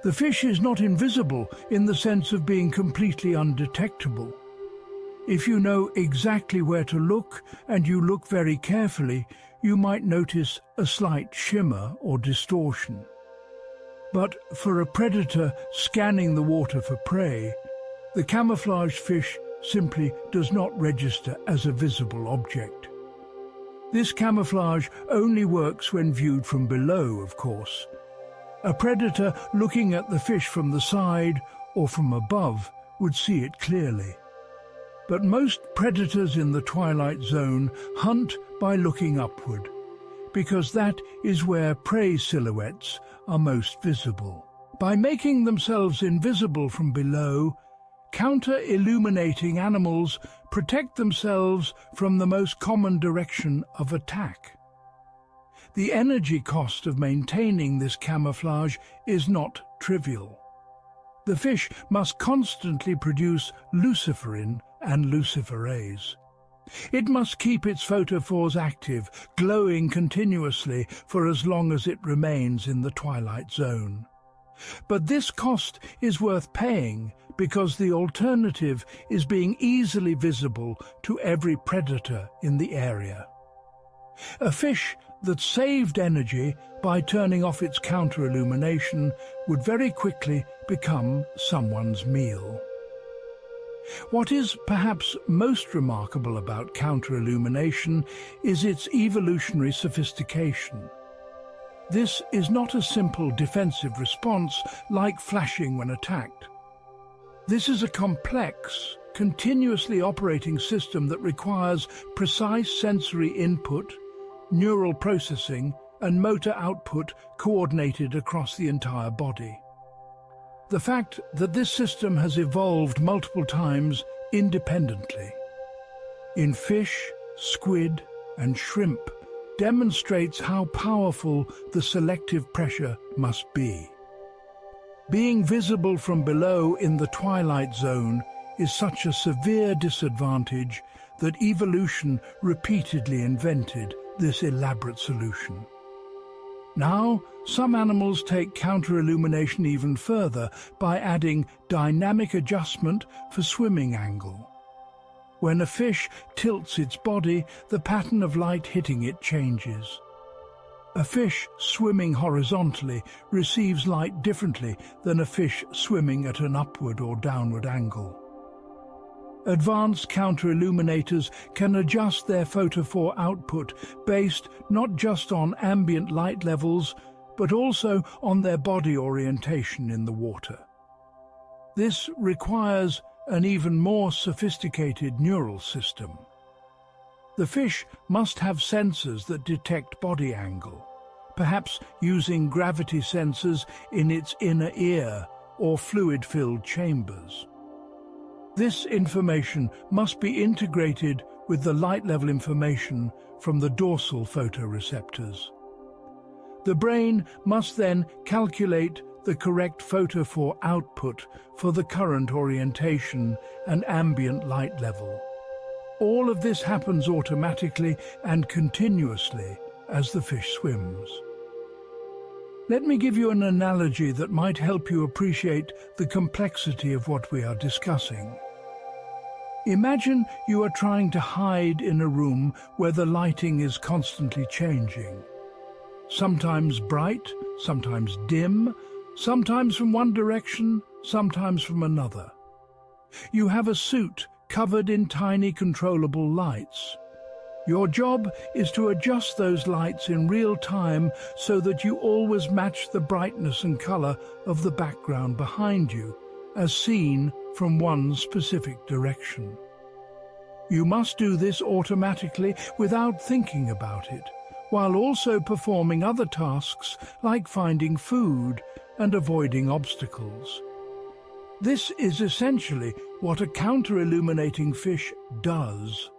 The fish is not invisible in the sense of being completely undetectable. If you know exactly where to look and you look very carefully, you might notice a slight shimmer or distortion. But for a predator scanning the water for prey, the camouflaged fish simply does not register as a visible object. This camouflage only works when viewed from below, of course. A predator looking at the fish from the side or from above would see it clearly. But most predators in the twilight zone hunt by looking upward, because that is where prey silhouettes are most visible. By making themselves invisible from below, counter-illuminating animals protect themselves from the most common direction of attack. The energy cost of maintaining this camouflage is not trivial. The fish must constantly produce luciferin and luciferase. It must keep its photophores active, glowing continuously for as long as it remains in the twilight zone. But this cost is worth paying because the alternative is being easily visible to every predator in the area. A fish that saved energy by turning off its counter-illumination would very quickly become someone's meal. What is perhaps most remarkable about counter-illumination is its evolutionary sophistication. This is not a simple defensive response like flashing when attacked. This is a complex, continuously operating system that requires precise sensory input, neural processing, and motor output coordinated across the entire body. The fact that this system has evolved multiple times independently in fish, squid, and shrimp demonstrates how powerful the selective pressure must be. Being visible from below in the twilight zone is such a severe disadvantage that evolution repeatedly invented this elaborate solution. Now, some animals take counter-illumination even further by adding dynamic adjustment for swimming angle. When a fish tilts its body, the pattern of light hitting it changes. A fish swimming horizontally receives light differently than a fish swimming at an upward or downward angle. Advanced counter-illuminators can adjust their photophore output based not just on ambient light levels, but also on their body orientation in the water. This requires an even more sophisticated neural system. The fish must have sensors that detect body angle, perhaps using gravity sensors in its inner ear or fluid-filled chambers. This information must be integrated with the light-level information from the dorsal photoreceptors. The brain must then calculate the correct photophore output for the current orientation and ambient light level. All of this happens automatically and continuously as the fish swims. Let me give you an analogy that might help you appreciate the complexity of what we are discussing. Imagine you are trying to hide in a room where the lighting is constantly changing. Sometimes bright, sometimes dim, sometimes from one direction, sometimes from another. You have a suit covered in tiny controllable lights. Your job is to adjust those lights in real time so that you always match the brightness and color of the background behind you, as seen from one specific direction. You must do this automatically without thinking about it, while also performing other tasks like finding food and avoiding obstacles. This is essentially what a counter-illuminating fish does,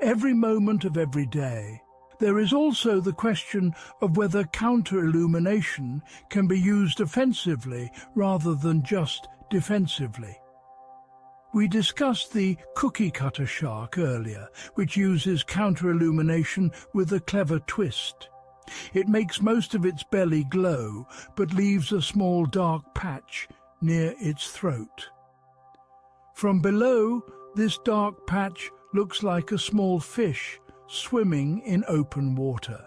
every moment of every day. There is also the question of whether counter-illumination can be used offensively rather than just defensively. We discussed the cookie-cutter shark earlier, which uses counter-illumination with a clever twist. It makes most of its belly glow, but leaves a small dark patch near its throat. From below, this dark patch looks like a small fish swimming in open water.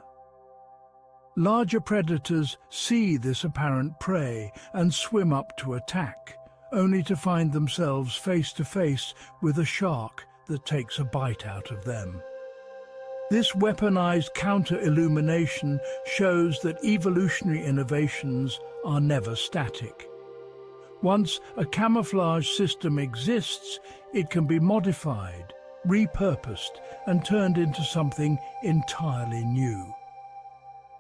Larger predators see this apparent prey and swim up to attack, only to find themselves face to face with a shark that takes a bite out of them. This weaponized counter-illumination shows that evolutionary innovations are never static. Once a camouflage system exists, it can be modified, repurposed, and turned into something entirely new.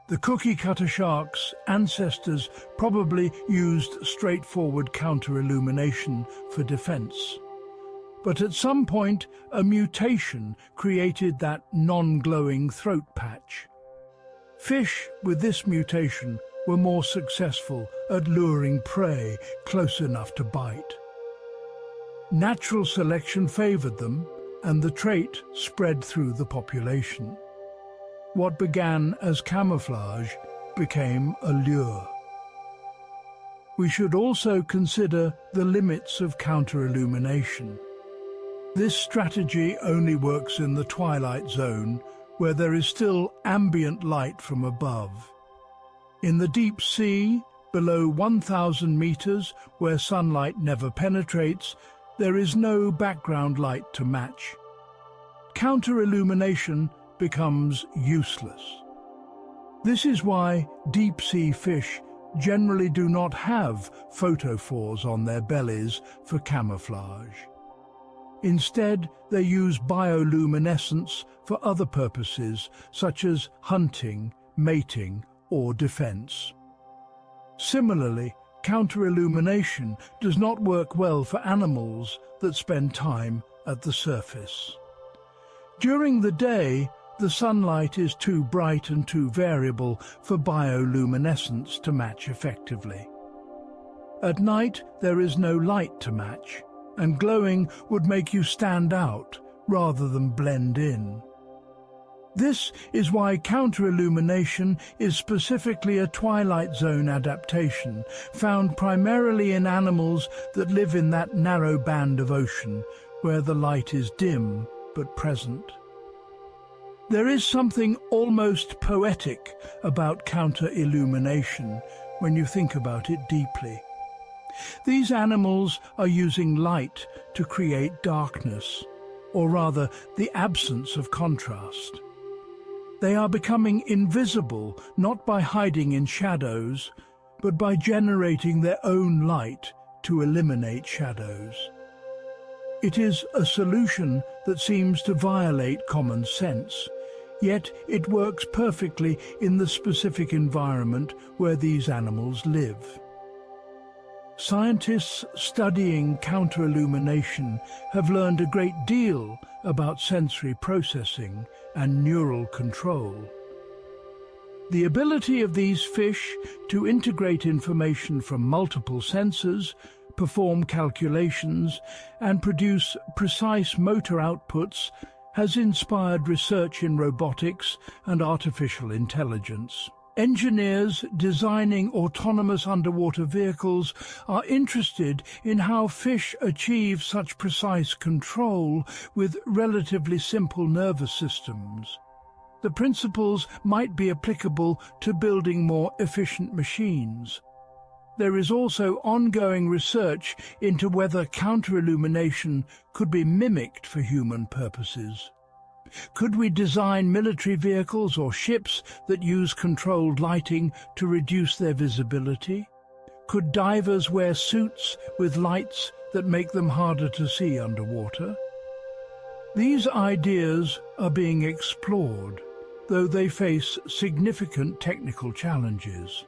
The cookie-cutter shark's ancestors probably used straightforward counter-illumination for defense. But at some point, a mutation created that non-glowing throat patch. Fish with this mutation were more successful at luring prey close enough to bite. Natural selection favored them, and the trait spread through the population. What began as camouflage became a lure. We should also consider the limits of counter-illumination. This strategy only works in the twilight zone, where there is still ambient light from above. In the deep sea, below 1,000 meters, where sunlight never penetrates, there is no background light to match. Counter-illumination becomes useless. This is why deep-sea fish generally do not have photophores on their bellies for camouflage. Instead, they use bioluminescence for other purposes, such as hunting, mating, or defense. Similarly, counter-illumination does not work well for animals that spend time at the surface. During the day, the sunlight is too bright and too variable for bioluminescence to match effectively. At night, there is no light to match, and glowing would make you stand out rather than blend in. This is why counter-illumination is specifically a twilight zone adaptation, found primarily in animals that live in that narrow band of ocean where the light is dim but present. There is something almost poetic about counter-illumination when you think about it deeply. These animals are using light to create darkness, or rather the absence of contrast. They are becoming invisible not by hiding in shadows, but by generating their own light to eliminate shadows. It is a solution that seems to violate common sense, yet it works perfectly in the specific environment where these animals live. Scientists studying counter-illumination have learned a great deal about sensory processing and neural control. The ability of these fish to integrate information from multiple sensors, perform calculations, and produce precise motor outputs has inspired research in robotics and artificial intelligence. Engineers designing autonomous underwater vehicles are interested in how fish achieve such precise control with relatively simple nervous systems. The principles might be applicable to building more efficient machines. There is also ongoing research into whether counter-illumination could be mimicked for human purposes. Could we design military vehicles or ships that use controlled lighting to reduce their visibility? Could divers wear suits with lights that make them harder to see underwater? These ideas are being explored, though they face significant technical challenges.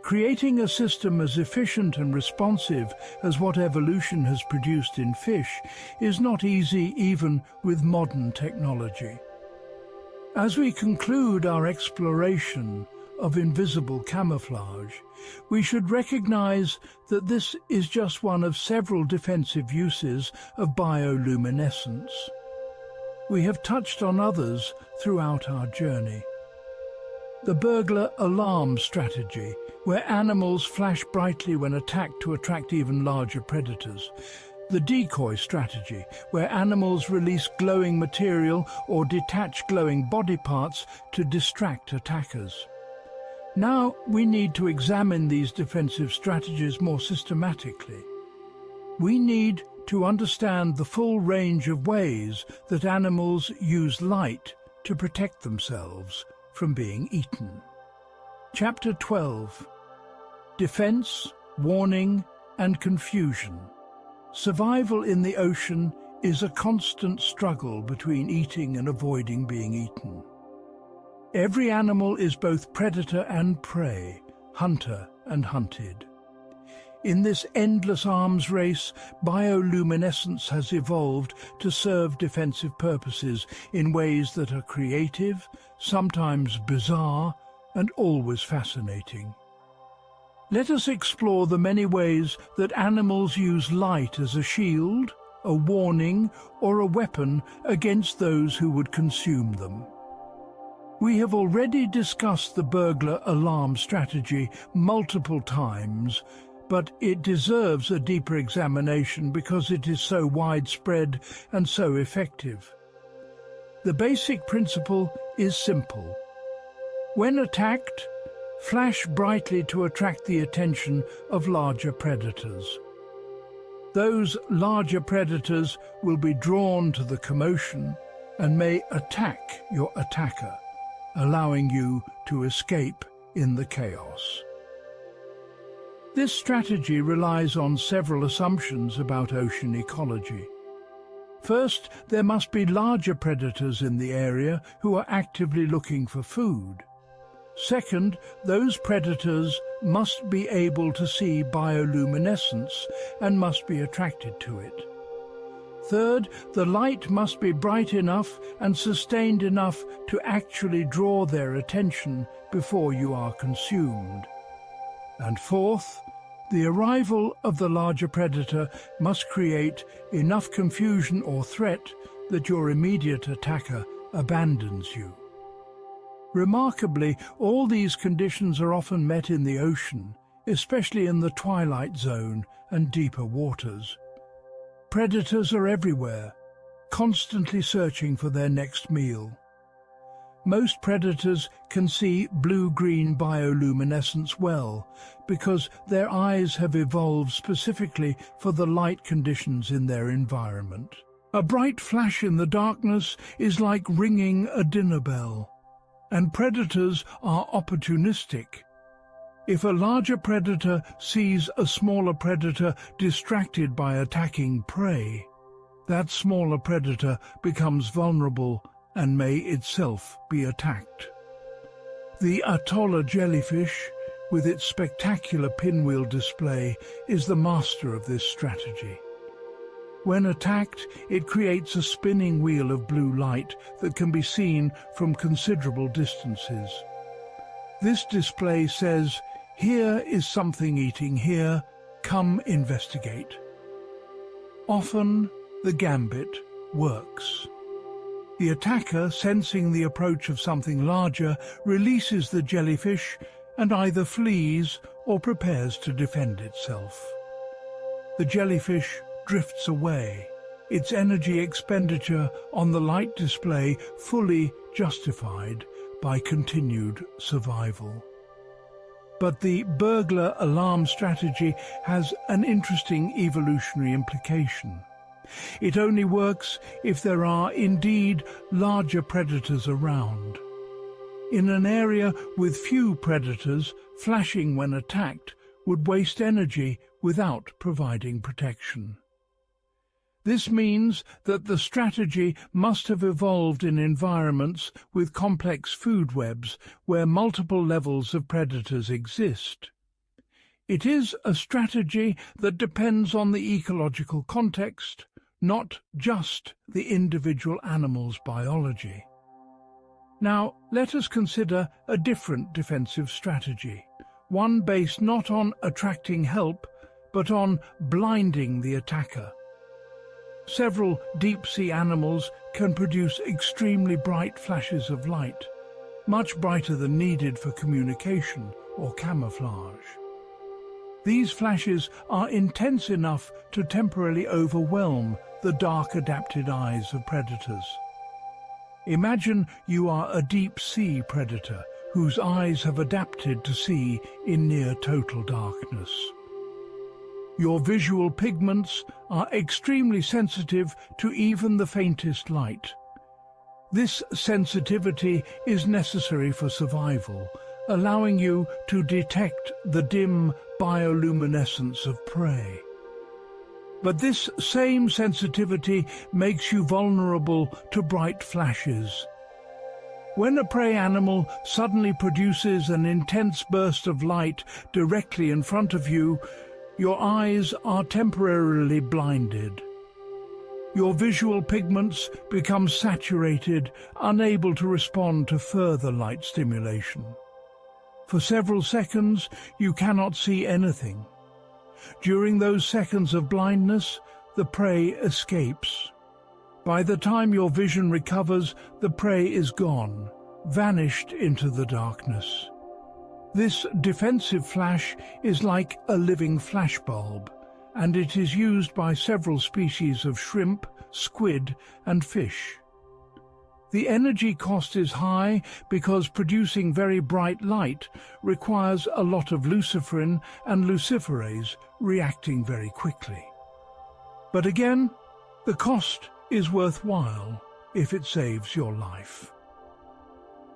Creating a system as efficient and responsive as what evolution has produced in fish is not easy even with modern technology. As we conclude our exploration of invisible camouflage, we should recognize that this is just one of several defensive uses of bioluminescence. We have touched on others throughout our journey. The burglar alarm strategy, where animals flash brightly when attacked to attract even larger predators. The decoy strategy, where animals release glowing material or detach glowing body parts to distract attackers. Now we need to examine these defensive strategies more systematically. We need to understand the full range of ways that animals use light to protect themselves from being eaten. Chapter 12. Defense, warning, and confusion. Survival in the ocean is a constant struggle between eating and avoiding being eaten. Every animal is both predator and prey, hunter and hunted. In this endless arms race, bioluminescence has evolved to serve defensive purposes in ways that are creative, sometimes bizarre, and always fascinating. Let us explore the many ways that animals use light as a shield, a warning, or a weapon against those who would consume them. We have already discussed the burglar alarm strategy multiple times, but it deserves a deeper examination because it is so widespread and so effective. The basic principle is simple. When attacked, flash brightly to attract the attention of larger predators. Those larger predators will be drawn to the commotion and may attack your attacker, allowing you to escape in the chaos. This strategy relies on several assumptions about ocean ecology. First, there must be larger predators in the area who are actively looking for food. Second, those predators must be able to see bioluminescence and must be attracted to it. Third, the light must be bright enough and sustained enough to actually draw their attention before you are consumed. And fourth, the arrival of the larger predator must create enough confusion or threat that your immediate attacker abandons you. Remarkably, all these conditions are often met in the ocean, especially in the twilight zone and deeper waters. Predators are everywhere, constantly searching for their next meal. Most predators can see blue-green bioluminescence well because their eyes have evolved specifically for the light conditions in their environment. A bright flash in the darkness is like ringing a dinner bell, and predators are opportunistic. If a larger predator sees a smaller predator distracted by attacking prey, that smaller predator becomes vulnerable and may itself be attacked. The Atolla jellyfish, with its spectacular pinwheel display, is the master of this strategy. When attacked, it creates a spinning wheel of blue light that can be seen from considerable distances. This display says, "Here is something eating here, come investigate." Often, the gambit works. The attacker, sensing the approach of something larger, releases the jellyfish and either flees or prepares to defend itself. The jellyfish drifts away, its energy expenditure on the light display fully justified by continued survival. But the burglar alarm strategy has an interesting evolutionary implication. It only works if there are indeed larger predators around. In an area with few predators, flashing when attacked would waste energy without providing protection. This means that the strategy must have evolved in environments with complex food webs where multiple levels of predators exist. It is a strategy that depends on the ecological context, not just the individual animal's biology. Now, let us consider a different defensive strategy, one based not on attracting help, but on blinding the attacker. Several deep-sea animals can produce extremely bright flashes of light, much brighter than needed for communication or camouflage. These flashes are intense enough to temporarily overwhelm the dark-adapted eyes of predators. Imagine you are a deep-sea predator whose eyes have adapted to see in near total darkness. Your visual pigments are extremely sensitive to even the faintest light. This sensitivity is necessary for survival, allowing you to detect the dim bioluminescence of prey. But this same sensitivity makes you vulnerable to bright flashes. When a prey animal suddenly produces an intense burst of light directly in front of you, your eyes are temporarily blinded. Your visual pigments become saturated, unable to respond to further light stimulation. For several seconds, you cannot see anything. During those seconds of blindness, the prey escapes. By the time your vision recovers, the prey is gone, vanished into the darkness. This defensive flash is like a living flashbulb, and it is used by several species of shrimp, squid, and fish. The energy cost is high because producing very bright light requires a lot of luciferin and luciferase reacting very quickly. But again, the cost is worthwhile if it saves your life.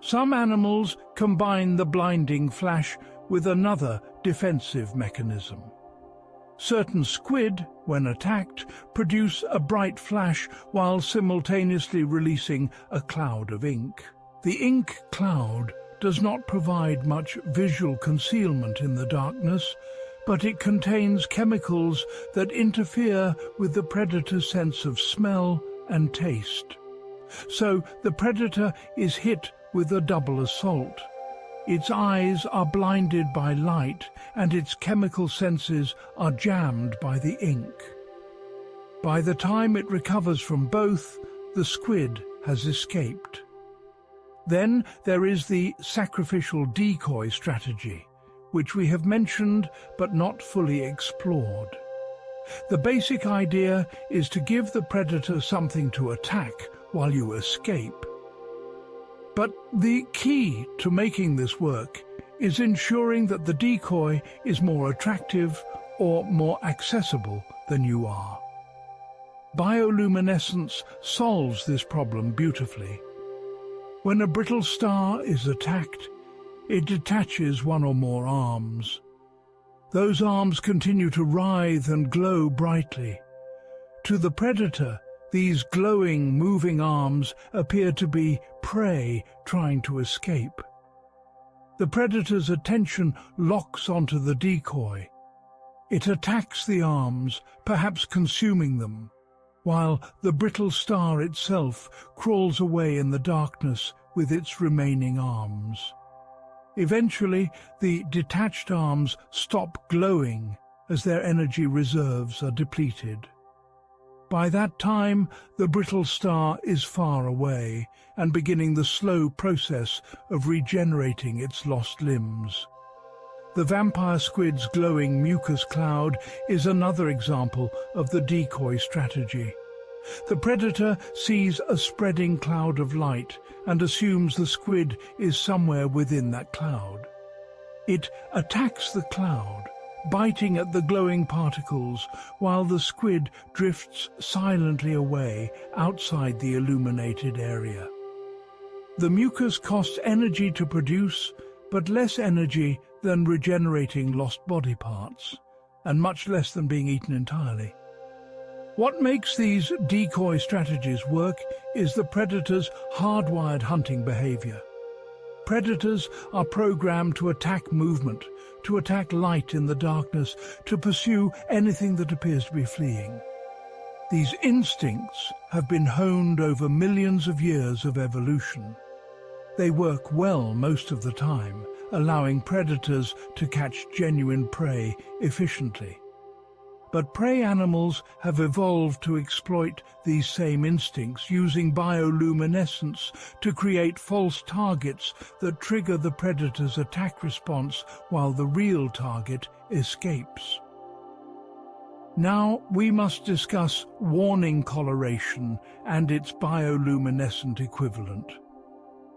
Some animals combine the blinding flash with another defensive mechanism. Certain squid, when attacked, produce a bright flash while simultaneously releasing a cloud of ink. The ink cloud does not provide much visual concealment in the darkness, but it contains chemicals that interfere with the predator's sense of smell and taste. So the predator is hit with a double assault. Its eyes are blinded by light, and its chemical senses are jammed by the ink. By the time it recovers from both, the squid has escaped. Then there is the sacrificial decoy strategy, which we have mentioned but not fully explored. The basic idea is to give the predator something to attack while you escape. But the key to making this work is ensuring that the decoy is more attractive or more accessible than you are. Bioluminescence solves this problem beautifully. When a brittle star is attacked, it detaches one or more arms. Those arms continue to writhe and glow brightly. To the predator, These glowing, moving arms appear to be prey trying to escape. The predator's attention locks onto the decoy. It attacks the arms, perhaps consuming them, while the brittle star itself crawls away in the darkness with its remaining arms. Eventually, the detached arms stop glowing as their energy reserves are depleted. By that time, the brittle star is far away and beginning the slow process of regenerating its lost limbs. The vampire squid's glowing mucus cloud is another example of the decoy strategy. The predator sees a spreading cloud of light and assumes the squid is somewhere within that cloud. It attacks the cloud, biting at the glowing particles, while the squid drifts silently away outside the illuminated area. The mucus costs energy to produce, but less energy than regenerating lost body parts, and much less than being eaten entirely. What makes these decoy strategies work is the predator's hardwired hunting behavior. Predators are programmed to attack movement, to attack light in the darkness, to pursue anything that appears to be fleeing. These instincts have been honed over millions of years of evolution. They work well most of the time, allowing predators to catch genuine prey efficiently. But prey animals have evolved to exploit these same instincts, using bioluminescence to create false targets that trigger the predator's attack response while the real target escapes. Now we must discuss warning coloration and its bioluminescent equivalent.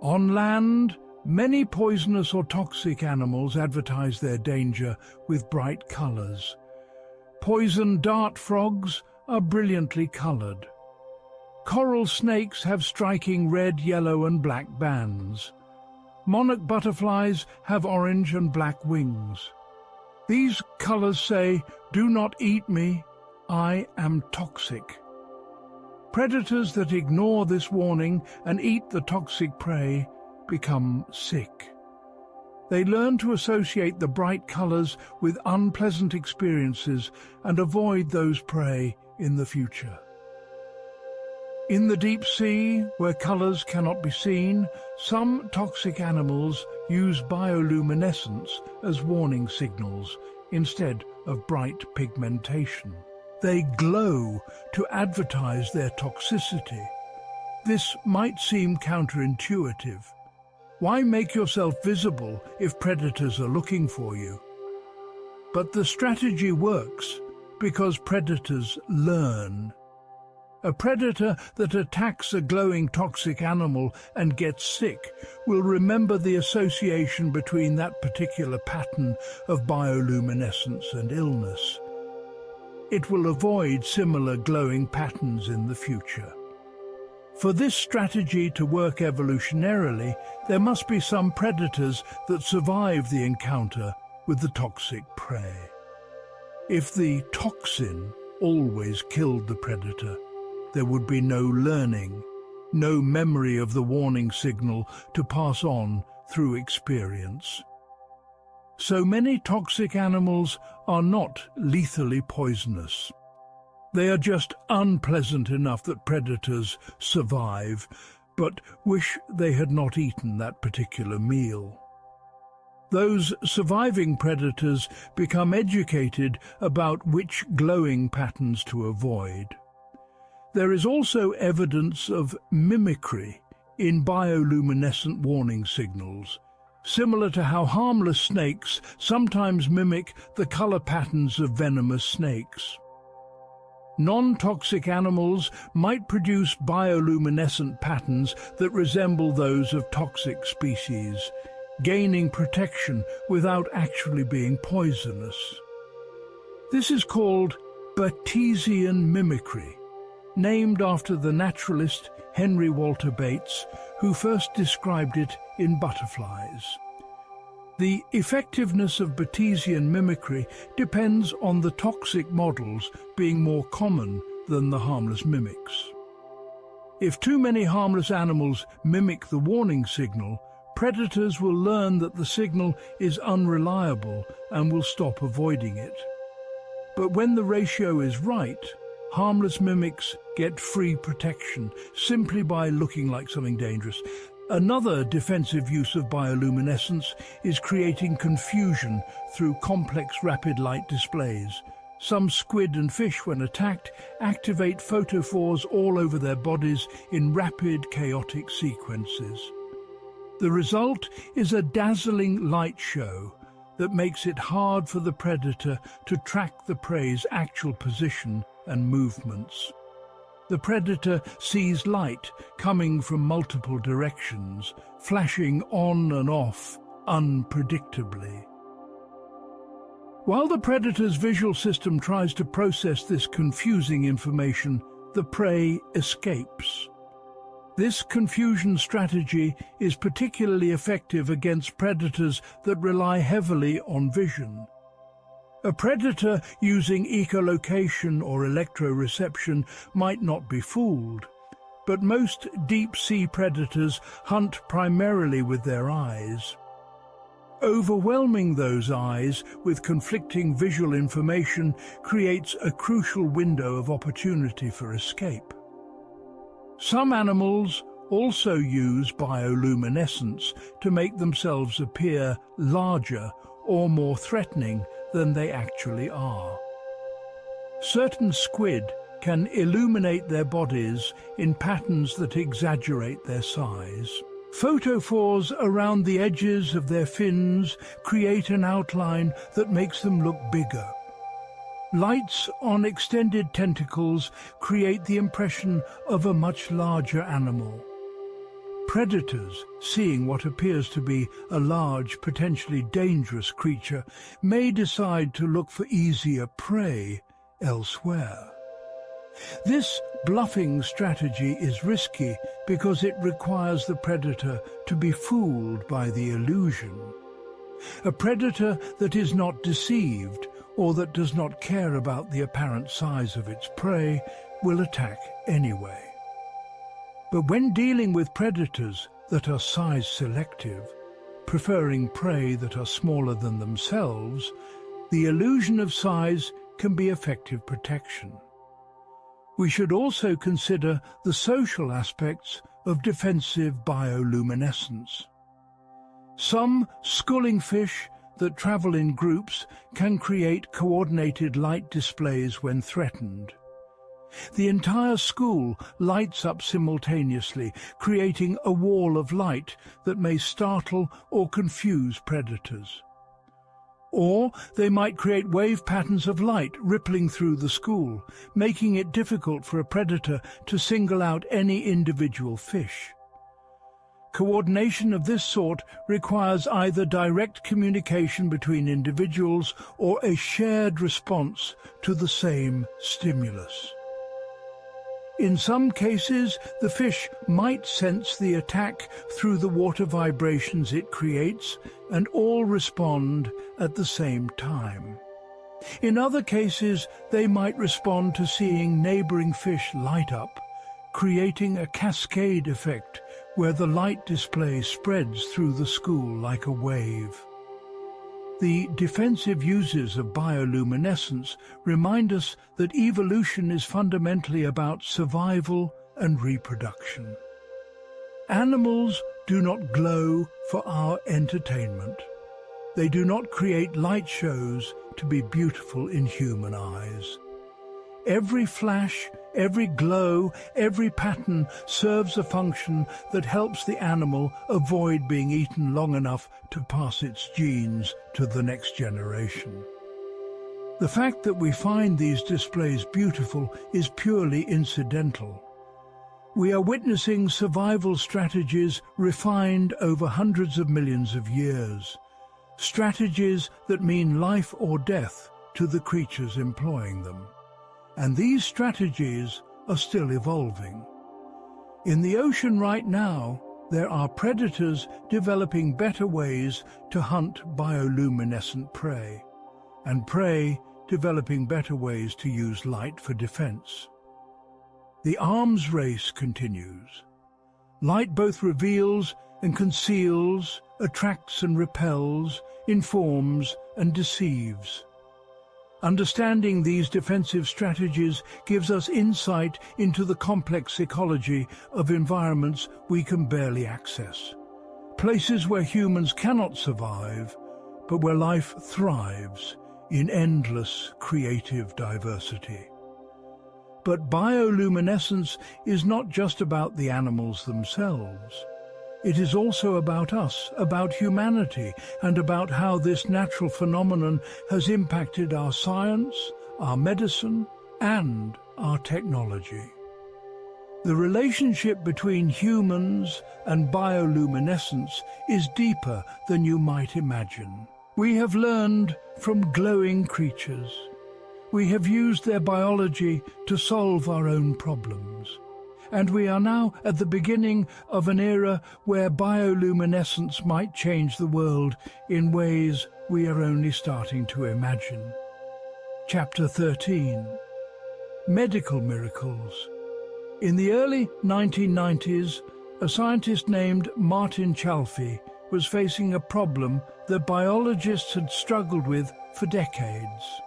On land, many poisonous or toxic animals advertise their danger with bright colors. Poison dart frogs are brilliantly colored. Coral snakes have striking red, yellow, and black bands. Monarch butterflies have orange and black wings. These colors say, "Do not eat me, I am toxic." Predators that ignore this warning and eat the toxic prey become sick. They learn to associate the bright colors with unpleasant experiences and avoid those prey in the future. In the deep sea, where colors cannot be seen, some toxic animals use bioluminescence as warning signals instead of bright pigmentation. They glow to advertise their toxicity. This might seem counterintuitive. Why make yourself visible if predators are looking for you? But the strategy works because predators learn. A predator that attacks a glowing toxic animal and gets sick will remember the association between that particular pattern of bioluminescence and illness. It will avoid similar glowing patterns in the future. For this strategy to work evolutionarily, there must be some predators that survive the encounter with the toxic prey. If the toxin always killed the predator, there would be no learning, no memory of the warning signal to pass on through experience. So many toxic animals are not lethally poisonous. They are just unpleasant enough that predators survive, but wish they had not eaten that particular meal. Those surviving predators become educated about which glowing patterns to avoid. There is also evidence of mimicry in bioluminescent warning signals, similar to how harmless snakes sometimes mimic the color patterns of venomous snakes. Non-toxic animals might produce bioluminescent patterns that resemble those of toxic species, gaining protection without actually being poisonous. This is called Batesian mimicry, named after the naturalist Henry Walter Bates, who first described it in butterflies. The effectiveness of Batesian mimicry depends on the toxic models being more common than the harmless mimics. If too many harmless animals mimic the warning signal, predators will learn that the signal is unreliable and will stop avoiding it. But when the ratio is right, harmless mimics get free protection simply by looking like something dangerous. Another defensive use of bioluminescence is creating confusion through complex rapid light displays. Some squid and fish, when attacked, activate photophores all over their bodies in rapid, chaotic sequences. The result is a dazzling light show that makes it hard for the predator to track the prey's actual position and movements. The predator sees light coming from multiple directions, flashing on and off unpredictably. While the predator's visual system tries to process this confusing information, the prey escapes. This confusion strategy is particularly effective against predators that rely heavily on vision. A predator using echolocation or electroreception might not be fooled, but most deep-sea predators hunt primarily with their eyes. Overwhelming those eyes with conflicting visual information creates a crucial window of opportunity for escape. Some animals also use bioluminescence to make themselves appear larger or more threatening than they actually are. Certain squid can illuminate their bodies in patterns that exaggerate their size. Photophores around the edges of their fins create an outline that makes them look bigger. Lights on extended tentacles create the impression of a much larger animal. Predators, seeing what appears to be a large, potentially dangerous creature, may decide to look for easier prey elsewhere. This bluffing strategy is risky because it requires the predator to be fooled by the illusion. A predator that is not deceived or that does not care about the apparent size of its prey will attack anyway. But when dealing with predators that are size selective, preferring prey that are smaller than themselves, the illusion of size can be effective protection. We should also consider the social aspects of defensive bioluminescence. Some schooling fish that travel in groups can create coordinated light displays when threatened. The entire school lights up simultaneously, creating a wall of light that may startle or confuse predators. Or they might create wave patterns of light rippling through the school, making it difficult for a predator to single out any individual fish. Coordination of this sort requires either direct communication between individuals or a shared response to the same stimulus. In some cases, the fish might sense the attack through the water vibrations it creates, and all respond at the same time. In other cases, they might respond to seeing neighboring fish light up, creating a cascade effect where the light display spreads through the school like a wave. The defensive uses of bioluminescence remind us that evolution is fundamentally about survival and reproduction. Animals do not glow for our entertainment. They do not create light shows to be beautiful in human eyes. Every flash, every glow, every pattern serves a function that helps the animal avoid being eaten long enough to pass its genes to the next generation. The fact that we find these displays beautiful is purely incidental. We are witnessing survival strategies refined over hundreds of millions of years, strategies that mean life or death to the creatures employing them. And these strategies are still evolving. In the ocean right now, there are predators developing better ways to hunt bioluminescent prey, and prey developing better ways to use light for defense. The arms race continues. Light both reveals and conceals, attracts and repels, informs and deceives. Understanding these defensive strategies gives us insight into the complex ecology of environments we can barely access. Places where humans cannot survive, but where life thrives in endless creative diversity. But bioluminescence is not just about the animals themselves. It is also about us, about humanity, and about how this natural phenomenon has impacted our science, our medicine, and our technology. The relationship between humans and bioluminescence is deeper than you might imagine. We have learned from glowing creatures. We have used their biology to solve our own problems. And we are now at the beginning of an era where bioluminescence might change the world in ways we are only starting to imagine. Chapter 13. Medical Miracles. In the early 1990s, a scientist named Martin Chalfie was facing a problem that biologists had struggled with for decades.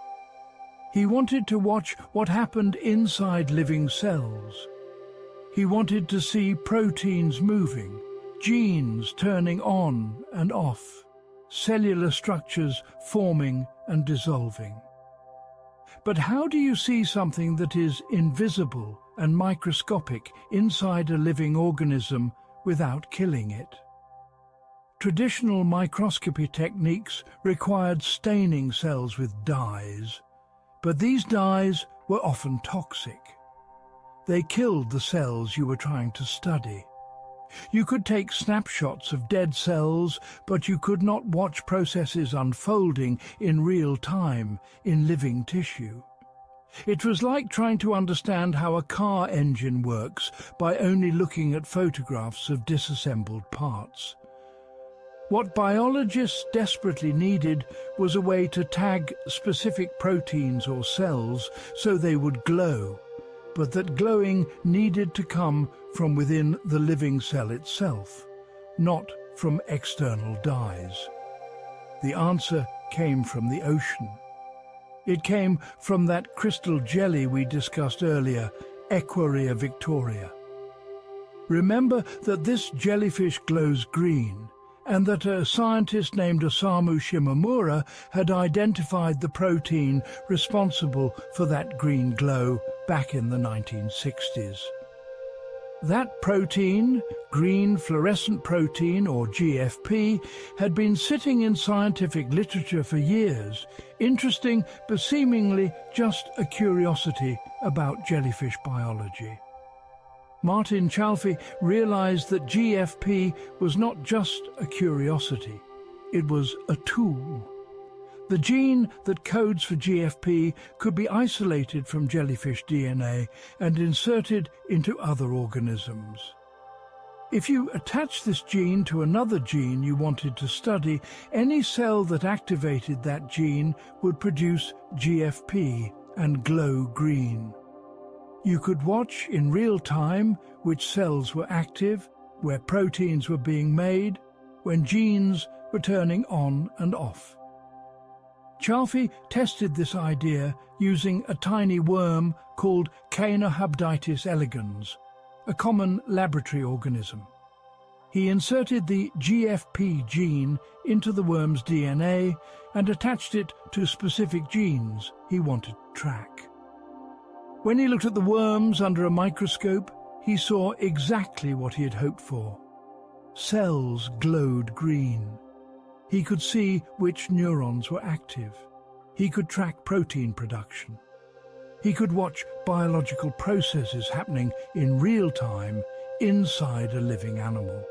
He wanted to watch what happened inside living cells. He wanted to see proteins moving, genes turning on and off, cellular structures forming and dissolving. But how do you see something that is invisible and microscopic inside a living organism without killing it? Traditional microscopy techniques required staining cells with dyes, but these dyes were often toxic. They killed the cells you were trying to study. You could take snapshots of dead cells, but you could not watch processes unfolding in real time in living tissue. It was like trying to understand how a car engine works by only looking at photographs of disassembled parts. What biologists desperately needed was a way to tag specific proteins or cells so they would glow, but that glowing needed to come from within the living cell itself, not from external dyes. The answer came from the ocean. It came from that crystal jelly we discussed earlier, Equaria victoria. Remember that this jellyfish glows green, and that a scientist named Osamu Shimomura had identified the protein responsible for that green glow back in the 1960s. That protein, green fluorescent protein or GFP, had been sitting in scientific literature for years, interesting but seemingly just a curiosity about jellyfish biology. Martin Chalfie realized that GFP was not just a curiosity, it was a tool. The gene that codes for GFP could be isolated from jellyfish DNA and inserted into other organisms. If you attach this gene to another gene you wanted to study, any cell that activated that gene would produce GFP and glow green. You could watch in real time which cells were active, where proteins were being made, when genes were turning on and off. Chalfie tested this idea using a tiny worm called Caenorhabditis elegans, a common laboratory organism. He inserted the GFP gene into the worm's DNA and attached it to specific genes he wanted to track. When he looked at the worms under a microscope, he saw exactly what he had hoped for. Cells glowed green. He could see which neurons were active. He could track protein production. He could watch biological processes happening in real time inside a living animal.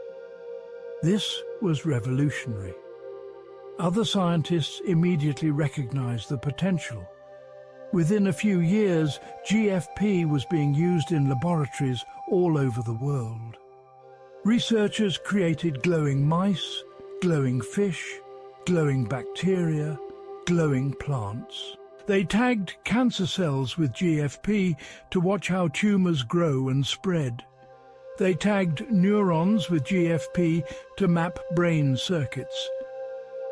This was revolutionary. Other scientists immediately recognized the potential. Within a few years, GFP was being used in laboratories all over the world. Researchers created glowing mice, glowing fish, glowing bacteria, glowing plants. They tagged cancer cells with GFP to watch how tumours grow and spread. They tagged neurons with GFP to map brain circuits.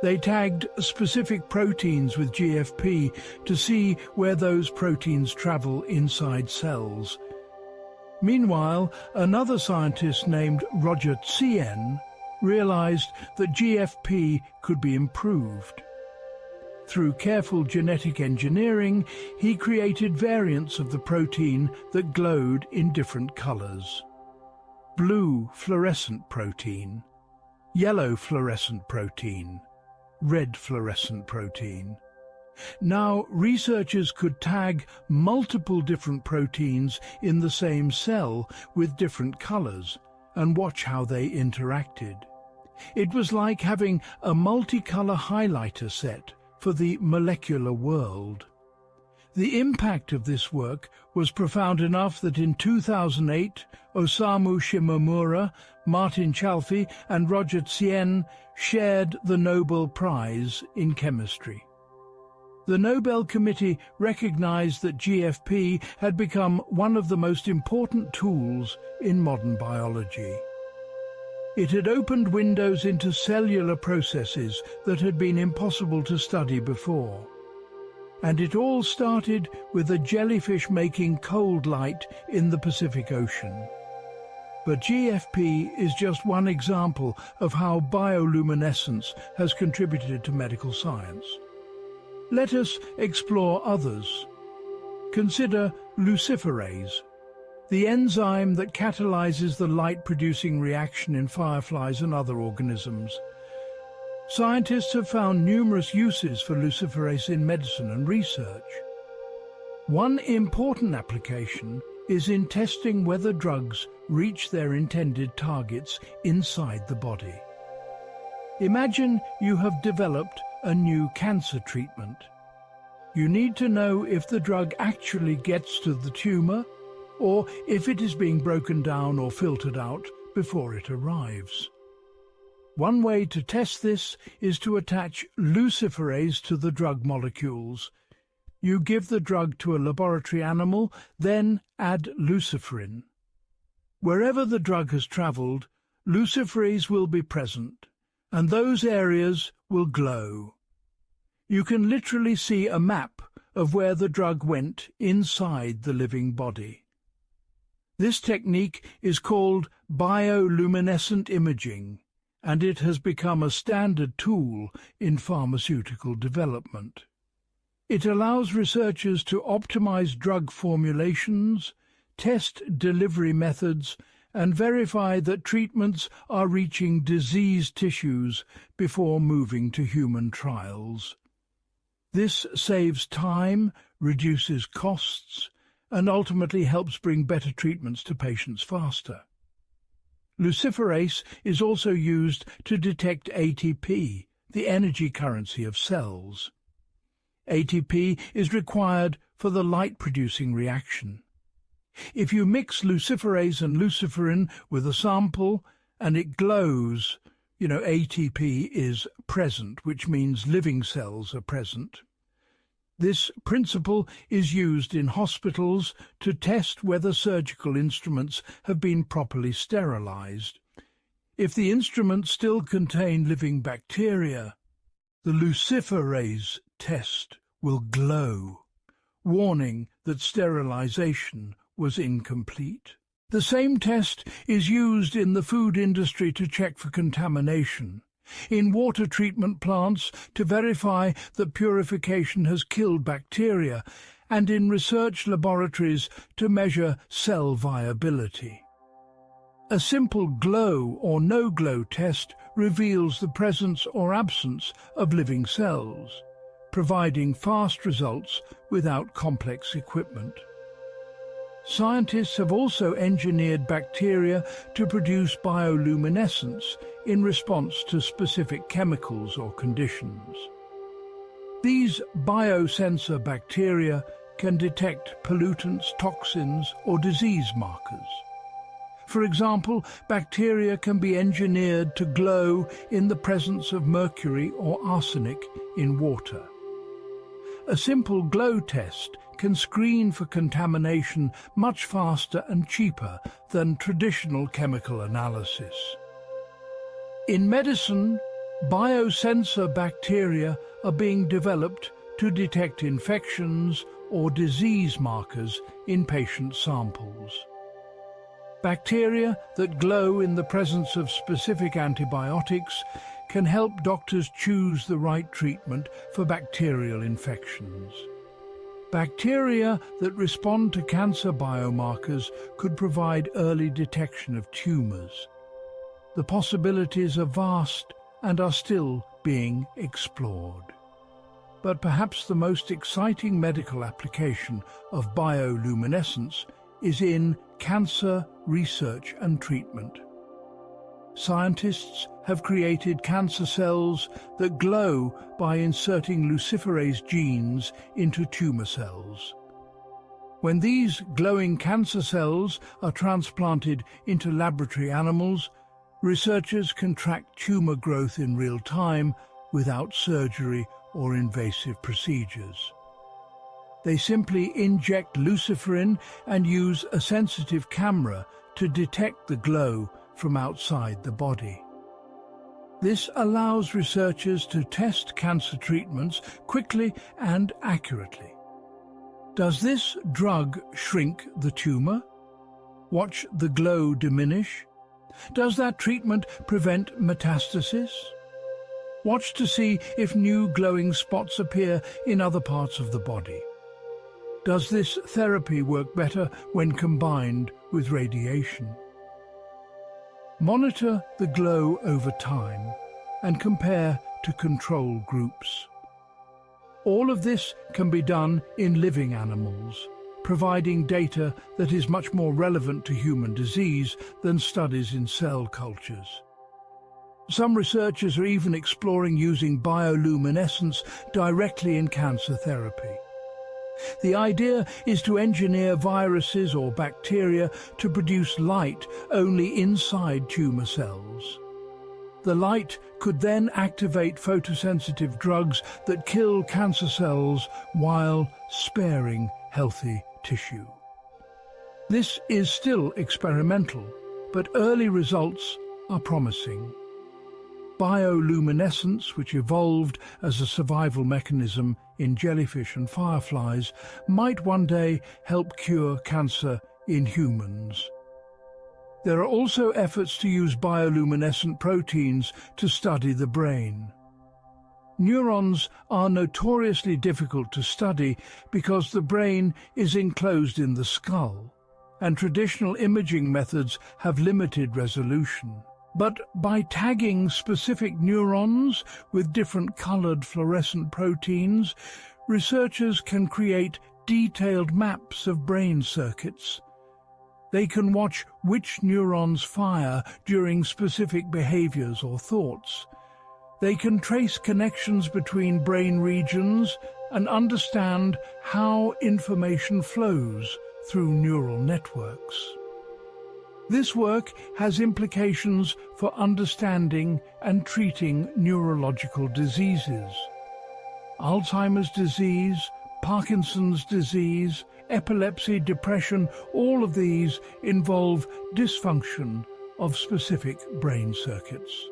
They tagged specific proteins with GFP to see where those proteins travel inside cells. Meanwhile, another scientist named Roger Tsien realized that GFP could be improved. Through careful genetic engineering, he created variants of the protein that glowed in different colors. Blue fluorescent protein, yellow fluorescent protein, red fluorescent protein. Now, researchers could tag multiple different proteins in the same cell with different colors and watch how they interacted. It was like having a multicolor highlighter set for the molecular world. The impact of this work was profound enough that in 2008, Osamu Shimomura, Martin Chalfie and Roger Tsien shared the Nobel Prize in Chemistry. The Nobel Committee recognized that GFP had become one of the most important tools in modern biology. It had opened windows into cellular processes that had been impossible to study before. And it all started with a jellyfish making cold light in the Pacific Ocean. But GFP is just one example of how bioluminescence has contributed to medical science. Let us explore others. Consider luciferase, the enzyme that catalyzes the light-producing reaction in fireflies and other organisms. Scientists have found numerous uses for luciferase in medicine and research. One important application is in testing whether drugs reach their intended targets inside the body. Imagine you have developed a new cancer treatment. You need to know if the drug actually gets to the tumor or if it is being broken down or filtered out before it arrives. One way to test this is to attach luciferase to the drug molecules. You give the drug to a laboratory animal, then add luciferin. Wherever the drug has traveled, luciferase will be present, and those areas will glow. You can literally see a map of where the drug went inside the living body. This technique is called bioluminescent imaging, and it has become a standard tool in pharmaceutical development. It allows researchers to optimize drug formulations, test delivery methods, and verify that treatments are reaching diseased tissues before moving to human trials. This saves time, reduces costs, and ultimately helps bring better treatments to patients faster. Luciferase is also used to detect ATP, the energy currency of cells. ATP is required for the light-producing reaction. If you mix luciferase and luciferin with a sample and it glows, ATP is present, which means living cells are present. This principle is used in hospitals to test whether surgical instruments have been properly sterilized. If the instruments still contain living bacteria, the luciferase test will glow, warning that sterilization was incomplete. The same test is used in the food industry to check for contamination, in water treatment plants to verify that purification has killed bacteria, and in research laboratories to measure cell viability. A simple glow or no-glow test reveals the presence or absence of living cells, providing fast results without complex equipment. Scientists have also engineered bacteria to produce bioluminescence in response to specific chemicals or conditions. These biosensor bacteria can detect pollutants, toxins, or disease markers. For example, bacteria can be engineered to glow in the presence of mercury or arsenic in water. a simple glow test can screen for contamination much faster and cheaper than traditional chemical analysis. In medicine, biosensor bacteria are being developed to detect infections or disease markers in patient samples. Bacteria that glow in the presence of specific antibiotics can help doctors choose the right treatment for bacterial infections. Bacteria that respond to cancer biomarkers could provide early detection of tumors. The possibilities are vast and are still being explored. But perhaps the most exciting medical application of bioluminescence is in cancer research and treatment. Scientists have created cancer cells that glow by inserting luciferase genes into tumor cells. When these glowing cancer cells are transplanted into laboratory animals, researchers can track tumor growth in real time without surgery or invasive procedures. They simply inject luciferin and use a sensitive camera to detect the glow from outside the body. This allows researchers to test cancer treatments quickly and accurately. Does this drug shrink the tumor? Watch the glow diminish? Does that treatment prevent metastasis? Watch to see if new glowing spots appear in other parts of the body. Does this therapy work better when combined with radiation? Monitor the glow over time and compare to control groups. All of this can be done in living animals, providing data that is much more relevant to human disease than studies in cell cultures. Some researchers are even exploring using bioluminescence directly in cancer therapy. The idea is to engineer viruses or bacteria to produce light only inside tumor cells. The light could then activate photosensitive drugs that kill cancer cells while sparing healthy tissue. This is still experimental, but early results are promising. Bioluminescence, which evolved as a survival mechanism in jellyfish and fireflies, might one day help cure cancer in humans. There are also efforts to use bioluminescent proteins to study the brain. Neurons are notoriously difficult to study because the brain is enclosed in the skull, and traditional imaging methods have limited resolution. But by tagging specific neurons with different colored fluorescent proteins, researchers can create detailed maps of brain circuits. They can watch which neurons fire during specific behaviors or thoughts. They can trace connections between brain regions and understand how information flows through neural networks. This work has implications for understanding and treating neurological diseases. Alzheimer's disease, Parkinson's disease, epilepsy, depression, all of these involve dysfunction of specific brain circuits.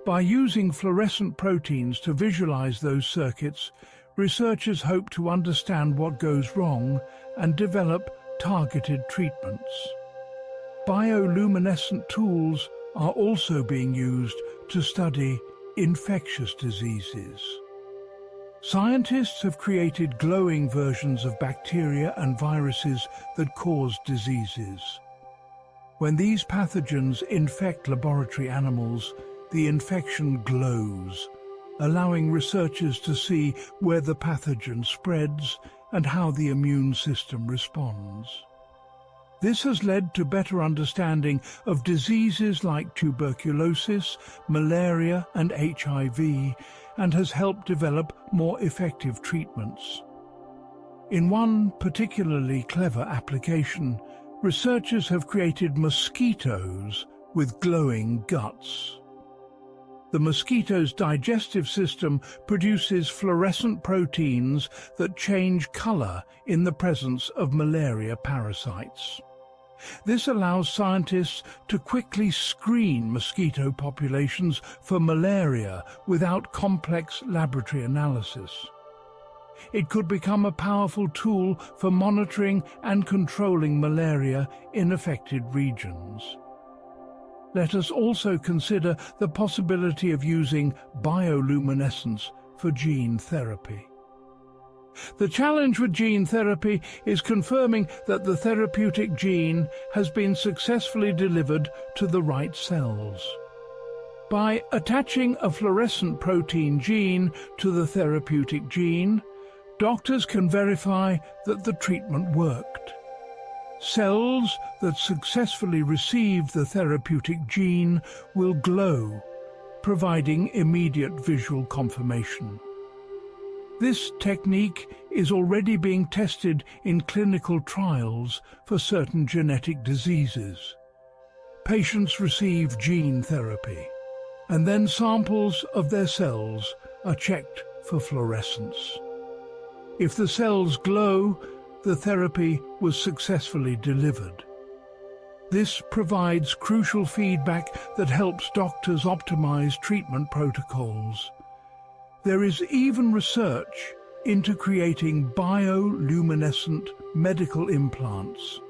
By using fluorescent proteins to visualize those circuits, researchers hope to understand what goes wrong and develop targeted treatments. Bioluminescent tools are also being used to study infectious diseases. Scientists have created glowing versions of bacteria and viruses that cause diseases. When these pathogens infect laboratory animals, the infection glows, allowing researchers to see where the pathogen spreads and how the immune system responds. This has led to better understanding of diseases like tuberculosis, malaria, and HIV, and has helped develop more effective treatments. In one particularly clever application, researchers have created mosquitoes with glowing guts. The mosquito's digestive system produces fluorescent proteins that change color in the presence of malaria parasites. This allows scientists to quickly screen mosquito populations for malaria without complex laboratory analysis. It could become a powerful tool for monitoring and controlling malaria in affected regions. Let us also consider the possibility of using bioluminescence for gene therapy. The challenge with gene therapy is confirming that the therapeutic gene has been successfully delivered to the right cells. By attaching a fluorescent protein gene to the therapeutic gene, doctors can verify that the treatment worked. Cells that successfully receive the therapeutic gene will glow, providing immediate visual confirmation. This technique is already being tested in clinical trials for certain genetic diseases. Patients receive gene therapy, and then samples of their cells are checked for fluorescence. If the cells glow, the therapy was successfully delivered. This provides crucial feedback that helps doctors optimize treatment protocols. There is even research into creating bioluminescent medical implants.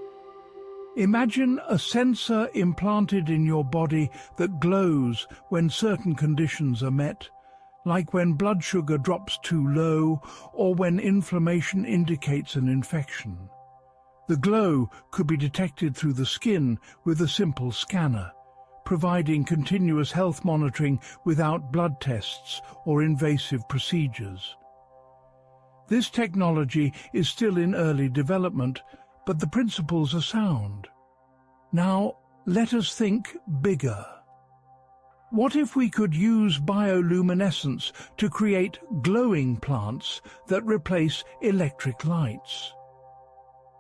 Imagine a sensor implanted in your body that glows when certain conditions are met, like when blood sugar drops too low or when inflammation indicates an infection. The glow could be detected through the skin with a simple scanner, providing continuous health monitoring without blood tests or invasive procedures. This technology is still in early development, but the principles are sound. Now, let us think bigger. What if we could use bioluminescence to create glowing plants that replace electric lights?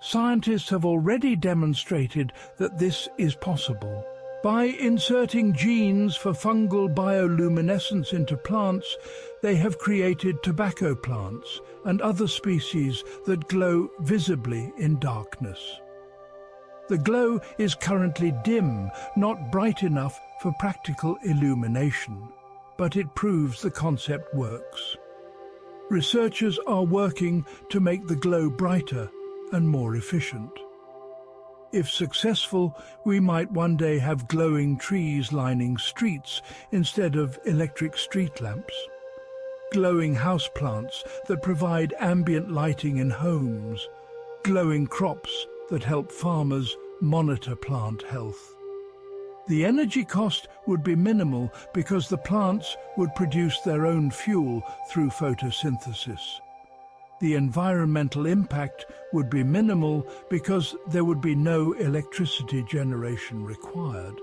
Scientists have already demonstrated that this is possible. By inserting genes for fungal bioluminescence into plants, they have created tobacco plants and other species that glow visibly in darkness. The glow is currently dim, not bright enough for practical illumination, but it proves the concept works. Researchers are working to make the glow brighter and more efficient. If successful, we might one day have glowing trees lining streets instead of electric street lamps. Glowing houseplants that provide ambient lighting in homes. Glowing crops that help farmers monitor plant health. The energy cost would be minimal because the plants would produce their own fuel through photosynthesis. The environmental impact would be minimal because there would be no electricity generation required.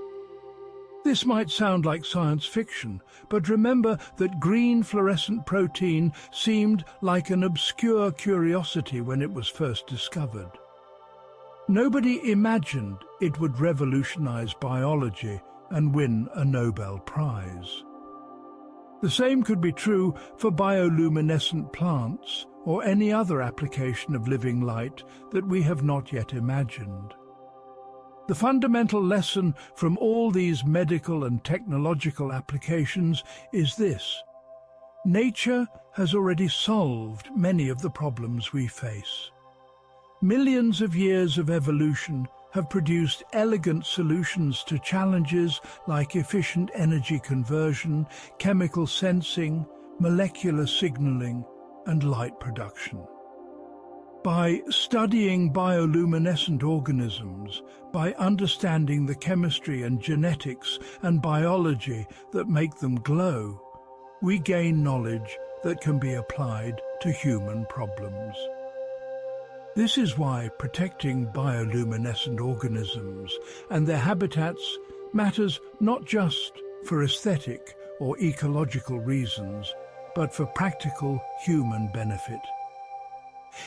This might sound like science fiction, but remember that green fluorescent protein seemed like an obscure curiosity when it was first discovered. Nobody imagined it would revolutionize biology and win a Nobel Prize. The same could be true for bioluminescent plants or any other application of living light that we have not yet imagined. The fundamental lesson from all these medical and technological applications is this: nature has already solved many of the problems we face. Millions of years of evolution have produced elegant solutions to challenges like efficient energy conversion, chemical sensing, molecular signaling, and light production. By studying bioluminescent organisms, by understanding the chemistry and genetics and biology that make them glow, we gain knowledge that can be applied to human problems. This is why protecting bioluminescent organisms and their habitats matters not just for aesthetic or ecological reasons, but for practical human benefit.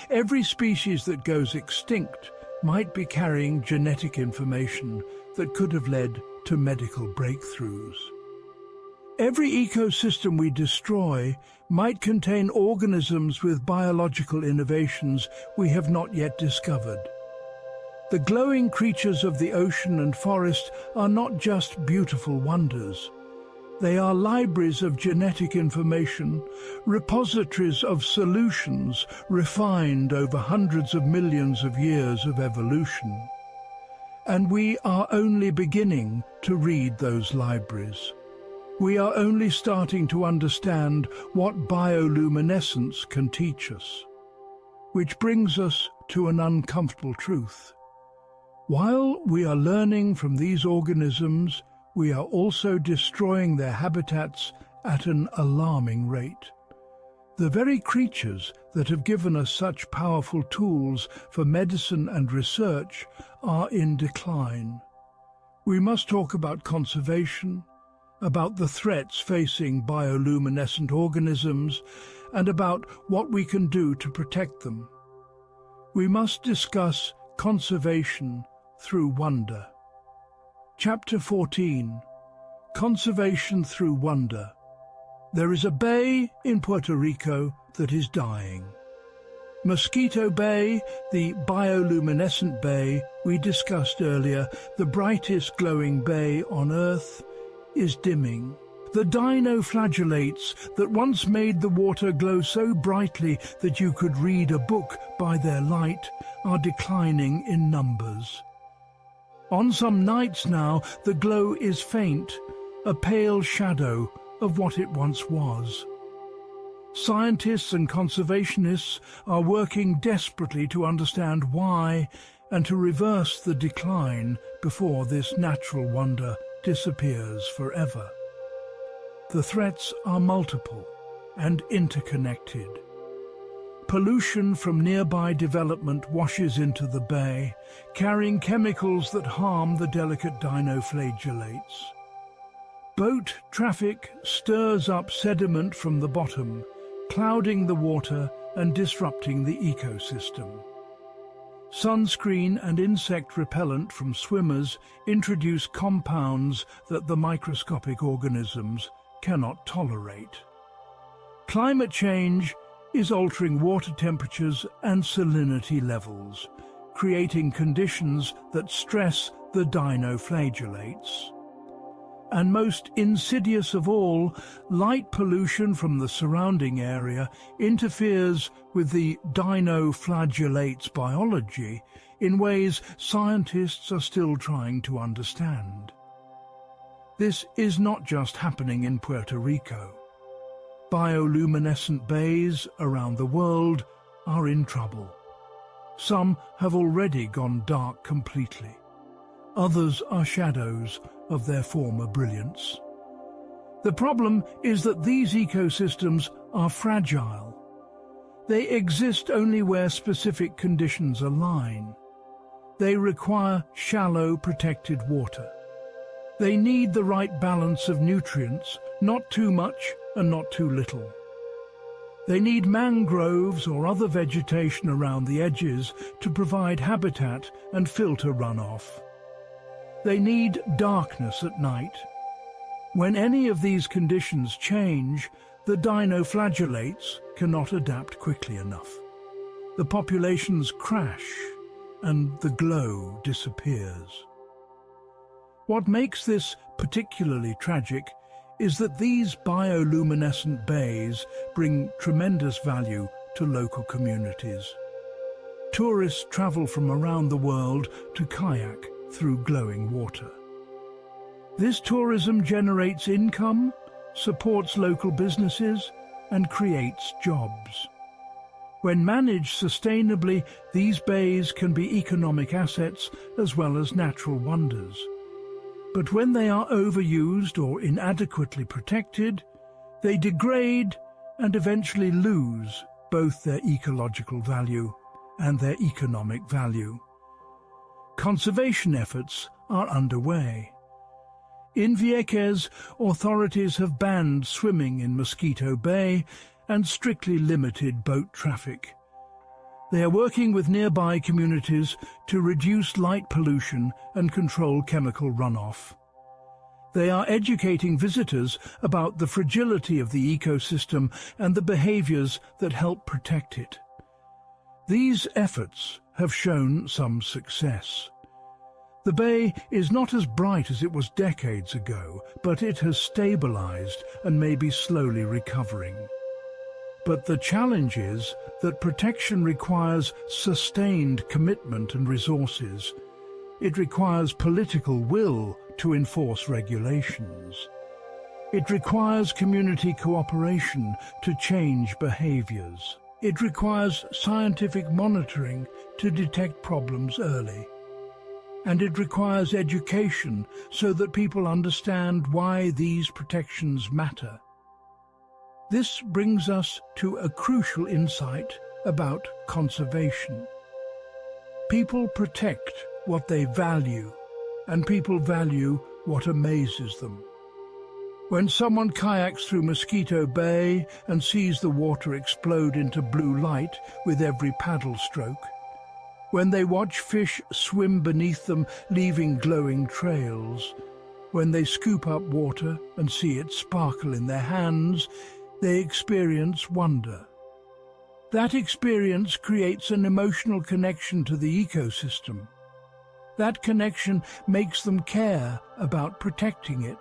Every species that goes extinct might be carrying genetic information that could have led to medical breakthroughs. Every ecosystem we destroy might contain organisms with biological innovations we have not yet discovered. The glowing creatures of the ocean and forest are not just beautiful wonders. They are libraries of genetic information, repositories of solutions refined over hundreds of millions of years of evolution. And we are only beginning to read those libraries. We are only starting to understand what bioluminescence can teach us. Which brings us to an uncomfortable truth. While we are learning from these organisms, we are also destroying their habitats at an alarming rate. The very creatures that have given us such powerful tools for medicine and research are in decline. We must talk about conservation, about the threats facing bioluminescent organisms, and about what we can do to protect them. We must discuss conservation through wonder. Chapter 14. Conservation through Wonder. There is a bay in Puerto Rico that is dying. Mosquito Bay, the bioluminescent bay we discussed earlier, the brightest glowing bay on Earth, is dimming. The dinoflagellates that once made the water glow so brightly that you could read a book by their light are declining in numbers. On some nights now, the glow is faint, a pale shadow of what it once was. Scientists and conservationists are working desperately to understand why and to reverse the decline before this natural wonder disappears forever. The threats are multiple and interconnected. Pollution from nearby development washes into the bay, carrying chemicals that harm the delicate dinoflagellates. Boat traffic stirs up sediment from the bottom, clouding the water and disrupting the ecosystem. Sunscreen and insect repellent from swimmers introduce compounds that the microscopic organisms cannot tolerate. Climate change is altering water temperatures and salinity levels, creating conditions that stress the dinoflagellates. And most insidious of all, light pollution from the surrounding area interferes with the dinoflagellates' biology in ways scientists are still trying to understand. This is not just happening in Puerto Rico. Bioluminescent bays around the world are in trouble. Some have already gone dark completely. Others are shadows of their former brilliance. The problem is that these ecosystems are fragile. They exist only where specific conditions align. They require shallow, protected water. They need the right balance of nutrients, not too much and not too little. They need mangroves or other vegetation around the edges to provide habitat and filter runoff. They need darkness at night. When any of these conditions change, the dinoflagellates cannot adapt quickly enough. The populations crash and the glow disappears. What makes this particularly tragic is that these bioluminescent bays bring tremendous value to local communities. Tourists travel from around the world to kayak through glowing water. This tourism generates income, supports local businesses, and creates jobs. When managed sustainably, these bays can be economic assets as well as natural wonders. But when they are overused or inadequately protected, they degrade and eventually lose both their ecological value and their economic value. Conservation efforts are underway. In Vieques, authorities have banned swimming in Mosquito Bay and strictly limited boat traffic. They are working with nearby communities to reduce light pollution and control chemical runoff. They are educating visitors about the fragility of the ecosystem and the behaviors that help protect it. These efforts have shown some success. The bay is not as bright as it was decades ago, but it has stabilized and may be slowly recovering. But the challenge is that protection requires sustained commitment and resources. It requires political will to enforce regulations. It requires community cooperation to change behaviors. It requires scientific monitoring to detect problems early. And it requires education so that people understand why these protections matter. This brings us to a crucial insight about conservation. People protect what they value, and people value what amazes them. When someone kayaks through Mosquito Bay and sees the water explode into blue light with every paddle stroke, when they watch fish swim beneath them, leaving glowing trails, when they scoop up water and see it sparkle in their hands, they experience wonder. That experience creates an emotional connection to the ecosystem. That connection makes them care about protecting it.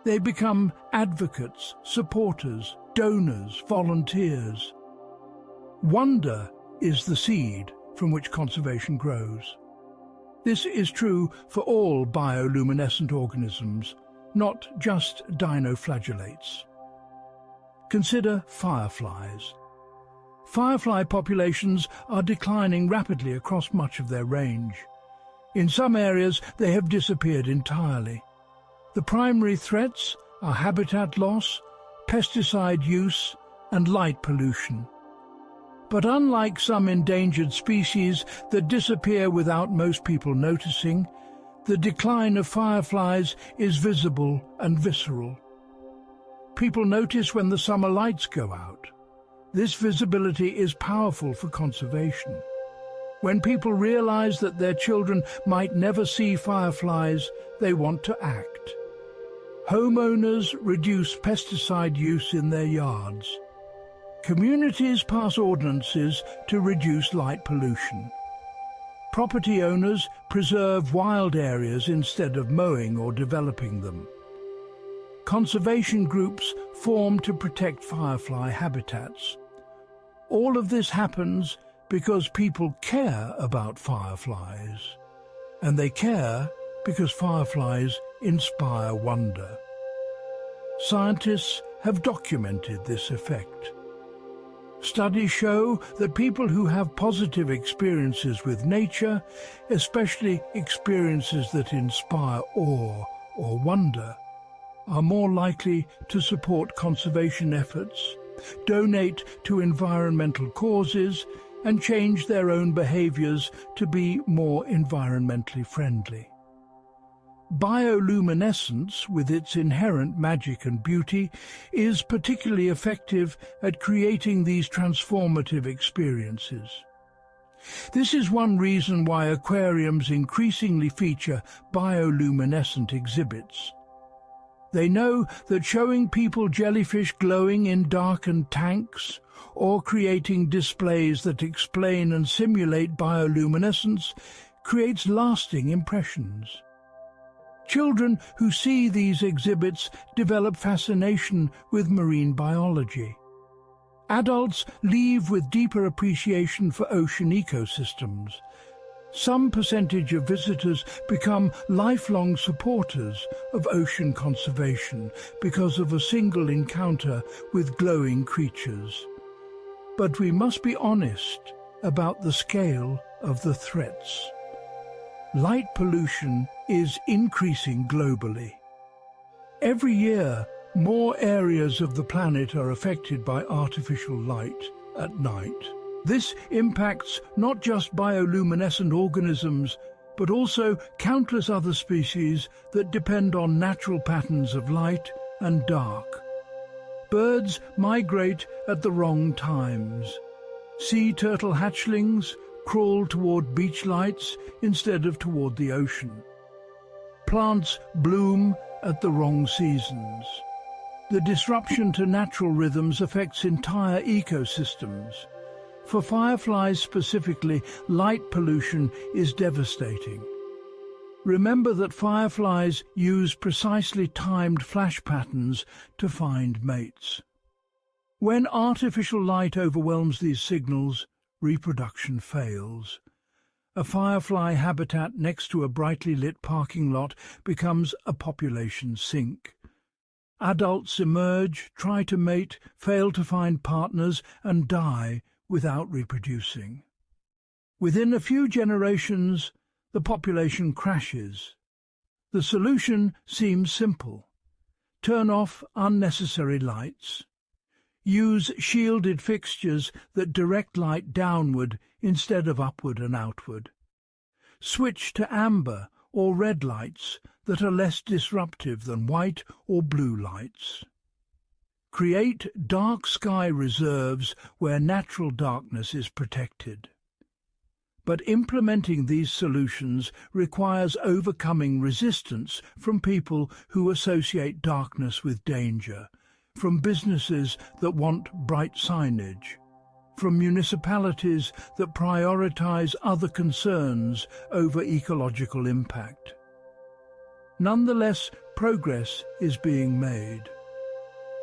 They become advocates, supporters, donors, volunteers. Wonder is the seed from which conservation grows. This is true for all bioluminescent organisms, not just dinoflagellates. Consider fireflies. Firefly populations are declining rapidly across much of their range. In some areas, they have disappeared entirely. The primary threats are habitat loss, pesticide use, and light pollution. But unlike some endangered species that disappear without most people noticing, the decline of fireflies is visible and visceral. People notice when the summer lights go out. This visibility is powerful for conservation. When people realize that their children might never see fireflies, they want to act. Homeowners reduce pesticide use in their yards. Communities pass ordinances to reduce light pollution. Property owners preserve wild areas instead of mowing or developing them. Conservation groups form to protect firefly habitats. All of this happens because people care about fireflies, and they care because fireflies inspire wonder. Scientists have documented this effect. Studies show that people who have positive experiences with nature, especially experiences that inspire awe or wonder, are more likely to support conservation efforts, donate to environmental causes, and change their own behaviors to be more environmentally friendly. Bioluminescence, with its inherent magic and beauty, is particularly effective at creating these transformative experiences. This is one reason why aquariums increasingly feature bioluminescent exhibits. They know that showing people jellyfish glowing in darkened tanks, or creating displays that explain and simulate bioluminescence, creates lasting impressions. Children who see these exhibits develop fascination with marine biology. Adults leave with deeper appreciation for ocean ecosystems. Some percentage of visitors become lifelong supporters of ocean conservation because of a single encounter with glowing creatures. But we must be honest about the scale of the threats. Light pollution is increasing globally. Every year, more areas of the planet are affected by artificial light at night. This impacts not just bioluminescent organisms, but also countless other species that depend on natural patterns of light and dark. Birds migrate at the wrong times. Sea turtle hatchlings crawl toward beach lights instead of toward the ocean. plants bloom at the wrong seasons. The disruption to natural rhythms affects entire ecosystems. For fireflies specifically, light pollution is devastating. Remember that fireflies use precisely timed flash patterns to find mates. When artificial light overwhelms these signals, reproduction fails. A firefly habitat next to a brightly lit parking lot becomes a population sink. Adults emerge, try to mate, fail to find partners, and die without reproducing. Within a few generations, the population crashes. The solution seems simple. Turn off unnecessary lights. Use shielded fixtures that direct light downward instead of upward and outward. Switch to amber or red lights that are less disruptive than white or blue lights. Create dark sky reserves where natural darkness is protected. But implementing these solutions requires overcoming resistance from people who associate darkness with danger, from businesses that want bright signage, from municipalities that prioritize other concerns over ecological impact. Nonetheless, progress is being made.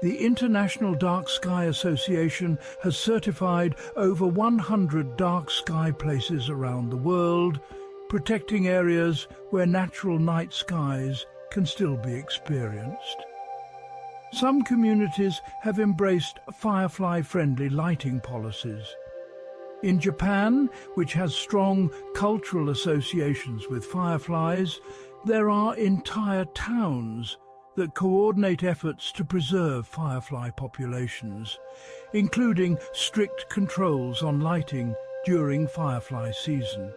The International Dark Sky Association has certified over 100 dark sky places around the world, protecting areas where natural night skies can still be experienced. Some communities have embraced firefly-friendly lighting policies. In Japan, which has strong cultural associations with fireflies, there are entire towns that coordinate efforts to preserve firefly populations, including strict controls on lighting during firefly season.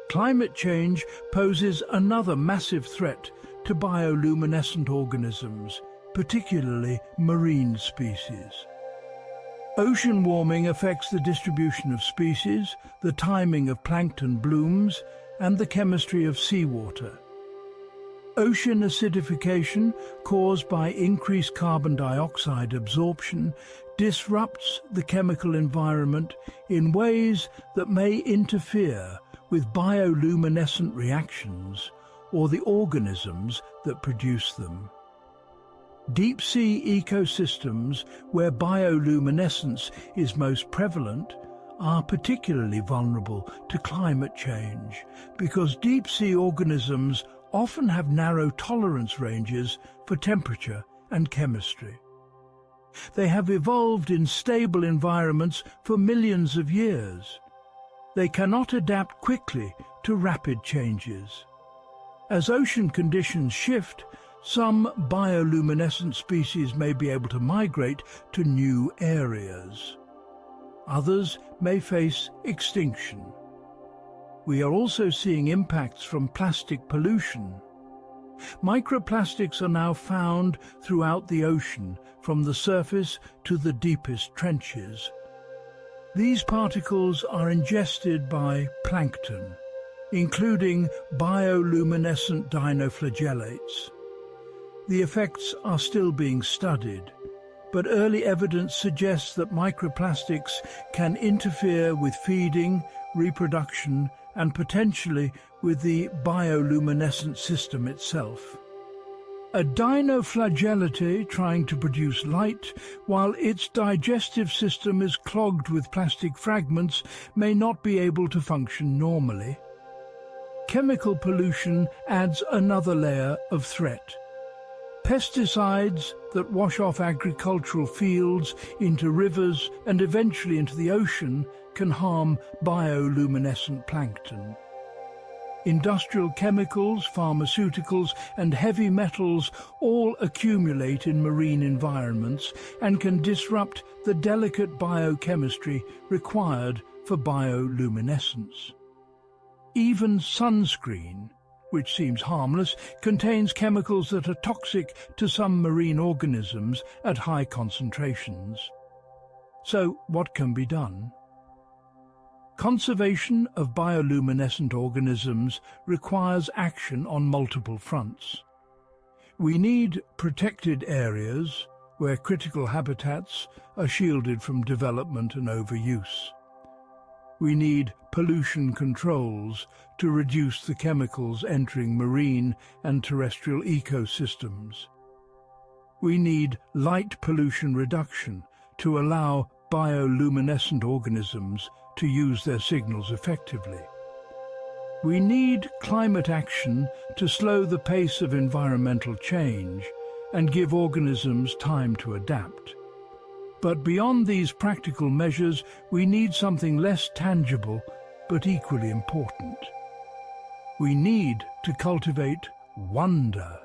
Climate change poses another massive threat to bioluminescent organisms, particularly marine species. Ocean warming affects the distribution of species, the timing of plankton blooms, and the chemistry of seawater. Ocean acidification, caused by increased carbon dioxide absorption, disrupts the chemical environment in ways that may interfere with bioluminescent reactions or the organisms that produce them. Deep-sea ecosystems, where bioluminescence is most prevalent, are particularly vulnerable to climate change because deep-sea organisms often have narrow tolerance ranges for temperature and chemistry. They have evolved in stable environments for millions of years. They cannot adapt quickly to rapid changes. As ocean conditions shift, some bioluminescent species may be able to migrate to new areas. Others may face extinction. We are also seeing impacts from plastic pollution. Microplastics are now found throughout the ocean, from the surface to the deepest trenches. These particles are ingested by plankton, including bioluminescent dinoflagellates. The effects are still being studied, but early evidence suggests that microplastics can interfere with feeding, reproduction, and potentially with the bioluminescent system itself. A dinoflagellate trying to produce light, while its digestive system is clogged with plastic fragments, may not be able to function normally. Chemical pollution adds another layer of threat. Pesticides that wash off agricultural fields into rivers and eventually into the ocean can harm bioluminescent plankton. Industrial chemicals, pharmaceuticals, and heavy metals all accumulate in marine environments and can disrupt the delicate biochemistry required for bioluminescence. Even sunscreen, which seems harmless, contains chemicals that are toxic to some marine organisms at high concentrations. So what can be done? Conservation of bioluminescent organisms requires action on multiple fronts. We need protected areas where critical habitats are shielded from development and overuse. We need pollution controls to reduce the chemicals entering marine and terrestrial ecosystems. We need light pollution reduction to allow bioluminescent organisms to use their signals effectively. We need climate action to slow the pace of environmental change and give organisms time to adapt. But beyond these practical measures, we need something less tangible but equally important. We need to cultivate wonder.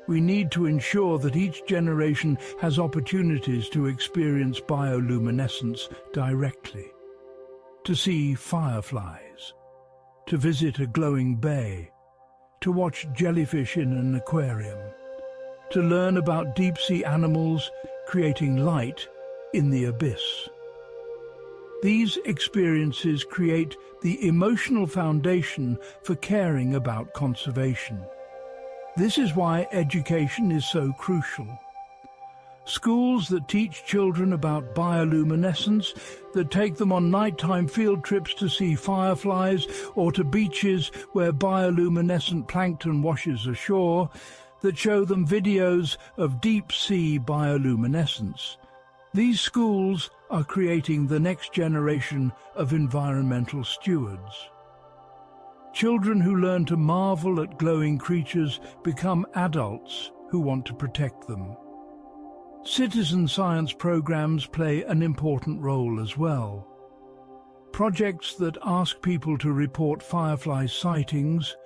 We need to ensure that each generation has opportunities to experience bioluminescence directly, to see fireflies, to visit a glowing bay, to watch jellyfish in an aquarium, to learn about deep-sea animals creating light in the abyss. These experiences create the emotional foundation for caring about conservation. This is why education is so crucial. Schools that teach children about bioluminescence, that take them on nighttime field trips to see fireflies or to beaches where bioluminescent plankton washes ashore, that show them videos of deep-sea bioluminescence. These schools are creating the next generation of environmental stewards. Children who learn to marvel at glowing creatures become adults who want to protect them. Citizen science programs play an important role as well. Projects that ask people to report firefly sightings,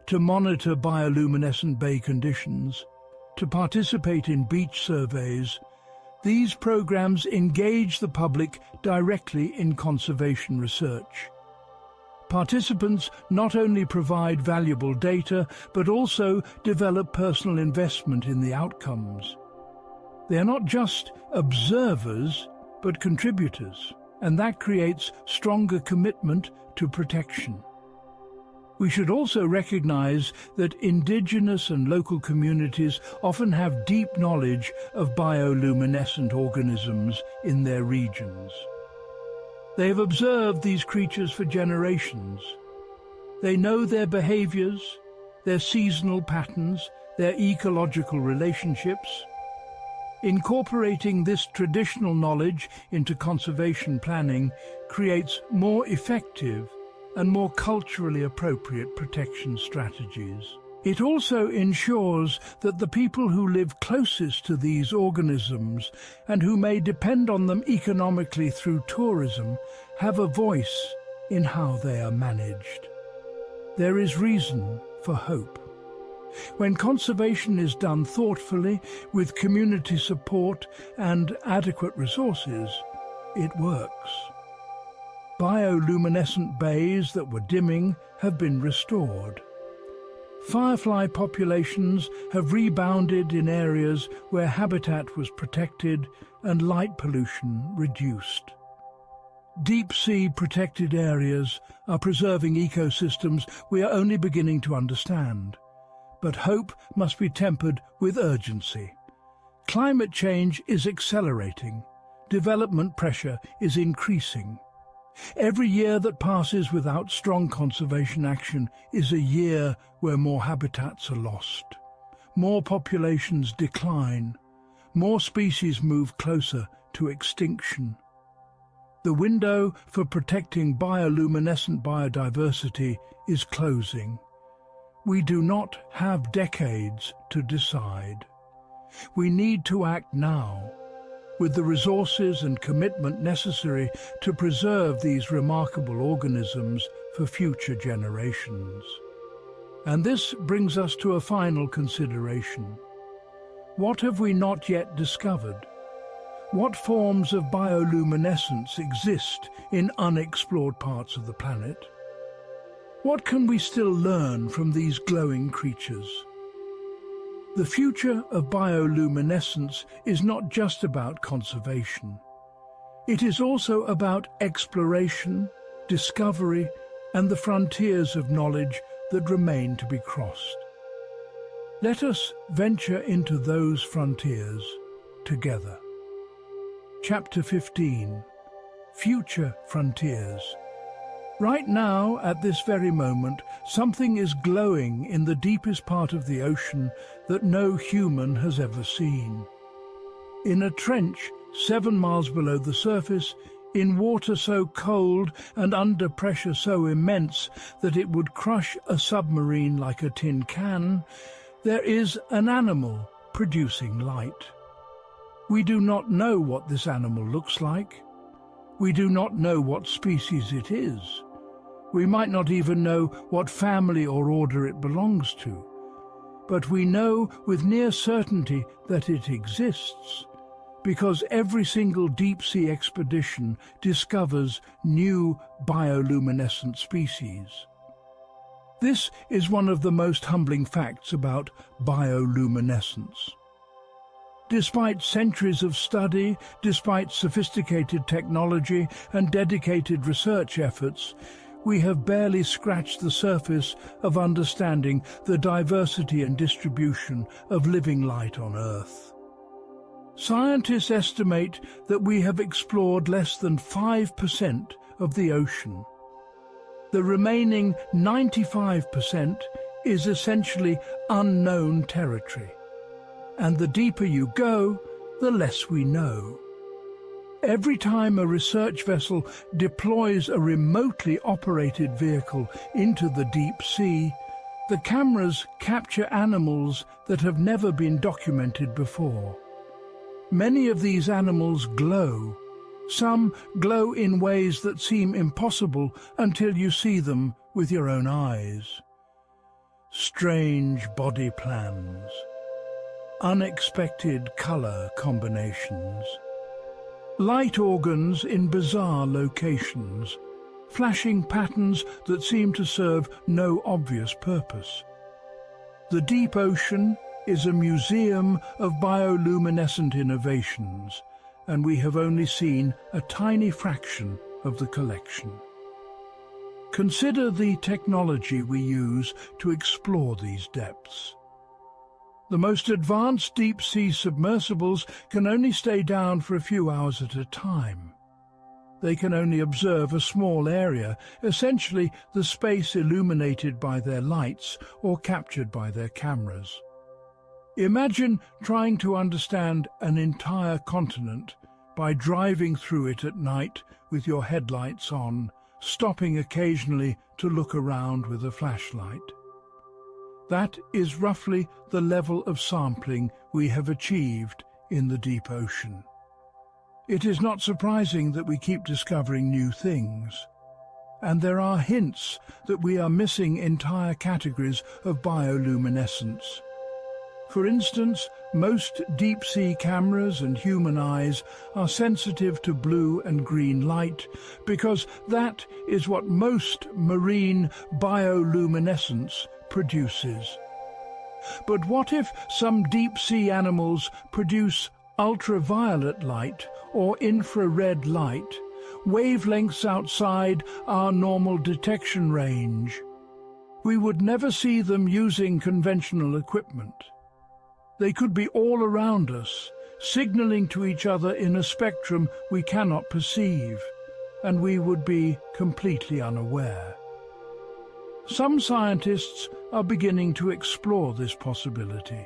to monitor bioluminescent bay conditions, to participate in beach surveys. These programs engage the public directly in conservation research. Participants not only provide valuable data, but also develop personal investment in the outcomes. They are not just observers, but contributors, and that creates stronger commitment to protection. We should also recognize that indigenous and local communities often have deep knowledge of bioluminescent organisms in their regions. They have observed these creatures for generations. They know their behaviors, their seasonal patterns, their ecological relationships. Incorporating this traditional knowledge into conservation planning creates more effective and more culturally appropriate protection strategies. It also ensures that the people who live closest to these organisms and who may depend on them economically through tourism have a voice in how they are managed. There is reason for hope. When conservation is done thoughtfully, with community support and adequate resources, it works. Bioluminescent bays that were dimming have been restored. Firefly populations have rebounded in areas where habitat was protected and light pollution reduced. Deep-sea protected areas are preserving ecosystems we are only beginning to understand. But hope must be tempered with urgency. Climate change is accelerating. Development pressure is increasing. Every year that passes without strong conservation action is a year where more habitats are lost. More populations decline. More species move closer to extinction. The window for protecting bioluminescent biodiversity is closing. We do not have decades to decide. We need to act now, with the resources and commitment necessary to preserve these remarkable organisms for future generations. And this brings us to a final consideration. What have we not yet discovered? What forms of bioluminescence exist in unexplored parts of the planet? What can we still learn from these glowing creatures? The future of bioluminescence is not just about conservation. It is also about exploration, discovery, and the frontiers of knowledge that remain to be crossed. Let us venture into those frontiers together. Chapter 15. Future Frontiers. Right now, at this very moment, something is glowing in the deepest part of the ocean that no human has ever seen. In a trench 7 miles below the surface, in water so cold and under pressure so immense that it would crush a submarine like a tin can, there is an animal producing light. We do not know what this animal looks like. We do not know what species it is. We might not even know what family or order it belongs to. But we know with near certainty that it exists, because every single deep-sea expedition discovers new bioluminescent species. This is one of the most humbling facts about bioluminescence. Despite centuries of study, despite sophisticated technology and dedicated research efforts, we have barely scratched the surface of understanding the diversity and distribution of living light on Earth. Scientists estimate that we have explored less than 5% of the ocean. The remaining 95% is essentially unknown territory. And the deeper you go, the less we know. Every time a research vessel deploys a remotely operated vehicle into the deep sea, the cameras capture animals that have never been documented before. Many of these animals glow. Some glow in ways that seem impossible until you see them with your own eyes. Strange body plans, unexpected color combinations, light organs in bizarre locations, flashing patterns that seem to serve no obvious purpose. The deep ocean is a museum of bioluminescent innovations, and we have only seen a tiny fraction of the collection. Consider the technology we use to explore these depths. The most advanced deep-sea submersibles can only stay down for a few hours at a time. They can only observe a small area, essentially the space illuminated by their lights or captured by their cameras. Imagine trying to understand an entire continent by driving through it at night with your headlights on, stopping occasionally to look around with a flashlight. That is roughly the level of sampling we have achieved in the deep ocean. It is not surprising that we keep discovering new things. And there are hints that we are missing entire categories of bioluminescence. For instance, most deep-sea cameras and human eyes are sensitive to blue and green light because that is what most marine bioluminescence produces. But what if some deep-sea animals produce ultraviolet light or infrared light, wavelengths outside our normal detection range? We would never see them using conventional equipment. They could be all around us, signaling to each other in a spectrum we cannot perceive, and we would be completely unaware. Some scientists are beginning to explore this possibility.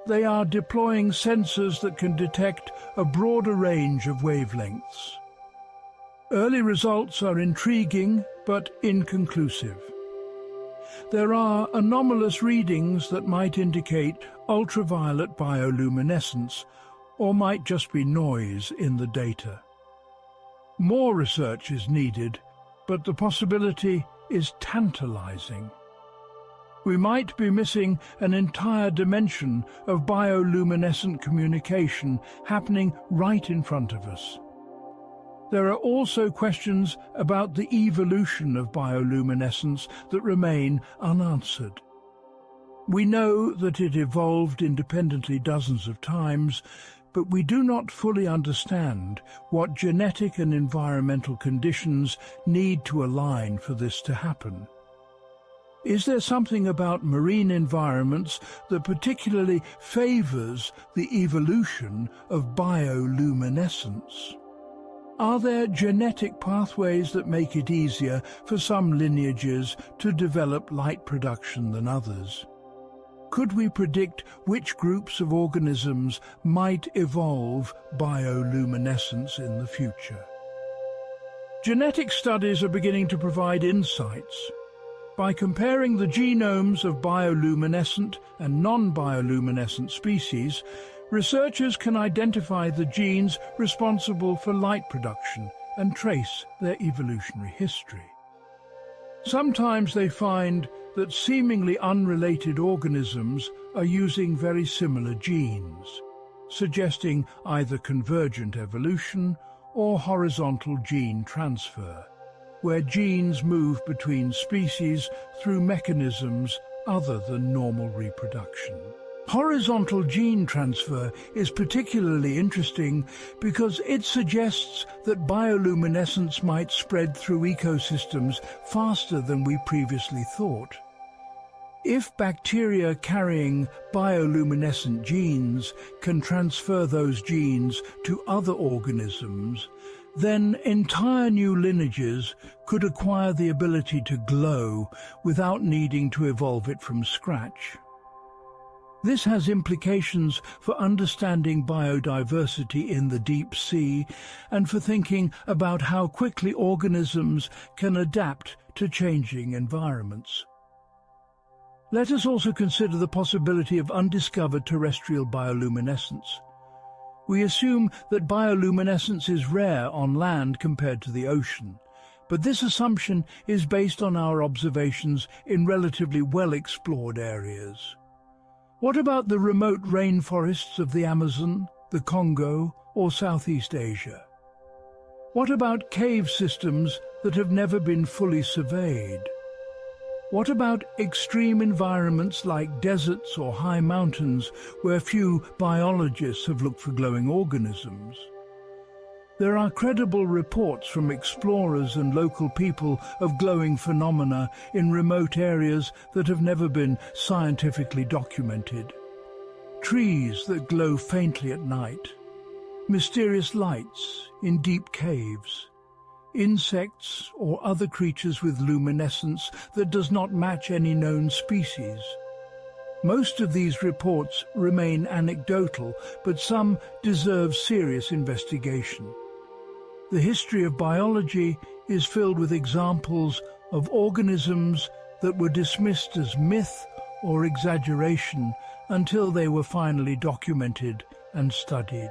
They are deploying sensors that can detect a broader range of wavelengths. Early results are intriguing but inconclusive. There are anomalous readings that might indicate ultraviolet bioluminescence, or might just be noise in the data. More research is needed, but the possibility is tantalizing. We might be missing an entire dimension of bioluminescent communication happening right in front of us. There are also questions about the evolution of bioluminescence that remain unanswered. We know that it evolved independently dozens of times, but we do not fully understand what genetic and environmental conditions need to align for this to happen. Is there something about marine environments that particularly favors the evolution of bioluminescence? Are there genetic pathways that make it easier for some lineages to develop light production than others? Could we predict which groups of organisms might evolve bioluminescence in the future? Genetic studies are beginning to provide insights. By comparing the genomes of bioluminescent and non-bioluminescent species, researchers can identify the genes responsible for light production and trace their evolutionary history. Sometimes they find that seemingly unrelated organisms are using very similar genes, suggesting either convergent evolution or horizontal gene transfer, where genes move between species through mechanisms other than normal reproduction. Horizontal gene transfer is particularly interesting because it suggests that bioluminescence might spread through ecosystems faster than we previously thought. If bacteria carrying bioluminescent genes can transfer those genes to other organisms, then entire new lineages could acquire the ability to glow without needing to evolve it from scratch. This has implications for understanding biodiversity in the deep sea and for thinking about how quickly organisms can adapt to changing environments. Let us also consider the possibility of undiscovered terrestrial bioluminescence. We assume that bioluminescence is rare on land compared to the ocean, but this assumption is based on our observations in relatively well-explored areas. What about the remote rainforests of the Amazon, the Congo, or Southeast Asia? What about cave systems that have never been fully surveyed? What about extreme environments like deserts or high mountains where few biologists have looked for glowing organisms? There are credible reports from explorers and local people of glowing phenomena in remote areas that have never been scientifically documented. Trees that glow faintly at night, mysterious lights in deep caves, insects or other creatures with luminescence that does not match any known species. Most of these reports remain anecdotal, but some deserve serious investigation. The history of biology is filled with examples of organisms that were dismissed as myth or exaggeration until they were finally documented and studied.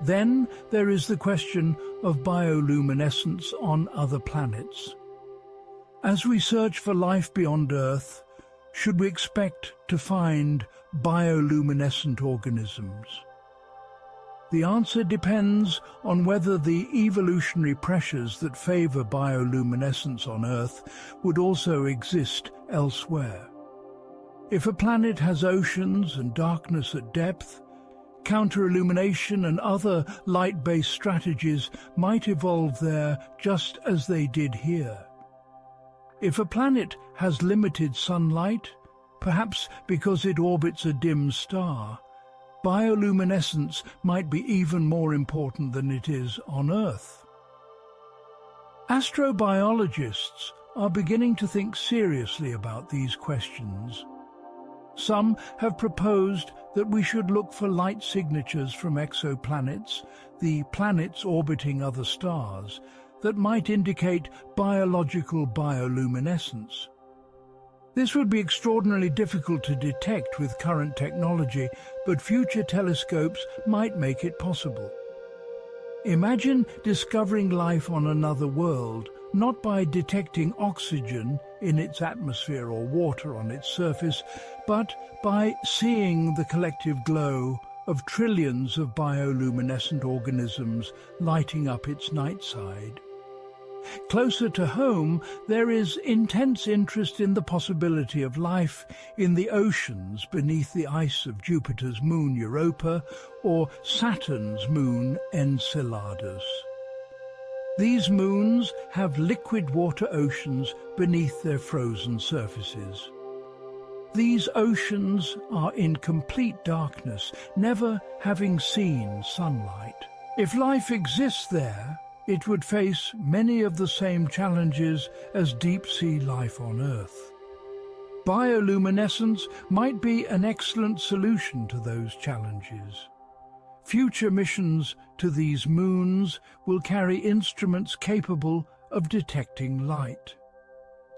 Then there is the question of bioluminescence on other planets. As we search for life beyond Earth, should we expect to find bioluminescent organisms? The answer depends on whether the evolutionary pressures that favor bioluminescence on Earth would also exist elsewhere. If a planet has oceans and darkness at depth, counter-illumination and other light-based strategies might evolve there just as they did here. If a planet has limited sunlight, perhaps because it orbits a dim star, bioluminescence might be even more important than it is on Earth. Astrobiologists are beginning to think seriously about these questions. Some have proposed that we should look for light signatures from exoplanets, the planets orbiting other stars, that might indicate biological bioluminescence. This would be extraordinarily difficult to detect with current technology, but future telescopes might make it possible. Imagine discovering life on another world, not by detecting oxygen in its atmosphere or water on its surface, but by seeing the collective glow of trillions of bioluminescent organisms lighting up its night side. Closer to home, there is intense interest in the possibility of life in the oceans beneath the ice of Jupiter's moon Europa or Saturn's moon Enceladus. These moons have liquid water oceans beneath their frozen surfaces. These oceans are in complete darkness, never having seen sunlight. If life exists there, it would face many of the same challenges as deep-sea life on Earth. Bioluminescence might be an excellent solution to those challenges. Future missions to these moons will carry instruments capable of detecting light.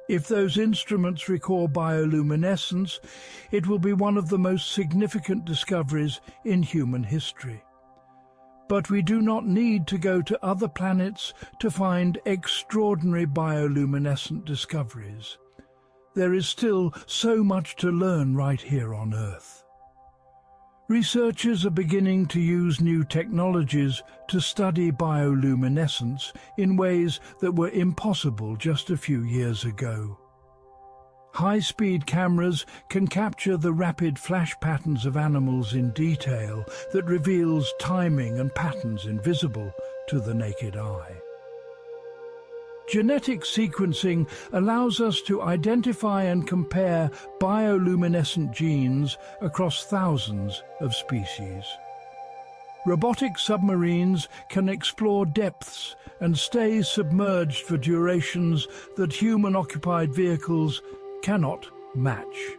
If those instruments record bioluminescence, it will be one of the most significant discoveries in human history. But we do not need to go to other planets to find extraordinary bioluminescent discoveries. There is still so much to learn right here on Earth. Researchers are beginning to use new technologies to study bioluminescence in ways that were impossible just a few years ago. High-speed cameras can capture the rapid flash patterns of animals in detail that reveals timing and patterns invisible to the naked eye. Genetic sequencing allows us to identify and compare bioluminescent genes across thousands of species. Robotic submarines can explore depths and stay submerged for durations that human-occupied vehicles cannot match.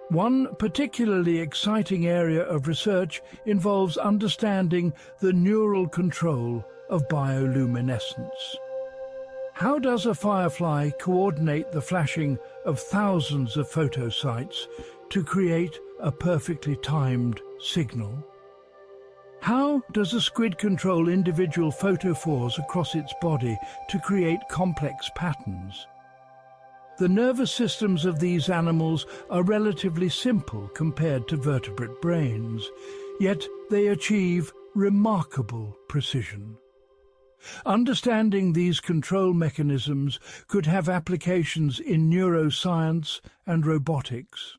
One particularly exciting area of research involves understanding the neural control of bioluminescence. How does a firefly coordinate the flashing of thousands of photosites to create a perfectly timed signal? How does a squid control individual photophores across its body to create complex patterns? The nervous systems of these animals are relatively simple compared to vertebrate brains, yet they achieve remarkable precision. Understanding these control mechanisms could have applications in neuroscience and robotics.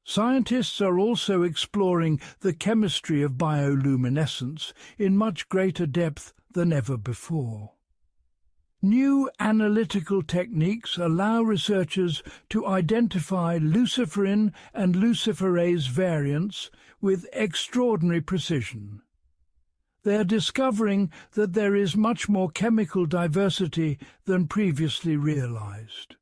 Scientists are also exploring the chemistry of bioluminescence in much greater depth than ever before. New analytical techniques allow researchers to identify luciferin and luciferase variants with extraordinary precision. They are discovering that there is much more chemical diversity than previously realized.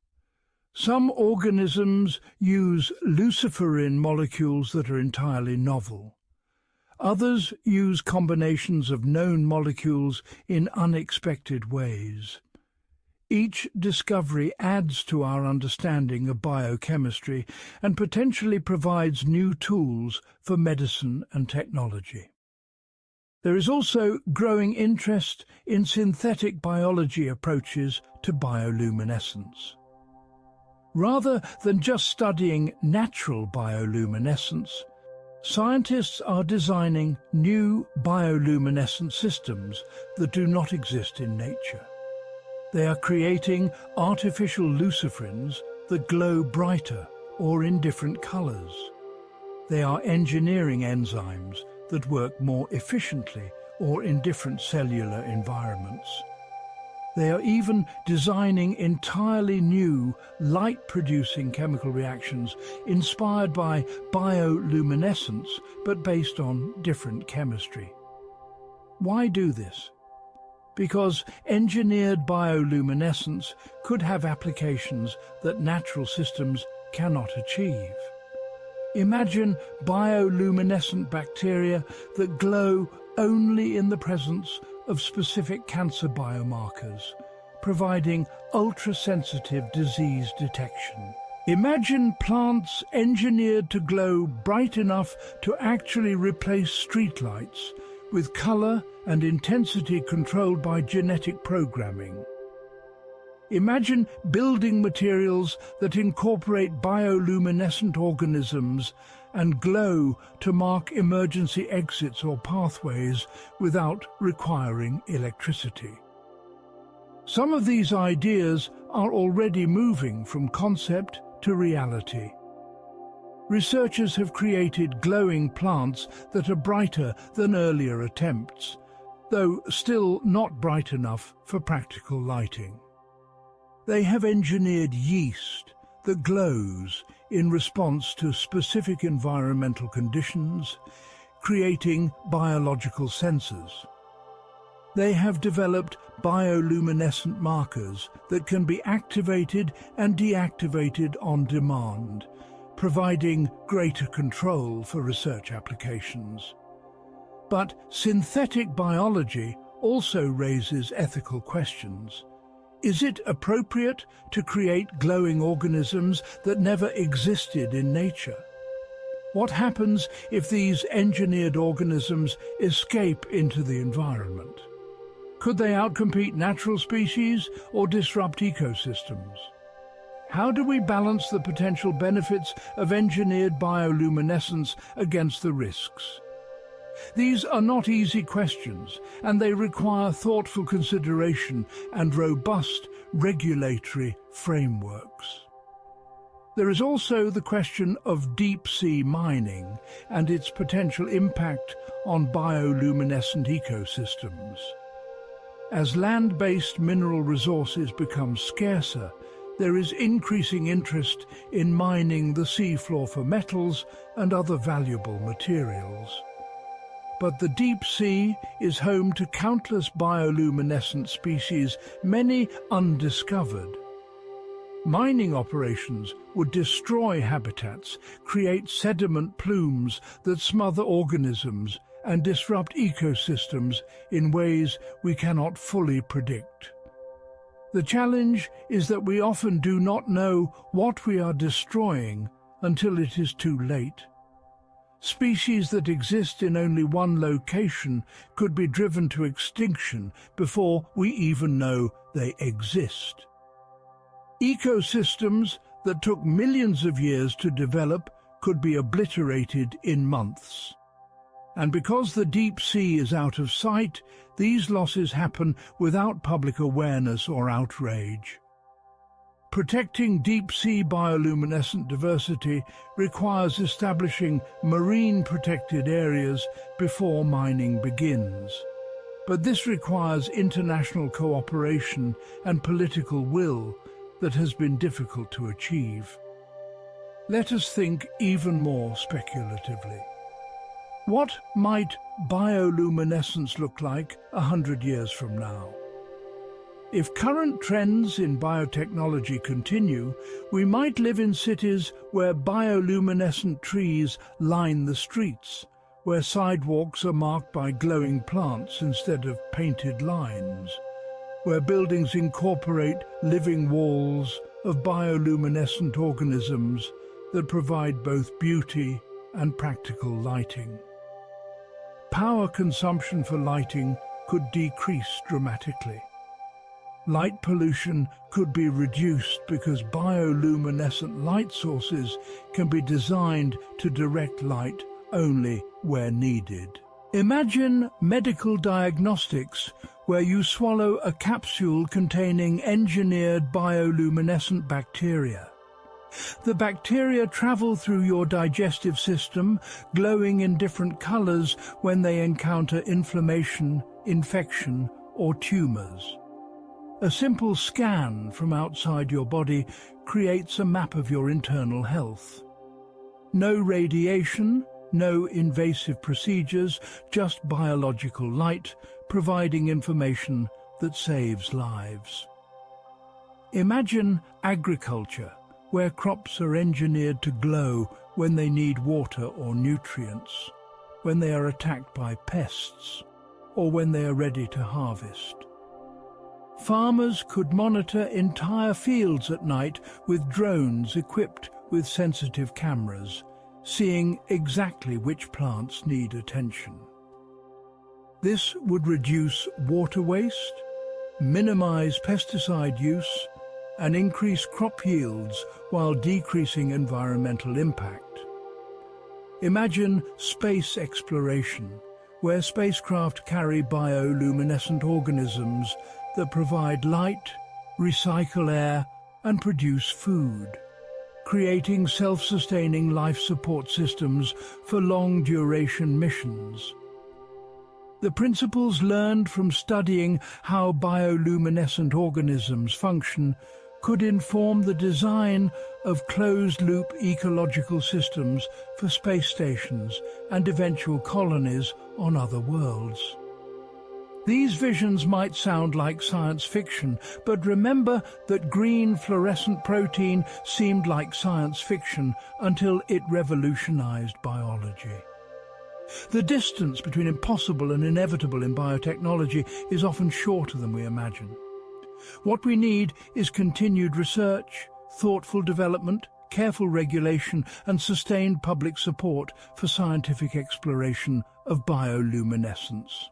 Some organisms use luciferin molecules that are entirely novel. Others use combinations of known molecules in unexpected ways. Each discovery adds to our understanding of biochemistry and potentially provides new tools for medicine and technology. There is also growing interest in synthetic biology approaches to bioluminescence. Rather than just studying natural bioluminescence, scientists are designing new bioluminescent systems that do not exist in nature. They are creating artificial luciferins that glow brighter or in different colors. They are engineering enzymes that work more efficiently or in different cellular environments. They are even designing entirely new light-producing chemical reactions inspired by bioluminescence but based on different chemistry. Why do this? Because engineered bioluminescence could have applications that natural systems cannot achieve. Imagine bioluminescent bacteria that glow only in the presence of specific cancer biomarkers, providing ultra-sensitive disease detection. Imagine plants engineered to glow bright enough to actually replace streetlights, with color and intensity controlled by genetic programming. Imagine building materials that incorporate bioluminescent organisms and glow to mark emergency exits or pathways without requiring electricity. Some of these ideas are already moving from concept to reality. Researchers have created glowing plants that are brighter than earlier attempts, though still not bright enough for practical lighting. They have engineered yeast that glows in response to specific environmental conditions, creating biological sensors. They have developed bioluminescent markers that can be activated and deactivated on demand, providing greater control for research applications. But synthetic biology also raises ethical questions. Is it appropriate to create glowing organisms that never existed in nature? What happens if these engineered organisms escape into the environment? Could they outcompete natural species or disrupt ecosystems? How do we balance the potential benefits of engineered bioluminescence against the risks? These are not easy questions, and they require thoughtful consideration and robust regulatory frameworks. There is also the question of deep-sea mining and its potential impact on bioluminescent ecosystems. As land-based mineral resources become scarcer, there is increasing interest in mining the seafloor for metals and other valuable materials. But the deep sea is home to countless bioluminescent species, many undiscovered. Mining operations would destroy habitats, create sediment plumes that smother organisms, and disrupt ecosystems in ways we cannot fully predict. The challenge is that we often do not know what we are destroying until it is too late. Species that exist in only one location could be driven to extinction before we even know they exist. Ecosystems that took millions of years to develop could be obliterated in months. And because the deep sea is out of sight, these losses happen without public awareness or outrage. Protecting deep-sea bioluminescent diversity requires establishing marine protected areas before mining begins. But this requires international cooperation and political will that has been difficult to achieve. Let us think even more speculatively. What might bioluminescence look like 100 years from now? If current trends in biotechnology continue, we might live in cities where bioluminescent trees line the streets, where sidewalks are marked by glowing plants instead of painted lines, where buildings incorporate living walls of bioluminescent organisms that provide both beauty and practical lighting. Power consumption for lighting could decrease dramatically. Light pollution could be reduced because bioluminescent light sources can be designed to direct light only where needed. Imagine medical diagnostics where you swallow a capsule containing engineered bioluminescent bacteria. The bacteria travel through your digestive system, glowing in different colors when they encounter inflammation, infection, or tumors. A simple scan from outside your body creates a map of your internal health. No radiation, no invasive procedures, just biological light, providing information that saves lives. Imagine agriculture, where crops are engineered to glow when they need water or nutrients, when they are attacked by pests, or when they are ready to harvest. Farmers could monitor entire fields at night with drones equipped with sensitive cameras, seeing exactly which plants need attention. This would reduce water waste, minimize pesticide use, and increase crop yields while decreasing environmental impact. Imagine space exploration, where spacecraft carry bioluminescent organisms that provide light, recycle air, and produce food, creating self-sustaining life support systems for long-duration missions. The principles learned from studying how bioluminescent organisms function could inform the design of closed-loop ecological systems for space stations and eventual colonies on other worlds. These visions might sound like science fiction, but remember that green fluorescent protein seemed like science fiction until it revolutionized biology. The distance between impossible and inevitable in biotechnology is often shorter than we imagine. What we need is continued research, thoughtful development, careful regulation, and sustained public support for scientific exploration of bioluminescence.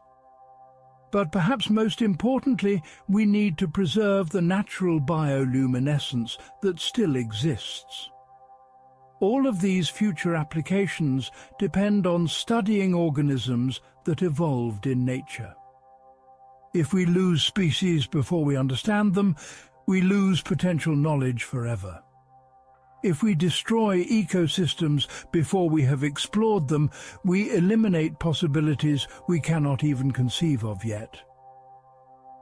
But perhaps most importantly, we need to preserve the natural bioluminescence that still exists. All of these future applications depend on studying organisms that evolved in nature. If we lose species before we understand them, we lose potential knowledge forever. If we destroy ecosystems before we have explored them, we eliminate possibilities we cannot even conceive of yet.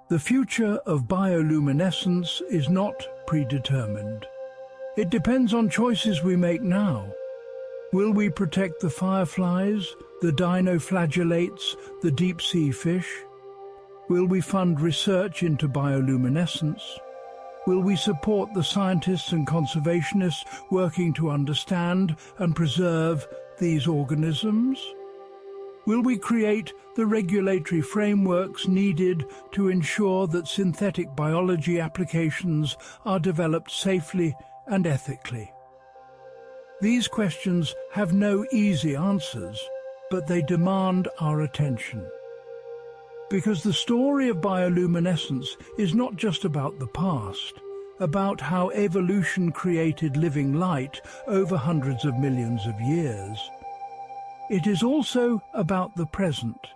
The future of bioluminescence is not predetermined. It depends on choices we make now. Will we protect the fireflies, the dinoflagellates, the deep-sea fish? Will we fund research into bioluminescence? Will we support the scientists and conservationists working to understand and preserve these organisms? Will we create the regulatory frameworks needed to ensure that synthetic biology applications are developed safely and ethically? These questions have no easy answers, but they demand our attention. Because the story of bioluminescence is not just about the past, about how evolution created living light over hundreds of millions of years. It is also about the present,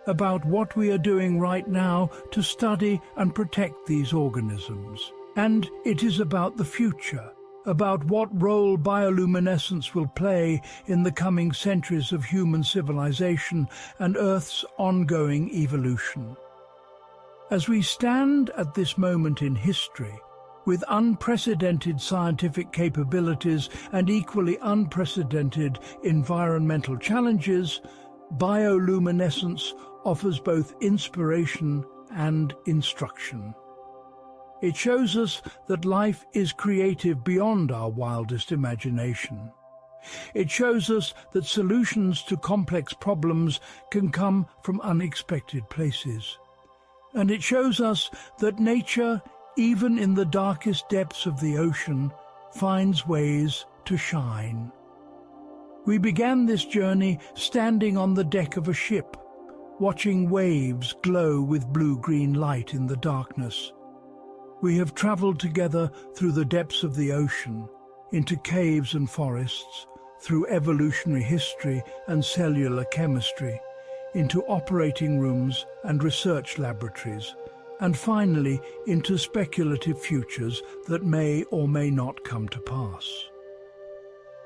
about what we are doing right now to study and protect these organisms. And it is about the future, about what role bioluminescence will play in the coming centuries of human civilization and Earth's ongoing evolution. As we stand at this moment in history, with unprecedented scientific capabilities and equally unprecedented environmental challenges, bioluminescence offers both inspiration and instruction. It shows us that life is creative beyond our wildest imagination. It shows us that solutions to complex problems can come from unexpected places. And it shows us that nature, even in the darkest depths of the ocean, finds ways to shine. We began this journey standing on the deck of a ship, watching waves glow with blue-green light in the darkness. We have traveled together through the depths of the ocean, into caves and forests, through evolutionary history and cellular chemistry, into operating rooms and research laboratories, and finally into speculative futures that may or may not come to pass.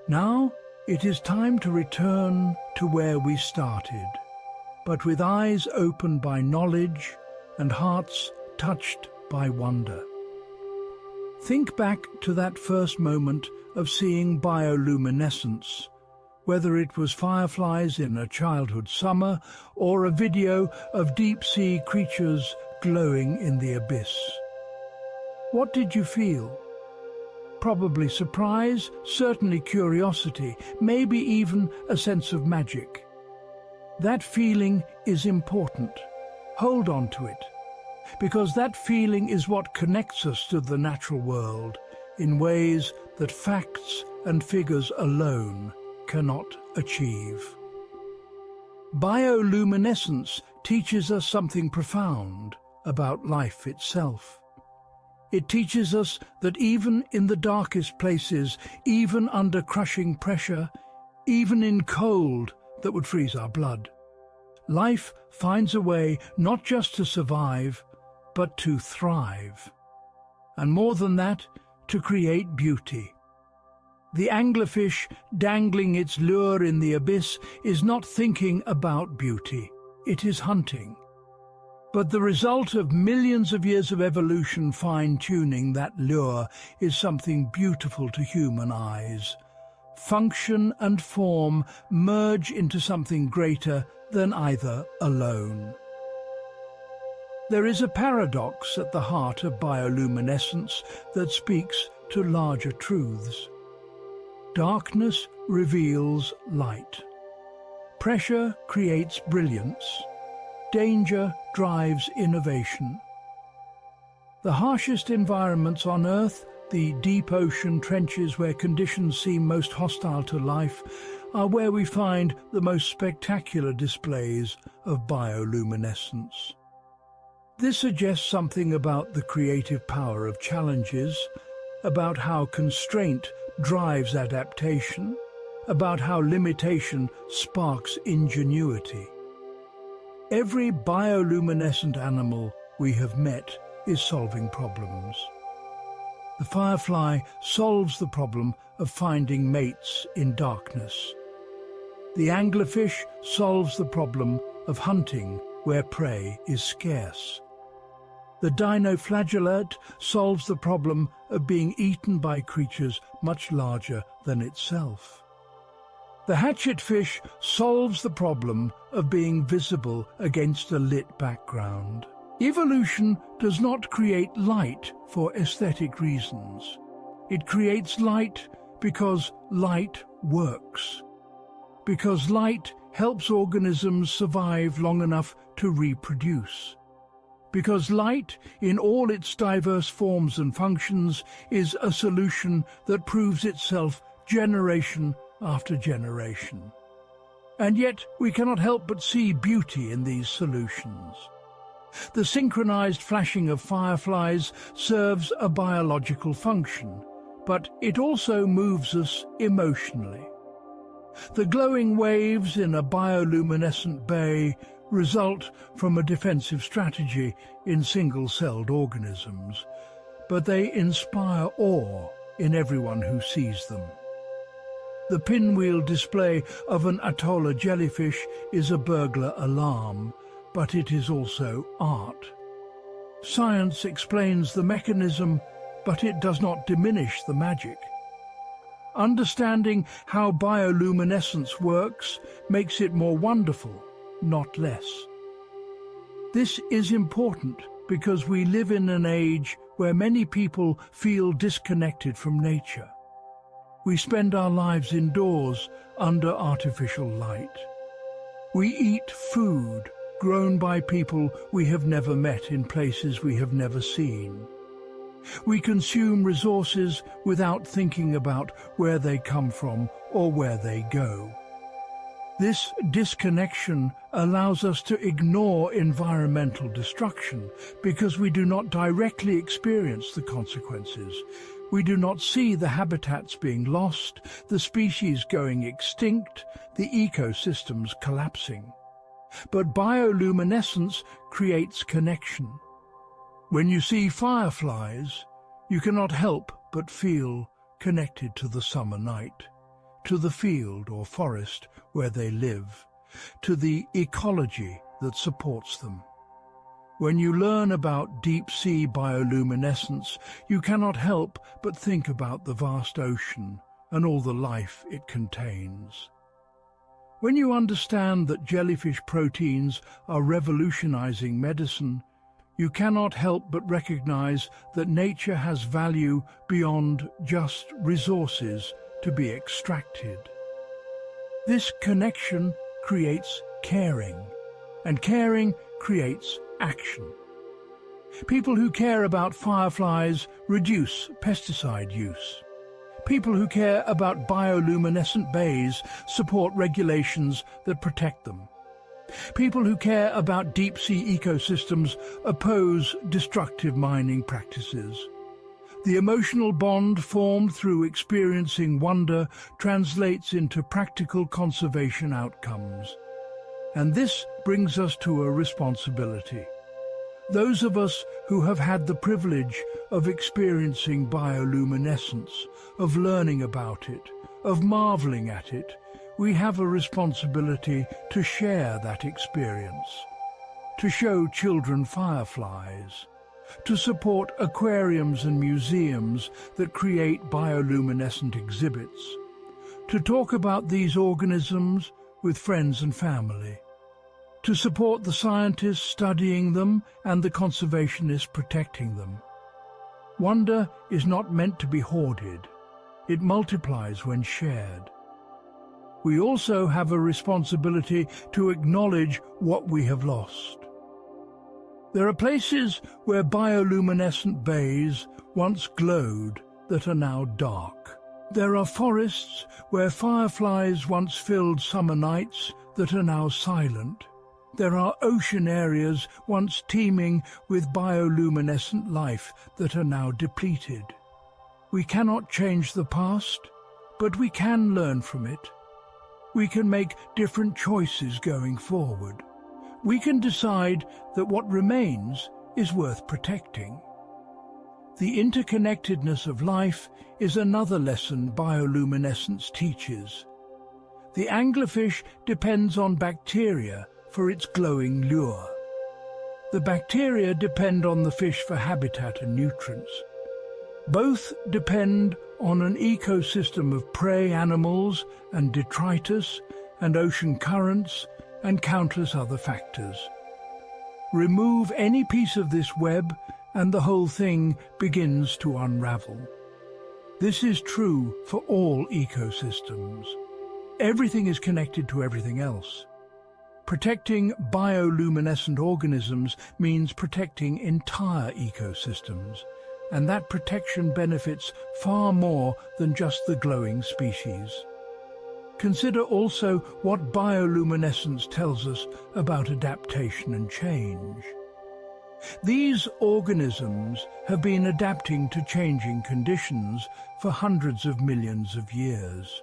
Now it is time to return to where we started, but with eyes opened by knowledge and hearts touched by wonder. Think back to that first moment of seeing bioluminescence, whether it was fireflies in a childhood summer or a video of deep-sea creatures glowing in the abyss. What did you feel? Probably surprise, certainly curiosity, maybe even a sense of magic. That feeling is important. Hold on to it, because that feeling is what connects us to the natural world in ways that facts and figures alone cannot achieve. Bioluminescence teaches us something profound about life itself. It teaches us that even in the darkest places, even under crushing pressure, even in cold that would freeze our blood, life finds a way not just to survive, but to thrive. And more than that, to create beauty. The anglerfish dangling its lure in the abyss is not thinking about beauty, it is hunting. But the result of millions of years of evolution fine-tuning that lure is something beautiful to human eyes. Function and form merge into something greater than either alone. There is a paradox at the heart of bioluminescence that speaks to larger truths. Darkness reveals light. Pressure creates brilliance. Danger drives innovation. The harshest environments on Earth, the deep ocean trenches where conditions seem most hostile to life, are where we find the most spectacular displays of bioluminescence. This suggests something about the creative power of challenges, about how constraint drives adaptation, about how limitation sparks ingenuity. Every bioluminescent animal we have met is solving problems. The firefly solves the problem of finding mates in darkness. The anglerfish solves the problem of hunting where prey is scarce. The dinoflagellate solves the problem of being eaten by creatures much larger than itself. The hatchetfish solves the problem of being visible against a lit background. Evolution does not create light for aesthetic reasons. It creates light because light works. Because light helps organisms survive long enough to reproduce. Because light, in all its diverse forms and functions, is a solution that proves itself generation after generation. And yet we cannot help but see beauty in these solutions. The synchronized flashing of fireflies serves a biological function, but it also moves us emotionally. The glowing waves in a bioluminescent bay result from a defensive strategy in single-celled organisms, but they inspire awe in everyone who sees them. The pinwheel display of an Atolla jellyfish is a burglar alarm, but it is also art. Science explains the mechanism, but it does not diminish the magic. Understanding how bioluminescence works makes it more wonderful, not less. This is important because we live in an age where many people feel disconnected from nature. We spend our lives indoors under artificial light. We eat food grown by people we have never met in places we have never seen. We consume resources without thinking about where they come from or where they go. This disconnection allows us to ignore environmental destruction because we do not directly experience the consequences. We do not see the habitats being lost, the species going extinct, the ecosystems collapsing. But bioluminescence creates connection. When you see fireflies, you cannot help but feel connected to the summer night, to the field or forest where they live, to the ecology that supports them. When you learn about deep-sea bioluminescence, you cannot help but think about the vast ocean and all the life it contains. When you understand that jellyfish proteins are revolutionizing medicine, you cannot help but recognize that nature has value beyond just resources to be extracted. This connection creates caring, and caring creates action. People who care about fireflies reduce pesticide use. People who care about bioluminescent bays support regulations that protect them. People who care about deep-sea ecosystems oppose destructive mining practices. The emotional bond formed through experiencing wonder translates into practical conservation outcomes. And this brings us to a responsibility. Those of us who have had the privilege of experiencing bioluminescence, of learning about it, of marveling at it, we have a responsibility to share that experience, to show children fireflies, to support aquariums and museums that create bioluminescent exhibits, to talk about these organisms with friends and family, to support the scientists studying them and the conservationists protecting them. Wonder is not meant to be hoarded. It multiplies when shared. We also have a responsibility to acknowledge what we have lost. There are places where bioluminescent bays once glowed that are now dark. There are forests where fireflies once filled summer nights that are now silent. There are ocean areas once teeming with bioluminescent life that are now depleted. We cannot change the past, but we can learn from it. We can make different choices going forward. We can decide that what remains is worth protecting. The interconnectedness of life is another lesson bioluminescence teaches. The anglerfish depends on bacteria for its glowing lure. The bacteria depend on the fish for habitat and nutrients. Both depend on an ecosystem of prey animals and detritus and ocean currents and countless other factors. Remove any piece of this web and the whole thing begins to unravel. This is true for all ecosystems. Everything is connected to everything else. Protecting bioluminescent organisms means protecting entire ecosystems, and that protection benefits far more than just the glowing species. Consider also what bioluminescence tells us about adaptation and change. These organisms have been adapting to changing conditions for hundreds of millions of years.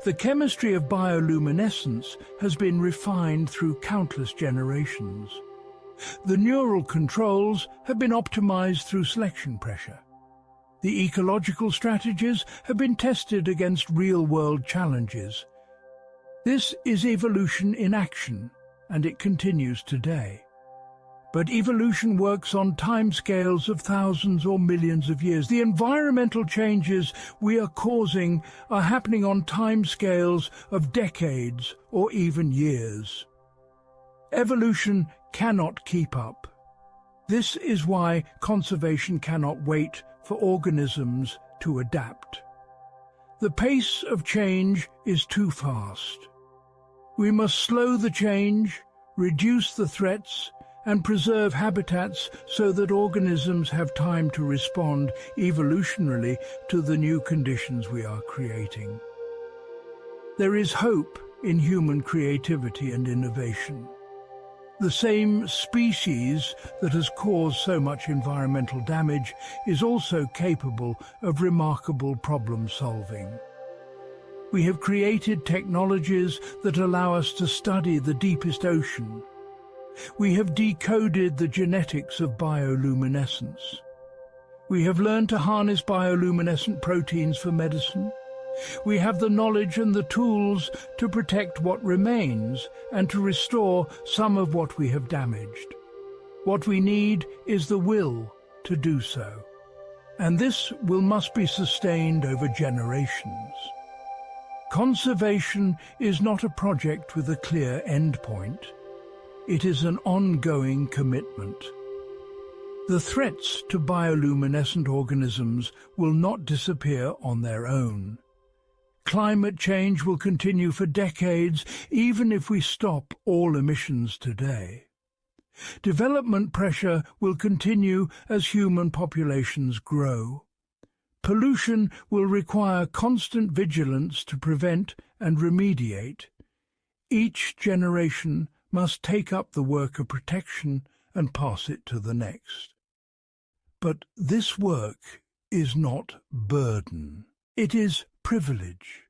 The chemistry of bioluminescence has been refined through countless generations. The neural controls have been optimized through selection pressure. The ecological strategies have been tested against real-world challenges. This is evolution in action, and it continues today. But evolution works on timescales of thousands or millions of years. The environmental changes we are causing are happening on timescales of decades or even years. Evolution cannot keep up. This is why conservation cannot wait for organisms to adapt. The pace of change is too fast. We must slow the change, reduce the threats, and preserve habitats so that organisms have time to respond evolutionarily to the new conditions we are creating. There is hope in human creativity and innovation. The same species that has caused so much environmental damage is also capable of remarkable problem-solving. We have created technologies that allow us to study the deepest ocean. We have decoded the genetics of bioluminescence. We have learned to harness bioluminescent proteins for medicine. We have the knowledge and the tools to protect what remains and to restore some of what we have damaged. What we need is the will to do so. And this will must be sustained over generations. Conservation is not a project with a clear endpoint. It is an ongoing commitment. The threats to bioluminescent organisms will not disappear on their own. Climate change will continue for decades, even if we stop all emissions today. Development pressure will continue as human populations grow. Pollution will require constant vigilance to prevent and remediate. Each generation must take up the work of protection and pass it to the next. But this work is not burden. It is privilege.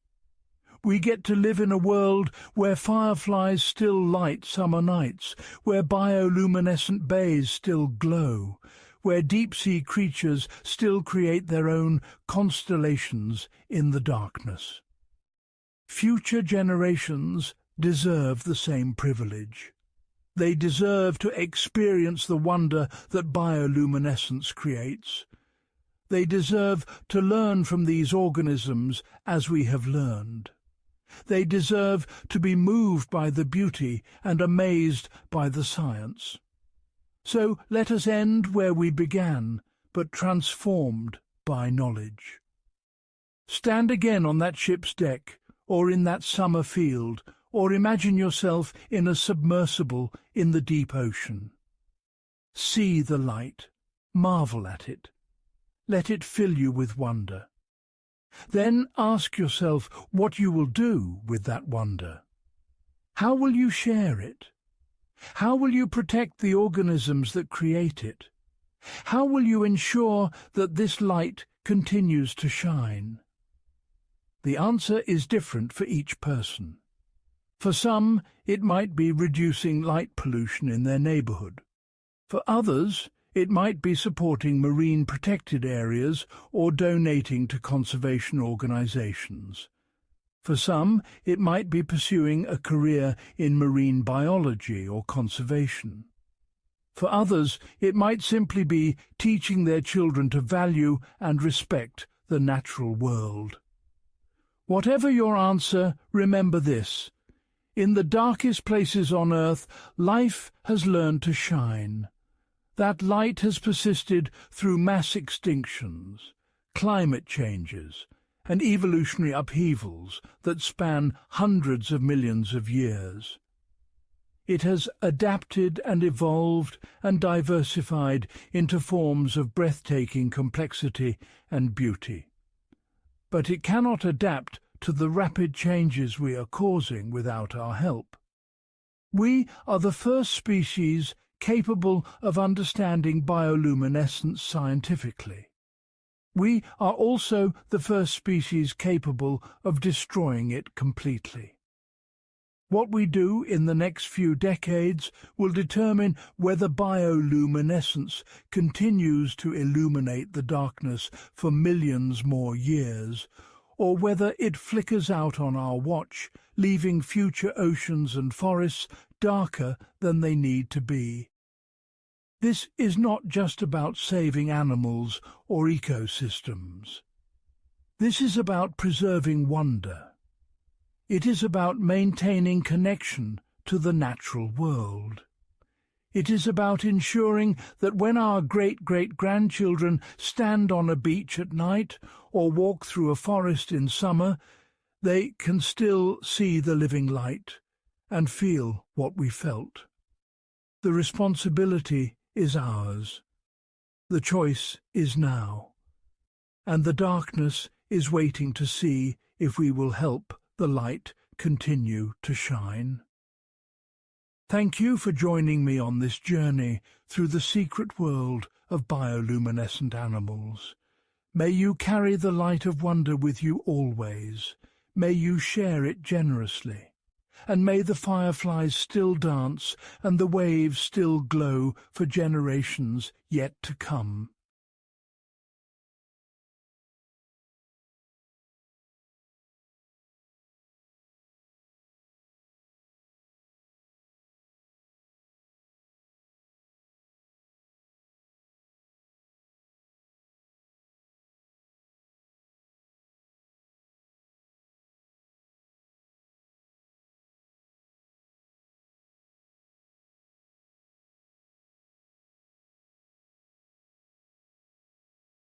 We get to live in a world where fireflies still light summer nights, where bioluminescent bays still glow, where deep-sea creatures still create their own constellations in the darkness. Future generations deserve the same privilege. They deserve to experience the wonder that bioluminescence creates. They deserve to learn from these organisms as we have learned. They deserve to be moved by the beauty and amazed by the science. So let us end where we began, but transformed by knowledge. Stand again on that ship's deck, or in that summer field, or imagine yourself in a submersible in the deep ocean. See the light, marvel at it. Let it fill you with wonder. Then ask yourself what you will do with that wonder. How will you share it? How will you protect the organisms that create it? How will you ensure that this light continues to shine? The answer is different for each person. For some, it might be reducing light pollution in their neighborhood. For others, it might be supporting marine protected areas or donating to conservation organizations. For some, it might be pursuing a career in marine biology or conservation. For others, it might simply be teaching their children to value and respect the natural world. Whatever your answer, remember this. In the darkest places on Earth, life has learned to shine. That light has persisted through mass extinctions, climate changes, and evolutionary upheavals that span hundreds of millions of years. It has adapted and evolved and diversified into forms of breathtaking complexity and beauty. But it cannot adapt to the rapid changes we are causing without our help. We are the first species capable of understanding bioluminescence scientifically. We are also the first species capable of destroying it completely. What we do in the next few decades will determine whether bioluminescence continues to illuminate the darkness for millions more years, or whether it flickers out on our watch, leaving future oceans and forests darker than they need to be. This is not just about saving animals or ecosystems. This is about preserving wonder. It is about maintaining connection to the natural world. It is about ensuring that when our great-great-grandchildren stand on a beach at night or walk through a forest in summer, they can still see the living light and feel what we felt. The responsibility is ours. The choice is now. And the darkness is waiting to see if we will help the light continue to shine. Thank you for joining me on this journey through the secret world of bioluminescent animals. May you carry the light of wonder with you always. May you share it generously. And may the fireflies still dance and the waves still glow for generations yet to come.